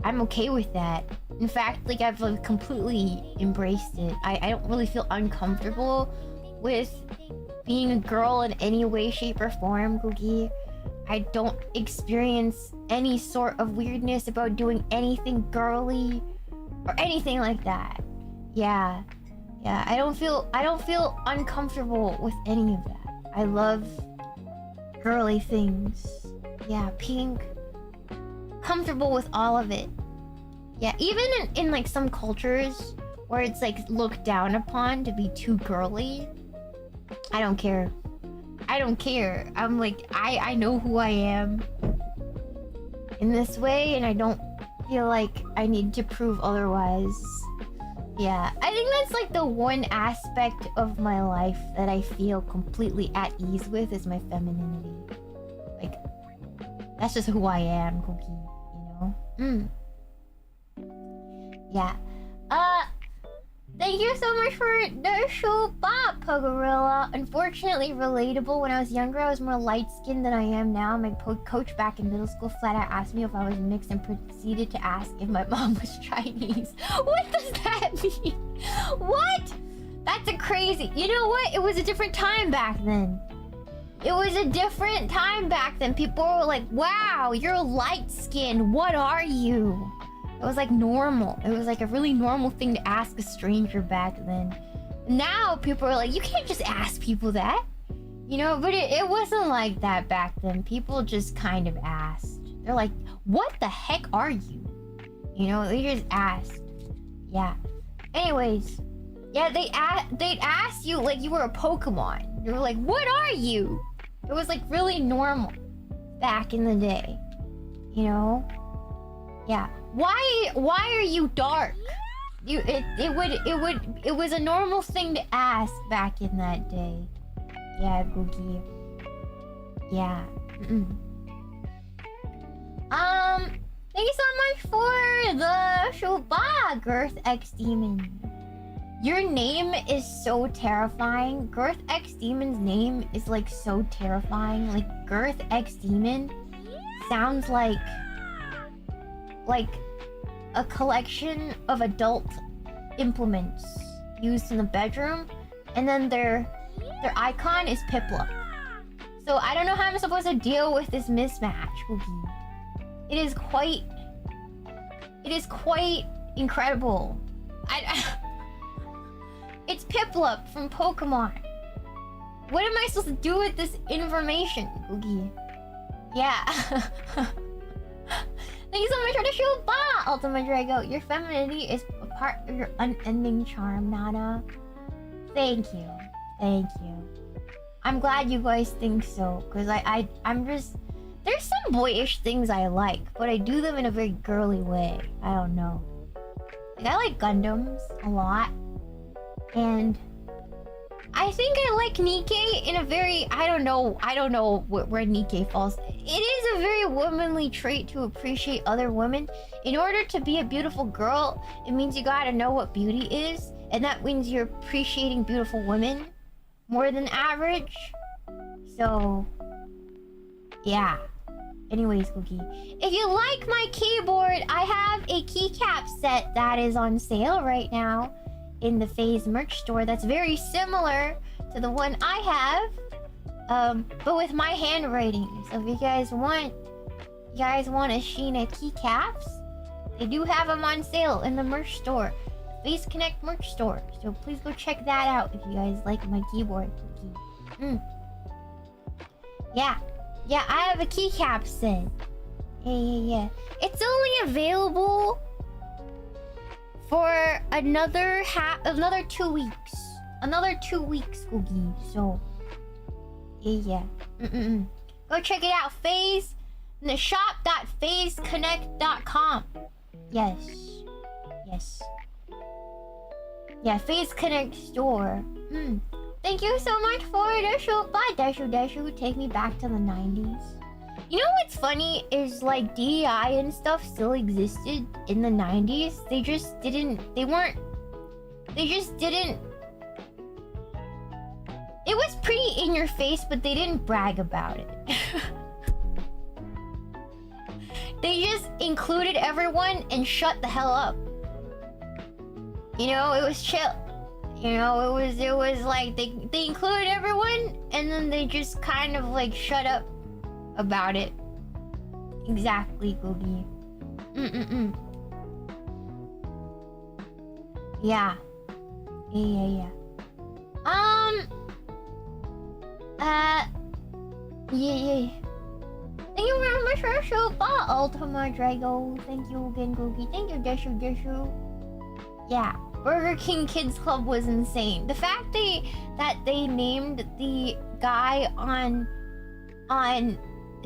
A: I'm okay with that. In fact, like, I've like completely embraced it. I don't really feel uncomfortable with being a girl in any way, shape, or form, Googie. I don't experience any sort of weirdness about doing anything girly or anything like that. Yeah. I don't feel uncomfortable with any of that. I love girly things. Yeah, pink. Comfortable with all of it. Yeah, even in like some cultures where it's like looked down upon to be too girly, I don't care. I'm like, I know who I am in this way, and I don't feel like I need to prove otherwise. Yeah, I think that's like the one aspect of my life that I feel completely at ease with is my femininity. Like, that's just who I am, Cookie, you know? Yeah. Thank you so much for the show, Bob Pugorilla. Unfortunately relatable. When I was younger, I was more light-skinned than I am now. My coach back in middle school flat out asked me if I was mixed and proceeded to ask if my mom was Chinese. What does that mean? What? That's a crazy... You know what? It was a different time back then. It was a different time back then. People were like, wow, you're light-skinned. What are you? It was like normal. It was like a really normal thing to ask a stranger back then. Now people are like, you can't just ask people that. You know, but it wasn't like that back then. People just kind of asked. They're like, what the heck are you? You know, they just asked. Yeah. Anyways. Yeah, they'd ask you like you were a Pokemon. They were like, what are you? It was like really normal back in the day. You know? Yeah. Why are you dark? It was a normal thing to ask back in that day. Yeah, Googie. Yeah. Thank you so much for the Shuba, Girth X Demon. Your name is so terrifying. Girth X Demon's name is like so terrifying. Like Girth X Demon sounds like a collection of adult implements used in the bedroom, and then their icon is Piplup. So I don't know how I'm supposed to deal with this mismatch, Boogie. It is quite incredible. It's Piplup from Pokemon. What am I supposed to do with this information, Boogie? Yeah. Thank you so much for the show, Ba! Ultima Drago, your femininity is a part of your unending charm, Nana. Thank you. I'm glad you guys think so, because I'm just... There's some boyish things I like, but I do them in a very girly way. I don't know. Like, I like Gundams a lot. And... I think I like Nikkei in a very... I don't know where Nikkei falls. It is a very womanly trait to appreciate other women. In order to be a beautiful girl, it means you gotta know what beauty is. And that means you're appreciating beautiful women more than average. So... yeah. Anyways, Cookie. If you like my keyboard, I have a keycap set that is on sale right now in the FaZe merch store that's very similar to the one I have, but with my handwriting. So if you guys want a Shiina keycaps, they do have them on sale in the merch store, FaZe Connect merch store. So please go check that out if you guys like my keyboard. Yeah, I have a keycap set. Yeah. It's only available for another 2 weeks. Another 2 weeks, Googie. So, yeah. Go check it out. Phase in the shop.phaseconnect.com. Yes. Yeah, Phase Connect store. Thank you so much for Dashu. Bye, Dashu. Take me back to the 90s. You know what's funny is like DEI and stuff still existed in the 90s. They just didn't. It was pretty in your face, but they didn't brag about it. They just included everyone and shut the hell up. You know, it was chill. You know, it was like they included everyone and then they just kind of like shut up about it. Exactly, Googie. Yeah. Yeah. Yeah. Thank you very much for show. Bye, Ultima Drago. Thank you again, Googie. Thank you, Deshu. Yeah. Burger King Kids Club was insane. The fact that they named the guy on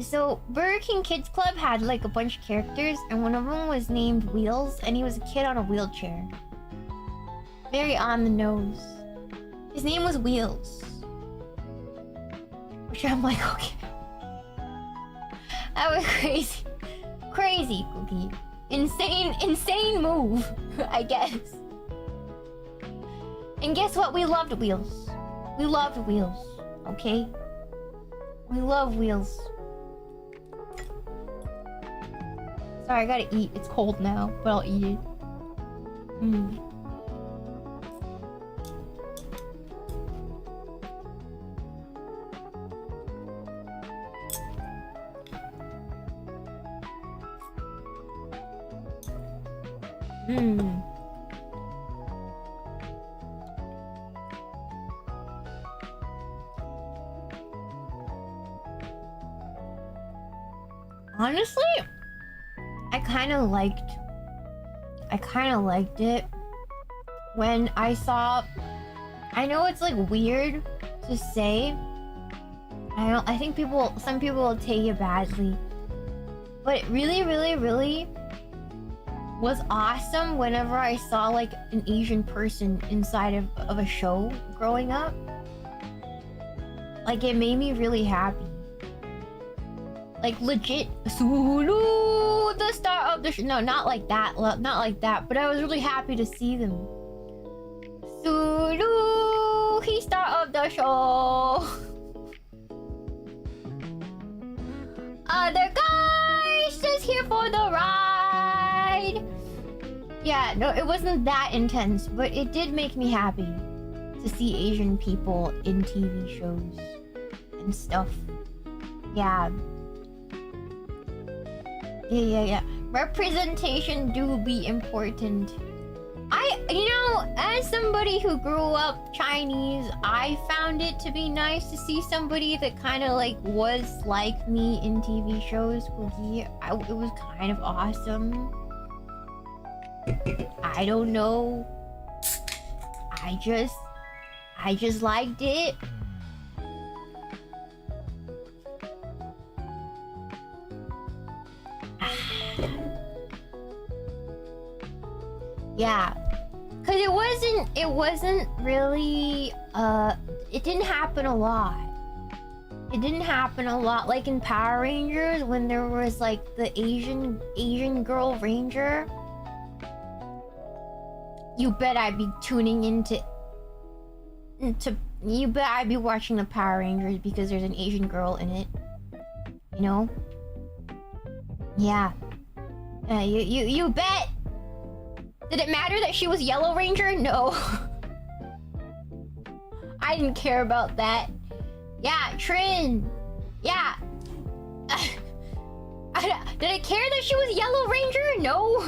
A: so Burger King Kids Club had like a bunch of characters and one of them was named Wheels and he was a kid on a wheelchair. Very on the nose. His name was Wheels. Which I'm like, okay. That was crazy. Crazy, Cookie. Insane move, I guess. And guess what? We loved Wheels. Okay? We love Wheels. Sorry, I gotta eat. It's cold now, but I'll eat it. Honestly, I kind of liked it when I saw. I know it's like weird to say. I think some people will take it badly, but it really was awesome whenever I saw like an Asian person inside of a show growing up. Like it made me really happy. Like legit, Sulu, the star of the show. No, not like that, but I was really happy to see them. Sulu, he's star of the show. Other guys just here for the ride. Yeah, no, it wasn't that intense, but it did make me happy to see Asian people in TV shows and stuff. Yeah. Yeah. Representation do be important. As somebody who grew up Chinese, I found it to be nice to see somebody that kind of like was like me in TV shows. It was kind of awesome. I don't know. I just liked it. Yeah, cause it wasn't really it didn't happen a lot. Like in Power Rangers when there was like the Asian girl ranger. You bet I'd be tuning into you bet I'd be watching the Power Rangers because there's an Asian girl in it. You know? Yeah. You bet. Did it matter that she was Yellow Ranger? No. I didn't care about that. Yeah, Trin. Yeah. Did I care that she was Yellow Ranger? No.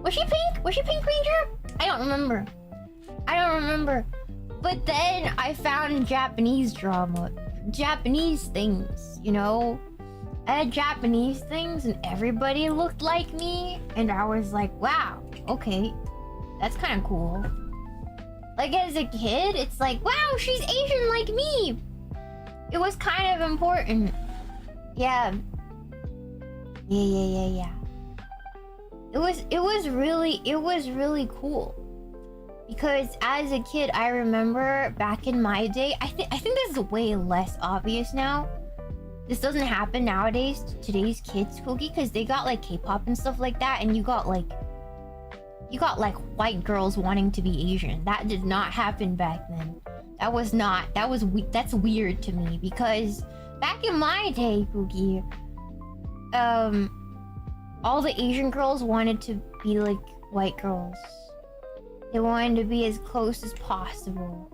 A: Was she pink? Was she Pink Ranger? I don't remember. But then I found Japanese drama. Japanese things, you know? I had Japanese things and everybody looked like me, and I was like, wow, okay, that's kind of cool. Like as a kid, it's like, wow, she's Asian like me. It was kind of important. Yeah. Yeah. It was really cool. Because as a kid, I remember back in my day, I think this is way less obvious now. This doesn't happen nowadays to today's kids, Cookie, because they got like K-pop and stuff like that, and you got like white girls wanting to be Asian. That did not happen back then. That's weird to me, because back in my day, Cookie, all the Asian girls wanted to be like white girls. They wanted to be as close as possible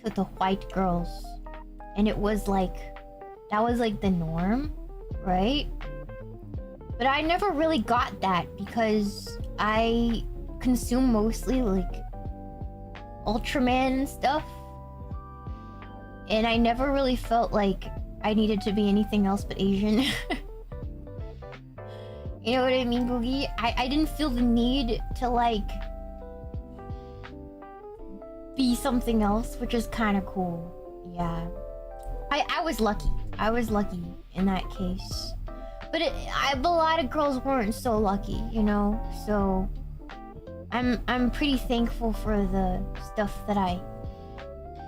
A: to the white girls. And it was like, that was like the norm, right? But I never really got that because I consume mostly like Ultraman stuff. And I never really felt like I needed to be anything else but Asian. You know what I mean, Boogie? I didn't feel the need to like be something else, which is kind of cool. Yeah. I was lucky. I was lucky in that case. But a lot of girls weren't so lucky, you know? So I'm pretty thankful for the stuff that I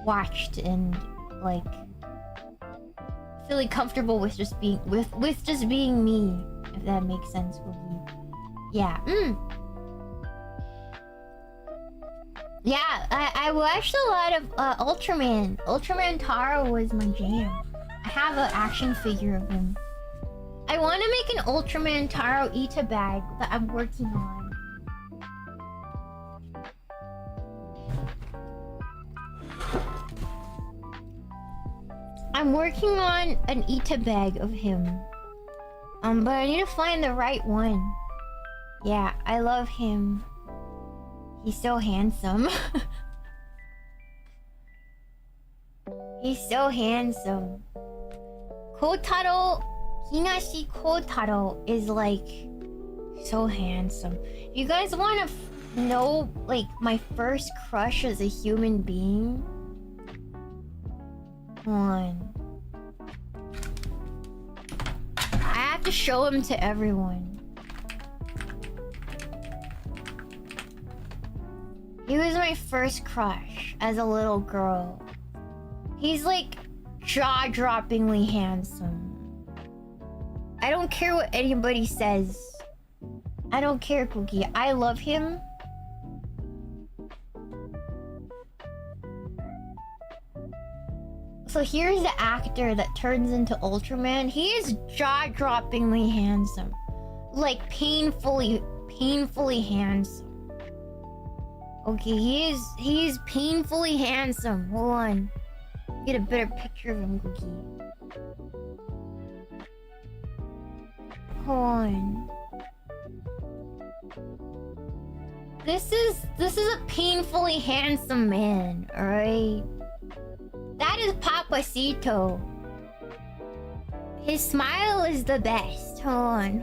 A: watched and like feeling comfortable with just being with just being me, if that makes sense, Boogie. Yeah. Yeah, I watched a lot of Ultraman. Ultraman Taro was my jam. I have an action figure of him. I want to make an Ultraman Taro Ita bag that I'm working on. I'm working on an Ita bag of him. But I need to find the right one. Yeah, I love him. He's so handsome. He's so handsome. Kotaro, Hinashi Kotaro is like so handsome. You guys want to know like my first crush as a human being? Come on. I have to show him to everyone. He was my first crush as a little girl. He's like jaw-droppingly handsome. I don't care what anybody says. I don't care, Cookie. I love him. So here's the actor that turns into Ultraman. He is jaw-droppingly handsome. Like painfully handsome. Okay, he is painfully handsome. Hold on. Get a better picture of him, Cookie. Hold on. This is a painfully handsome man, alright? That is Papacito. His smile is the best. Hold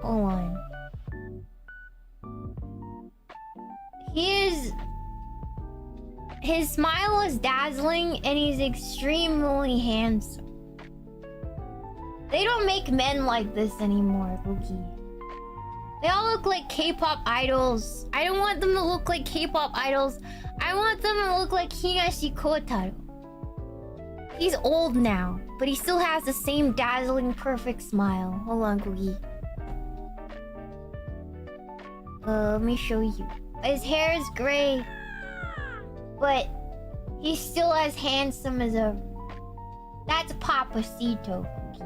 A: on. His smile is dazzling and he's extremely handsome. They don't make men like this anymore, Bookie. They all look like K-pop idols. I don't want them to look like K-pop idols. I want them to look like Hinashi Kotaro. He's old now, but he still has the same dazzling, perfect smile. Hold on, Cookie. Let me show you. His hair is gray, but he's still as handsome as ever. That's Papacito, Cookie.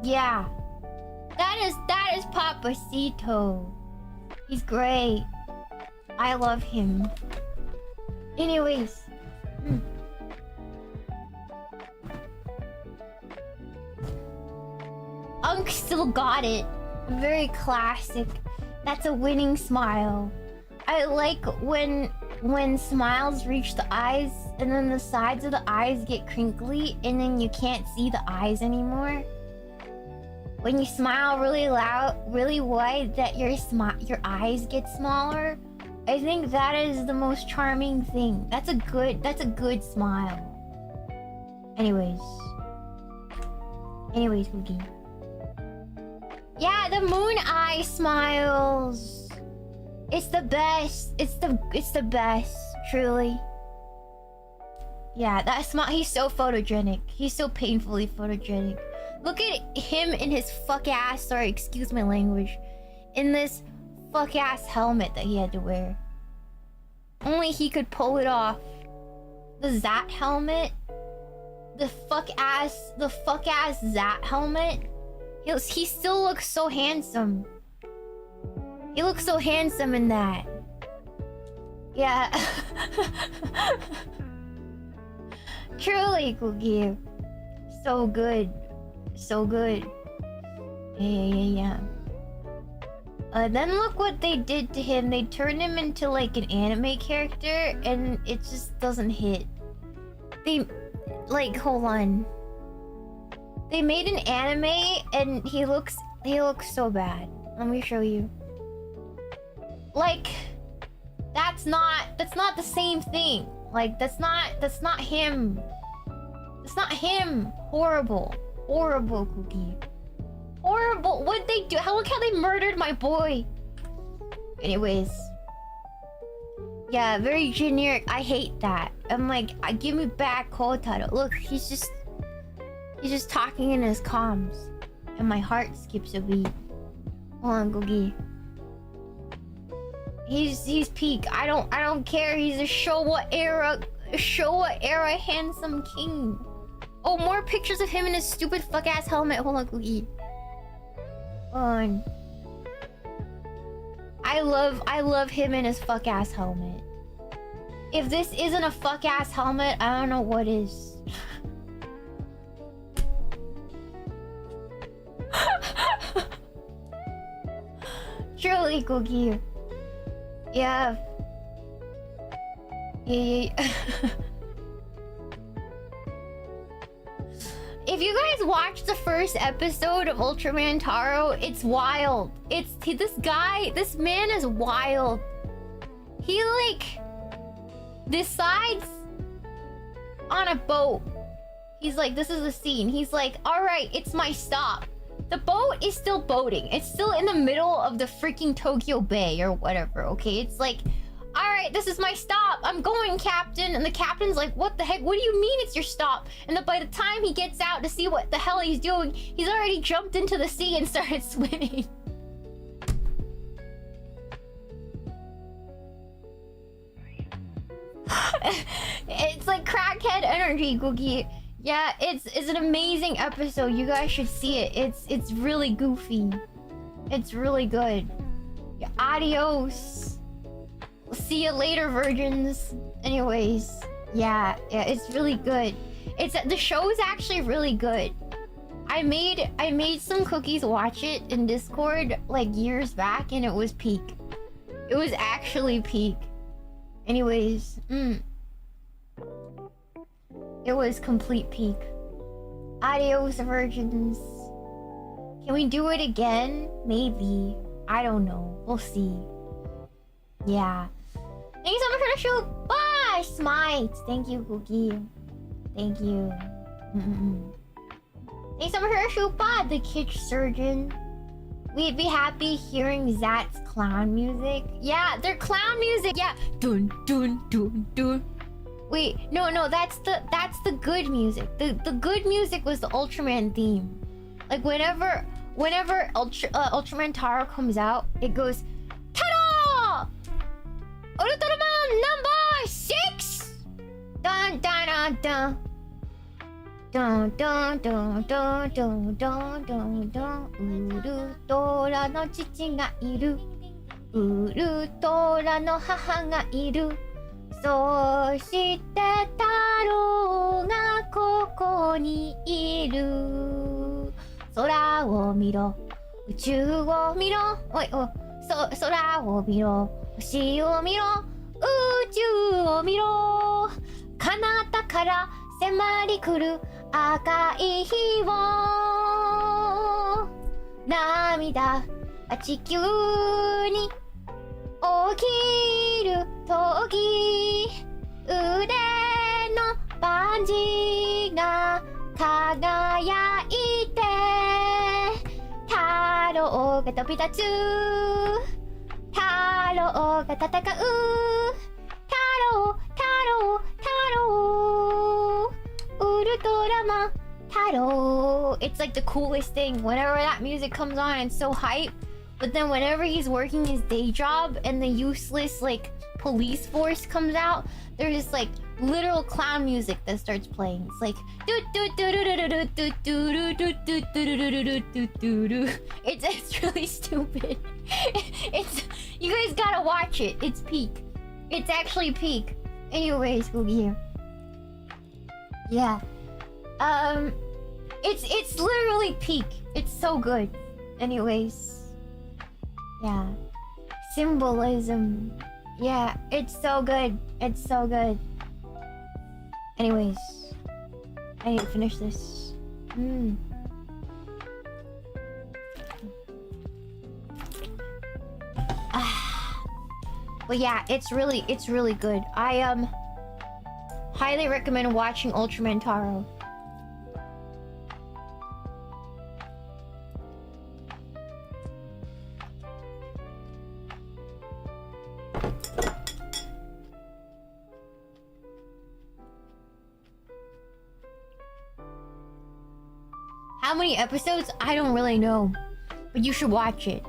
A: Yeah. That is Papacito. He's great. I love him. Anyways. Unk still got it. Very classic. That's a winning smile. I like when when smiles reach the eyes and then the sides of the eyes get crinkly and then you can't see the eyes anymore. When you smile really loud, really wide, that your eyes get smaller. I think that is the most charming thing. That's a good smile. Anyways, Cookie. Yeah, the moon eye smiles. It's the best. It's the best, truly. Yeah, that smile. He's so photogenic. He's so painfully photogenic. Look at him in his fuck ass. Sorry, excuse my language. In this fuck ass helmet that he had to wear. Only he could pull it off. The Zat helmet. The fuck ass Zat helmet. He still looks so handsome. He looks so handsome in that. Yeah. Truly, Cookie. So good. So good. Yeah. Then look what they did to him. They turned him into like an anime character and it just doesn't hit. They... Like, hold on. They made an anime and he looks so bad. Let me show you. Like, that's not the same thing. Like, that's not him. That's not him. Horrible. Horrible, Cookie. Horrible. What'd they do? Look how they murdered my boy. Anyways. Yeah, very generic. I hate that. I'm like, give me back Kotaro. Look, he's just talking in his comms. And my heart skips a beat. Hold on, Cookie. He's peak. I don't care. He's a Showa era handsome king. Oh, more pictures of him in his stupid fuck ass helmet. Hold on, Cookie. Hold on. I love him in his fuck ass helmet. If this isn't a fuck ass helmet, I don't know what is. Truly, Cookie. Yeah. Yeah. If you guys watched the first episode of Ultraman Taro, it's wild. This man is wild. He like decides on a boat. He's like, this is the scene. He's like, all right, it's my stop. The boat is still boating. It's still in the middle of the freaking Tokyo Bay or whatever, okay? It's like, all right, this is my stop. I'm going, Captain. And the captain's like, what the heck? What do you mean it's your stop? And then by the time he gets out to see what the hell he's doing, he's already jumped into the sea and started swimming. It's like crackhead energy, Cookie. Yeah, it's an amazing episode. You guys should see it. It's really goofy. It's really good. Yeah, adios. We'll see you later, virgins. Anyways, yeah, it's really good. The show is actually really good. I made some cookies watch it in Discord like years back, and it was peak. It was actually peak. Anyways, it was complete peak. Adios, virgins. Can we do it again? Maybe. I don't know. We'll see. Yeah. Thank you so much for the show. Bye, Smites. Thank you, Cookie. Thank you. Thank you so much for the show. Bye, the kitsch surgeon. We'd be happy hearing Zat's clown music. Yeah, their clown music. Yeah. Dun dun dun dun. Wait, no, that's the good music. The good music was the Ultraman theme. Like whenever Ultraman Taro comes out, it goes Taro! Ultraman number 6! Dun dun dun dun. Dun dun dun dun dun dun dun dun. Urutora no chichi ga iru. Urutora no haha ga iru. そして太郎がここにいる空を見ろ宇宙を見ろおいお空を見ろ星を見ろ宇宙を見ろ彼方から迫り来る赤い日を涙地球に起きる時腕のパンジが輝いて太郎が飛び立つ太郎が戦う太郎太郎太郎ウルトラマン太郎 It's like the coolest thing. Whenever that music comes on, it's so hype. But then whenever he's working his day job and the useless like police force comes out, there's just like literal clown music that starts playing. It's like it's really stupid. It's you guys gotta watch it. It's peak. It's actually peak. Anyways, Googie. Yeah. It's literally peak. It's so good. Anyways. Yeah. Symbolism. Yeah, it's so good. It's so good. Anyways. I need to finish this. But yeah, it's really good. I highly recommend watching Ultraman Taro. How many episodes? I don't really know. But you should watch it.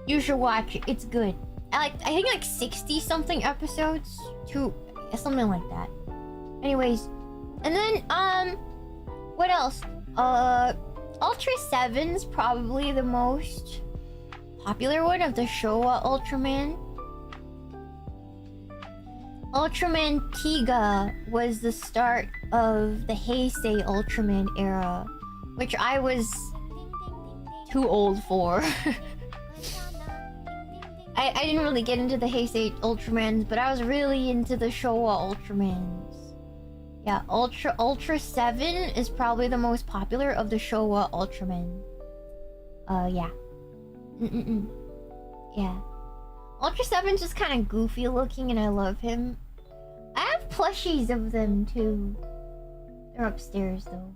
A: You should watch it. It's good. I think like 60 something episodes to something like that. Anyways, and then what else? Ultra 7's probably the most popular one of the Showa Ultraman. Ultraman Tiga was the start of the Heisei Ultraman era, which I was too old for. I didn't really get into the Heisei Ultramans, but I was really into the Showa Ultramans. Yeah, Ultra 7 is probably the most popular of the Showa Ultraman. Yeah. Yeah. Ultra 7's just kind of goofy looking and I love him. I have plushies of them too. They're upstairs though.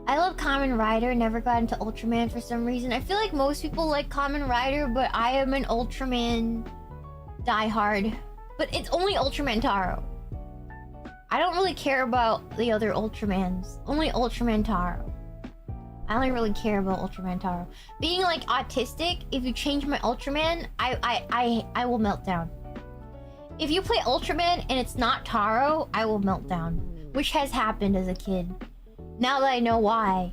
A: I love Kamen Rider, never got into Ultraman for some reason. I feel like most people like Kamen Rider, but I am an Ultraman diehard. But it's only Ultraman Taro. I don't really care about the other Ultramans. Only Ultraman Taro. I only really care about Ultraman Taro. Being like autistic, if you change my Ultraman, I will melt down. If you play Ultraman and it's not Taro, I will melt down. Which has happened as a kid. Now that I know why.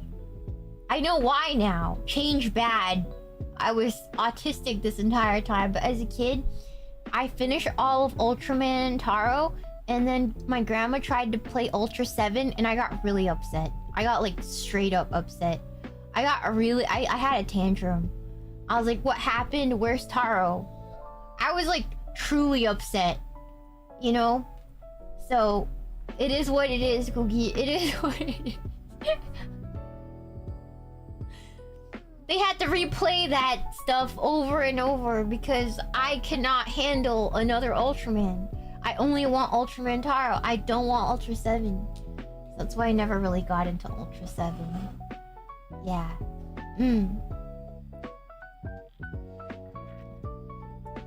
A: I know why now. Change bad. I was autistic this entire time, but as a kid, I finished all of Ultraman Taro, and then my grandma tried to play Ultra 7, and I got really upset. I got like straight up upset. I had a tantrum. I was like, what happened? Where's Taro? I was like truly upset. You know? So, it is what it is, Cookie. It is what it is. They had to replay that stuff over and over because I cannot handle another Ultraman. I only want Ultraman Taro. I don't want Ultra 7. So that's why I never really got into Ultra 7. Yeah.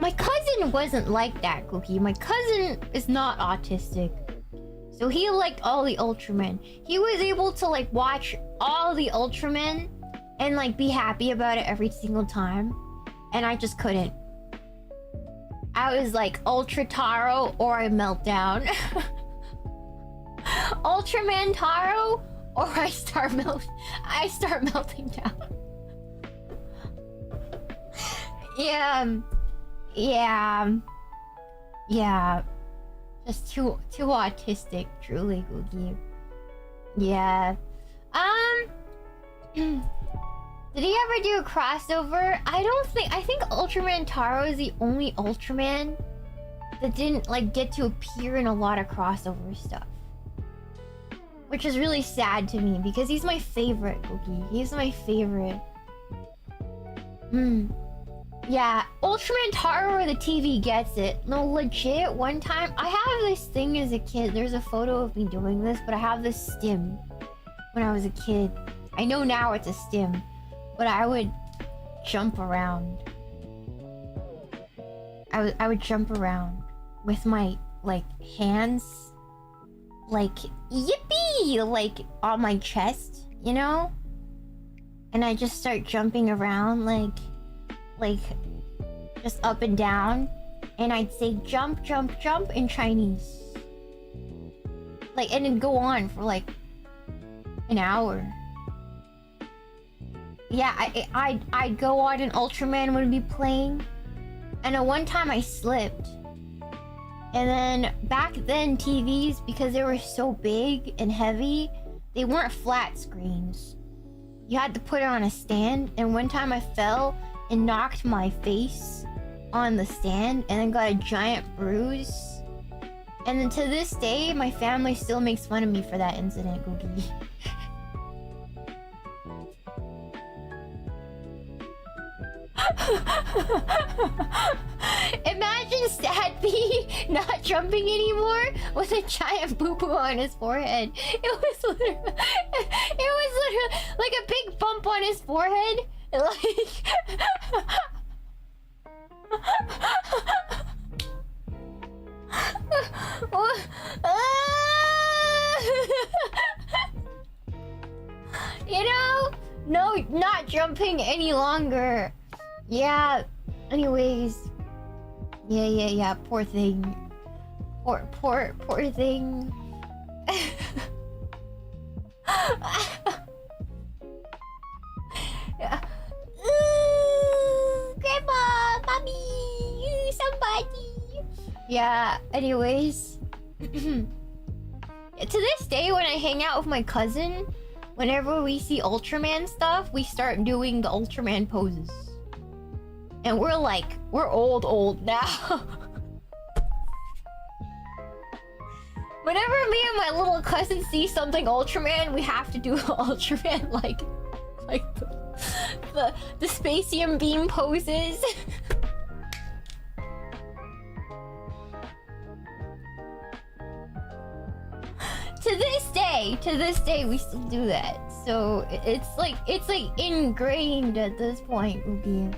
A: My cousin wasn't like that, Cookie. My cousin is not autistic. So he liked all the Ultramen. He was able to like watch all the Ultramen and like be happy about it every single time. And I just couldn't. I was like Ultra Taro or I melt down. Ultraman Taro or I start melting down. Yeah. Just too autistic, truly, Googie. Yeah. Did he ever do a crossover? I think Ultraman Taro is the only Ultraman that didn't like get to appear in a lot of crossover stuff. Which is really sad to me because he's my favorite, Cookie. He's my favorite. Yeah, Ultraman Taro or the TV gets it. No, legit, one time... I have this thing as a kid. There's a photo of me doing this, but I have this stim when I was a kid. I know now it's a stim, but I would jump around. I would jump around with my, like, hands, like, yippee! Like, on my chest, you know? And I just start jumping around, like, just up and down. And I'd say jump, jump, jump in Chinese. Like, and it'd go on for, like, an hour. Yeah, I'd go on and Ultraman would be playing. And at one time I slipped. And then, back then, TVs, because they were so big and heavy, they weren't flat screens. You had to put it on a stand, and one time I fell and knocked my face on the stand, and then got a giant bruise. And then to this day, my family still makes fun of me for that incident, Googie. Imagine Sadby not jumping anymore with a giant boo-boo on his forehead. It was literally like a big bump on his forehead. Like... You know? No, not jumping any longer. Yeah, anyways. Yeah, poor thing. Poor thing. Yeah. Ooh, Grandma, Mommy, somebody. Yeah, anyways. To this day, when I hang out with my cousin, whenever we see Ultraman stuff, we start doing the Ultraman poses. And we're old now. Whenever me and my little cousin see something Ultraman, we have to do Ultraman like the Spacium beam poses. To this day, we still do that. So it's like ingrained at this point, Ubi.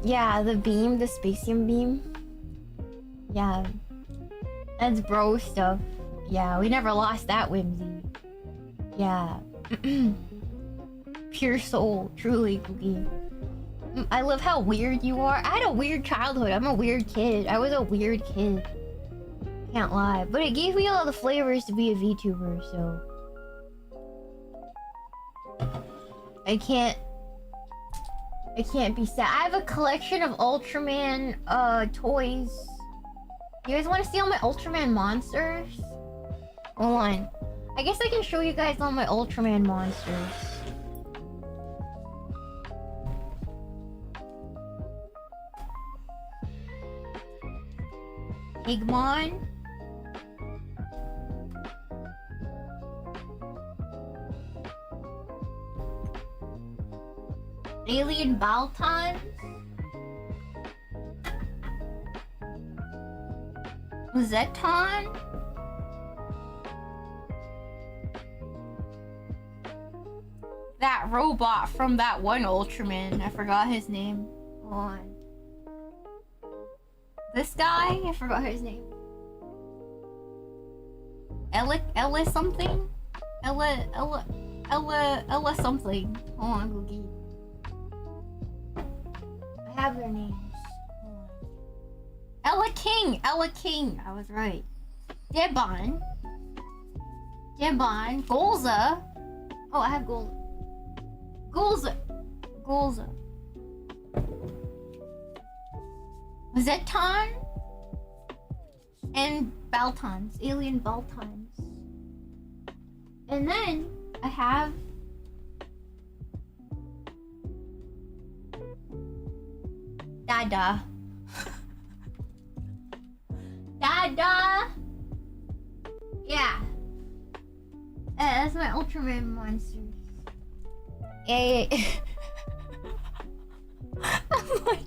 A: Yeah, the beam, the Spacium beam. Yeah. That's bro stuff. Yeah, we never lost that whimsy. Yeah. Pure soul, truly, Cookie. I love how weird you are. I had a weird childhood. I'm a weird kid. I was a weird kid. Can't lie. But it gave me all the flavors to be a VTuber, so... I can't be sad. I have a collection of Ultraman, toys. You guys want to see all my Ultraman monsters? Hold on. I guess I can show you guys all my Ultraman monsters. Meemaw. Alien Baltons. Zeton. That robot from that one Ultraman. I forgot his name. Hold on. This guy? I forgot his name. Ella something? Ella something. Hold on, Googie. I have their names. Ella King! I was right. Debon. Golza. Oh, I have Golza. Zeton. And Baltons. Alien Baltons. And then I have Dada. Dada! Yeah. That's my Ultraman monsters. Yeah. I'm like,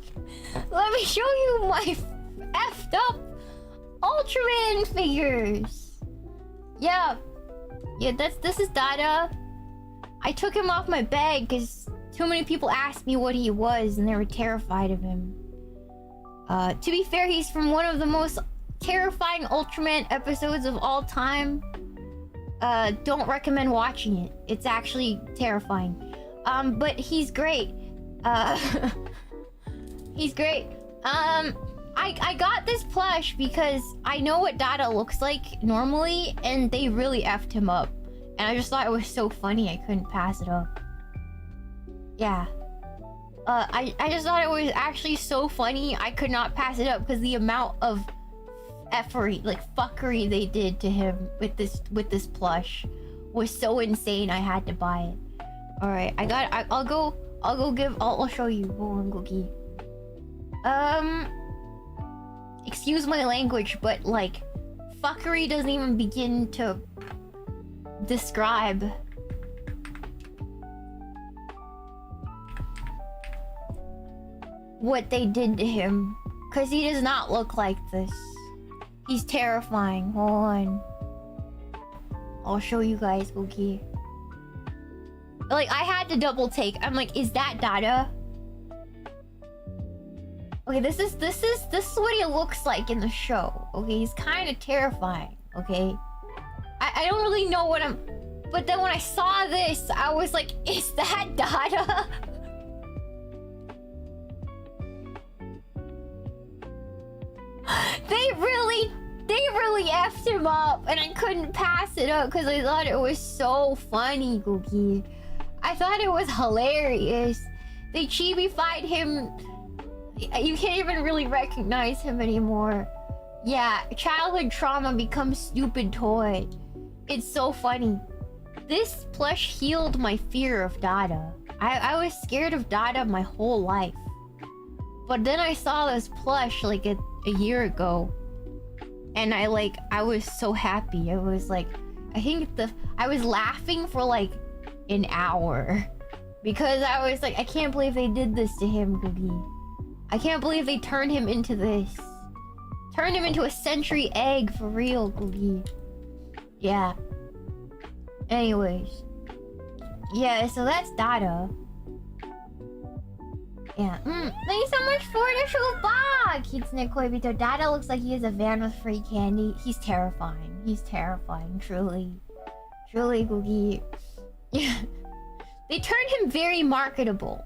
A: let me show you my effed up Ultraman figures. Yeah. Yeah, this is Dada. I took him off my bed because too many people asked me what he was and they were terrified of him. To be fair, he's from one of the most terrifying Ultraman episodes of all time. Don't recommend watching it. It's actually terrifying. But he's great. He's great. I got this plush because I know what Dada looks like normally, and they really effed him up. And I just thought it was so funny I couldn't pass it up. Yeah. I just thought it was actually so funny I could not pass it up because the amount of effery, like fuckery they did to him with this plush was so insane I had to buy it. Alright, I'll show you. Hold on, Cookie. Excuse my language, but like fuckery doesn't even begin to describe what they did to him, because he does not look like this. He's terrifying. Hold on, I'll show you guys. Okay, like I had to double take. I'm like, is that Dada? Okay, this is what he looks like in the show. Okay, he's kind of terrifying. Okay, I don't really know what I'm, but then when I saw this, I was like, is that Dada? They really effed him up, and I couldn't pass it up because I thought it was so funny, Gookie. I thought it was hilarious. They chibi-fied him. You can't even really recognize him anymore. Yeah, childhood trauma becomes stupid toy. It's so funny. This plush healed my fear of Dada. I was scared of Dada my whole life. But then I saw this plush like a year ago. And I was so happy. I was like, I was laughing for like an hour. Because I was like, I can't believe they did this to him, Googie. I can't believe they turned him into this. Turned him into a century egg for real, Googie. Yeah. Anyways. Yeah, so that's Dada. Yeah. Thank you so much for the shoe box! Kitsune Koibito. Dada looks like he has a van with free candy. He's terrifying. He's terrifying, truly. Truly, Googie. Yeah. They turned him very marketable.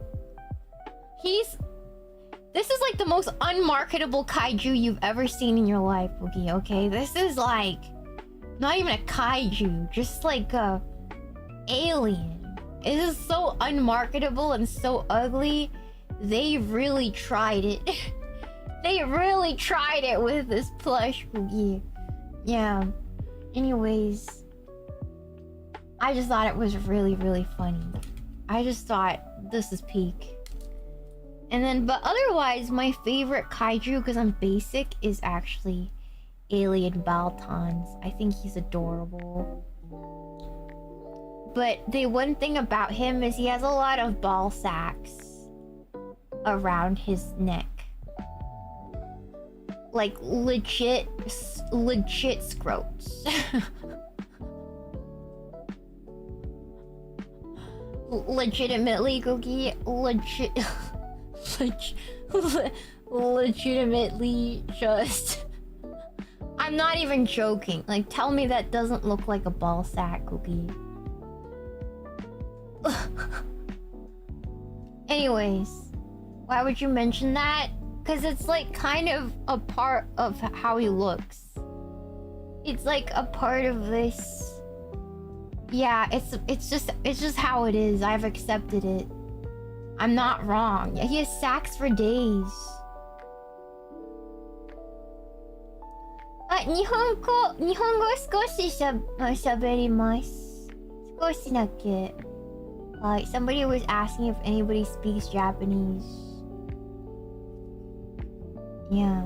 A: This is like the most unmarketable kaiju you've ever seen in your life, Boogie, okay? This is like not even a kaiju, just like a alien. It is so unmarketable and so ugly. They really tried it. They really tried it with this plush, Boogie. Yeah. Anyways, I just thought it was really, really funny. I just thought this is peak. And then, but otherwise, my favorite kaiju, because I'm basic, is actually Alien Baltons. I think he's adorable. But the one thing about him is he has a lot of ball sacks around his neck. Like, legit scrotes. Legitimately, Googie, legitimately just... I'm not even joking. Like, tell me that doesn't look like a ball sack, Googie. Anyways, why would you mention that? Because it's like kind of a part of how he looks. It's like a part of this. Yeah, it's just how it is. I've accepted it. I'm not wrong. Yeah, he has sacks for days. 日本語少し喋ります。少しだけ。Somebody was asking if anybody speaks Japanese. Yeah.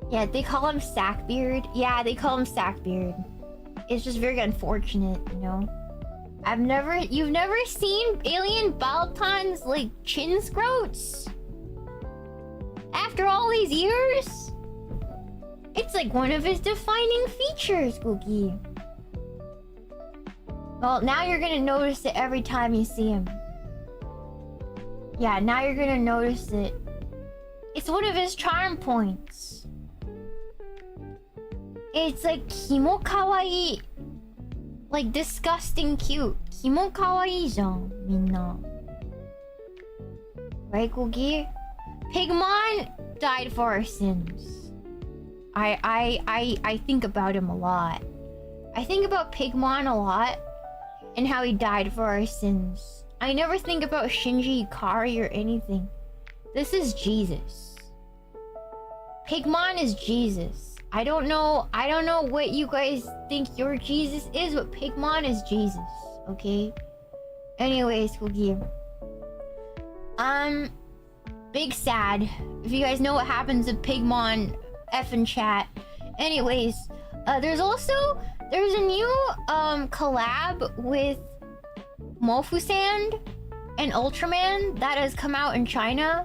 A: Yeah, they call him Sackbeard. Yeah, they call him Sackbeard. It's just very unfortunate, you know? You've never seen alien Baltan's, like, chin scrotes? After all these years? It's like one of his defining features, Googie. Well, now you're gonna notice it every time you see him. Yeah, now you're gonna notice it. It's one of his charm points. It's like kimo kawaii. Like disgusting cute. Kimo kawaii jan, minna. Right, Googie? Pigmon died for our sins. I think about him a lot. I think about Pigmon a lot and how he died for our sins. I never think about Shinji Ikari or anything. This is Jesus. Pigmon is Jesus. I don't know what you guys think your Jesus is, but Pigmon is Jesus, okay? Anyways, Googie. Big sad. If you guys know what happens to Pigmon, effing chat. Anyways, there's a new collab with Mofusand and Ultraman that has come out in China.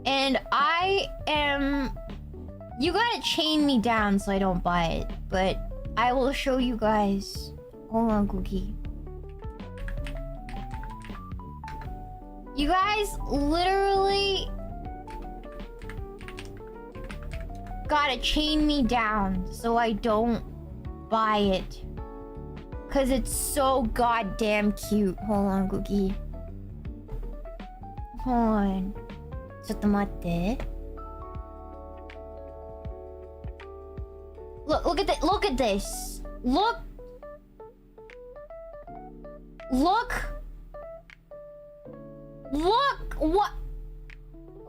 A: And you gotta chain me down so I don't buy it, but I will show you guys. Hold on, Cookie. You guys literally gotta chain me down so I don't buy it. Cause it's so goddamn cute. Hold on, Cookie. Hold on. ちょっと待って. Look at this. Look at this. Look. What?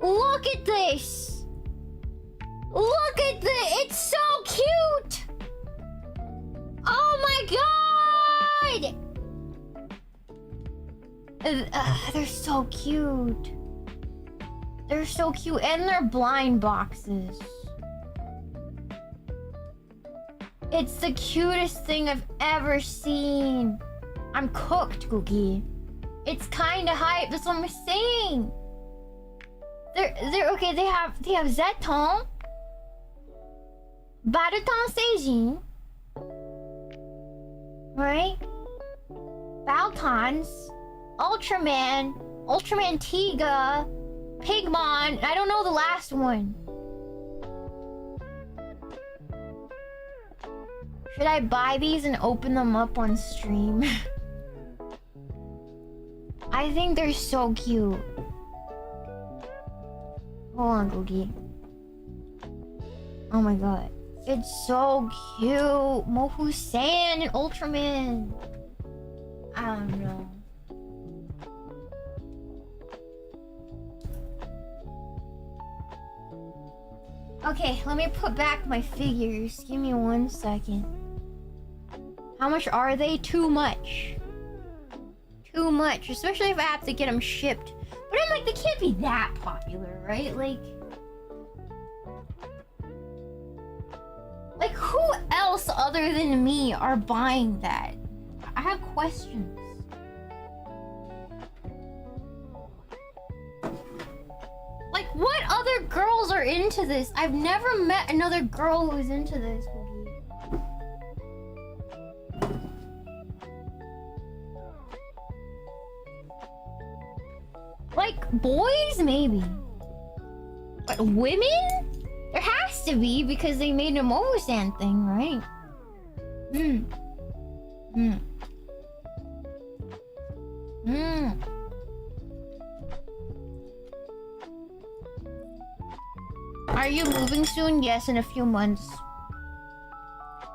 A: Look at this. Look at this. It's so cute. Oh my god. They're so cute. They're so cute, and they're blind boxes. It's the cutest thing I've ever seen. I'm cooked, Googie. It's kind of hype. That's what I'm saying. They're okay. They have Zeton, Baraton Seijin, right? Baltons, Ultraman, Ultraman Tiga, Pigmon. I don't know the last one. Should I buy these and open them up on stream? I think they're so cute. Hold on, Googie. Oh my god. It's so cute. Mofu-san and Ultraman. I don't know. Okay, let me put back my figures. Give me 1 second. How much are they? Too much. Too much. Especially if I have to get them shipped. But I'm like, they can't be that popular, right? Like who else other than me are buying that? I have questions. Like, what other girls are into this? I've never met another girl who's into this. Like, boys, maybe. But women? There has to be, because they made a Momo-san thing, right? Are you moving soon? Yes, in a few months.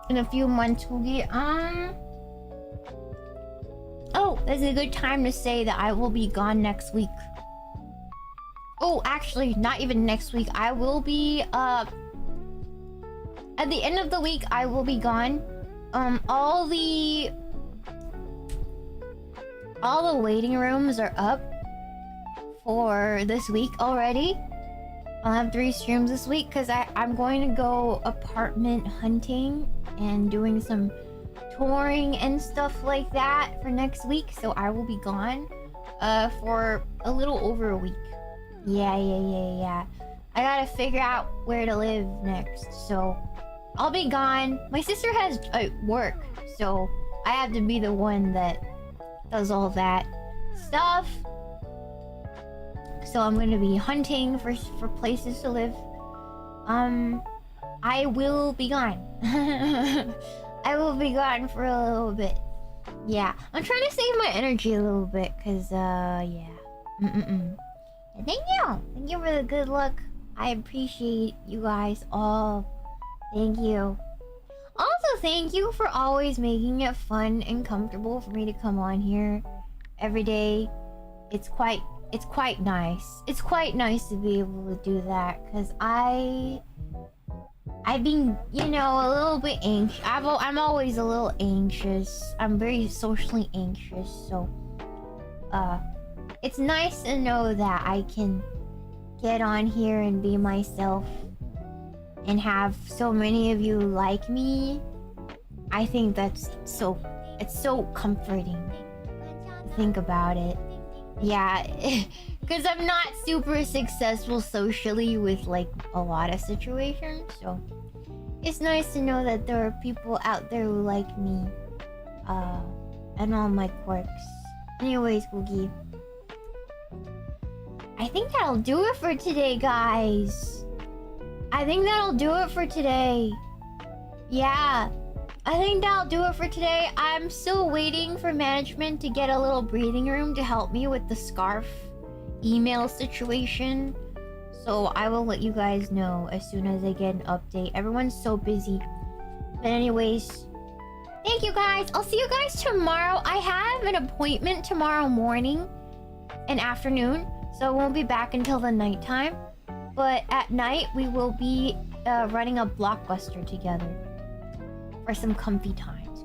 A: In a few months, Hoogie. Oh, that's a good time to say that I will be gone next week. Oh, actually, not even next week. I will be, at the end of the week, I will be gone. All the waiting rooms are up for this week already. I'll have 3 streams this week because I'm going to go apartment hunting and doing some touring and stuff like that for next week. So I will be gone for a little over a week. Yeah. I gotta figure out where to live next. So I'll be gone. My sister has work, so I have to be the one that does all that stuff. So I'm gonna be hunting for places to live. I will be gone. I will be gone for a little bit. Yeah, I'm trying to save my energy a little bit, cause yeah. Thank you for the good luck. I appreciate you guys all. Thank you. Also, thank you for always making it fun and comfortable for me to come on here every day. It's quite nice. It's quite nice to be able to do that, because I've been, you know, a little bit anxious. I'm always a little anxious. I'm very socially anxious, so it's nice to know that I can get on here and be myself and have so many of you like me. I think that's it's so comforting to think about it. Yeah, because I'm not super successful socially with like a lot of situations, so it's nice to know that there are people out there who like me and all my quirks. Anyways, Googie, I think that'll do it for today, guys. I think that'll do it for today. Yeah, I think that'll do it for today. I'm still waiting for management to get a little breathing room to help me with the scarf email situation. So I will let you guys know as soon as I get an update. Everyone's so busy. But anyways, thank you guys. I'll see you guys tomorrow. I have an appointment tomorrow morning and afternoon, so I won't be back until the nighttime. But at night, we will be running a blockbuster together for some comfy times.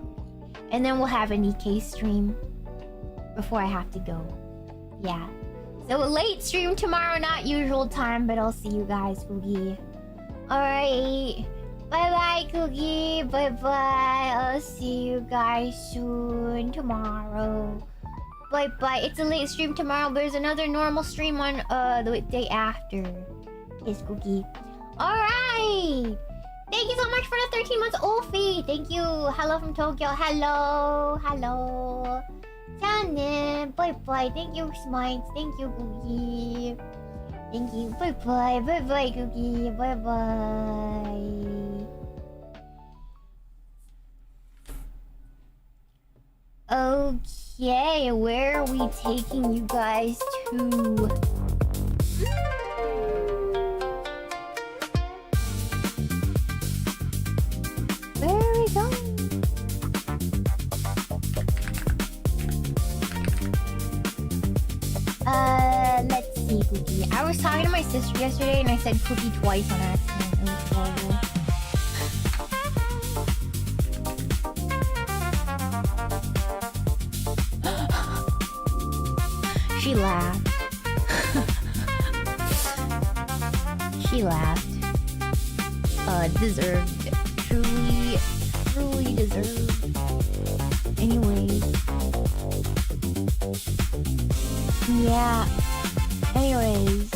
A: And then we'll have an EK stream before I have to go. Yeah. So a late stream tomorrow, not usual time, but I'll see you guys, Cookie. Alright. Bye-bye, Cookie. Bye-bye. I'll see you guys soon tomorrow. Bye-bye. It's a late stream tomorrow, but there's another normal stream on the day after. Yes, Cookie. Alright! Thank you so much for the 13 months, Olfie! Thank you! Hello from Tokyo. Hello! Hello! Janet! Bye-bye. Thank you, Smites. Thank you, Cookie. Thank you. Bye-bye. Bye-bye, Cookie. Bye-bye. Okay, where are we taking you guys to? Where are we going? Let's see, Cookie. I was talking to my sister yesterday and I said Cookie twice on accident. It was horrible. She laughed. She laughed. Deserved. Truly deserved. Anyways. Yeah. Anyways.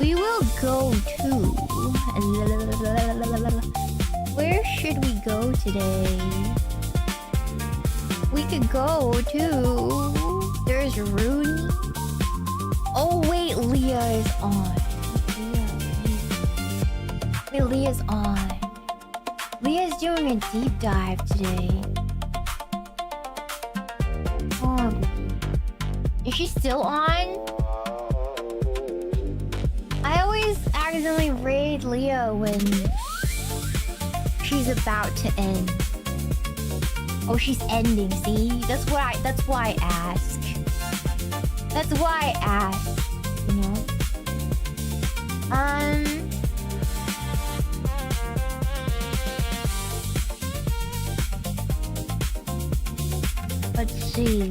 A: We will go to... Where should we go today? We could go to... There's Rooney. Oh wait, Leah is on. Wait, Leah's on. Leah's doing a deep dive today. Oh, is she still on? I always accidentally raid Leah when she's about to end. Oh, she's ending. See, that's why I ask. That's why I ask. You know. Let's see.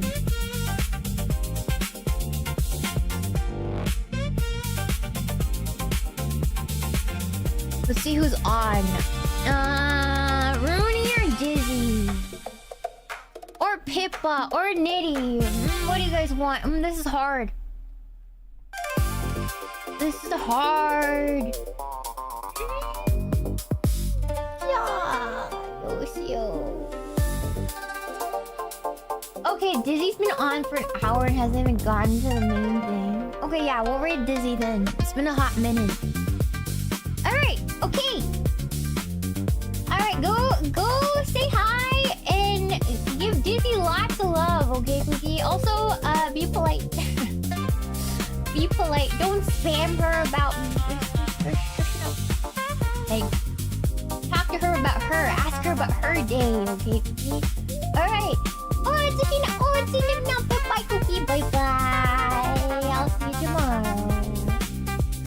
A: Let's see who's on. Rooney or Dizzy? Or Pippa or Nitty? What do you guys want? This is hard. This is hard. Yeah, yo. Okay, Dizzy's been on for an hour and hasn't even gotten to the main thing. Okay, yeah, we'll raid Dizzy then. It's been a hot minute. Alright, okay. Alright, go say hi and give Dizzy lots of love, okay, Cookie? Also, be polite. Be polite. Don't spam her about like, talk to her about her. Ask her about her day, okay, Cookie? Alright. Oh, it's okay now. Bye-bye, Cookie. Bye-bye.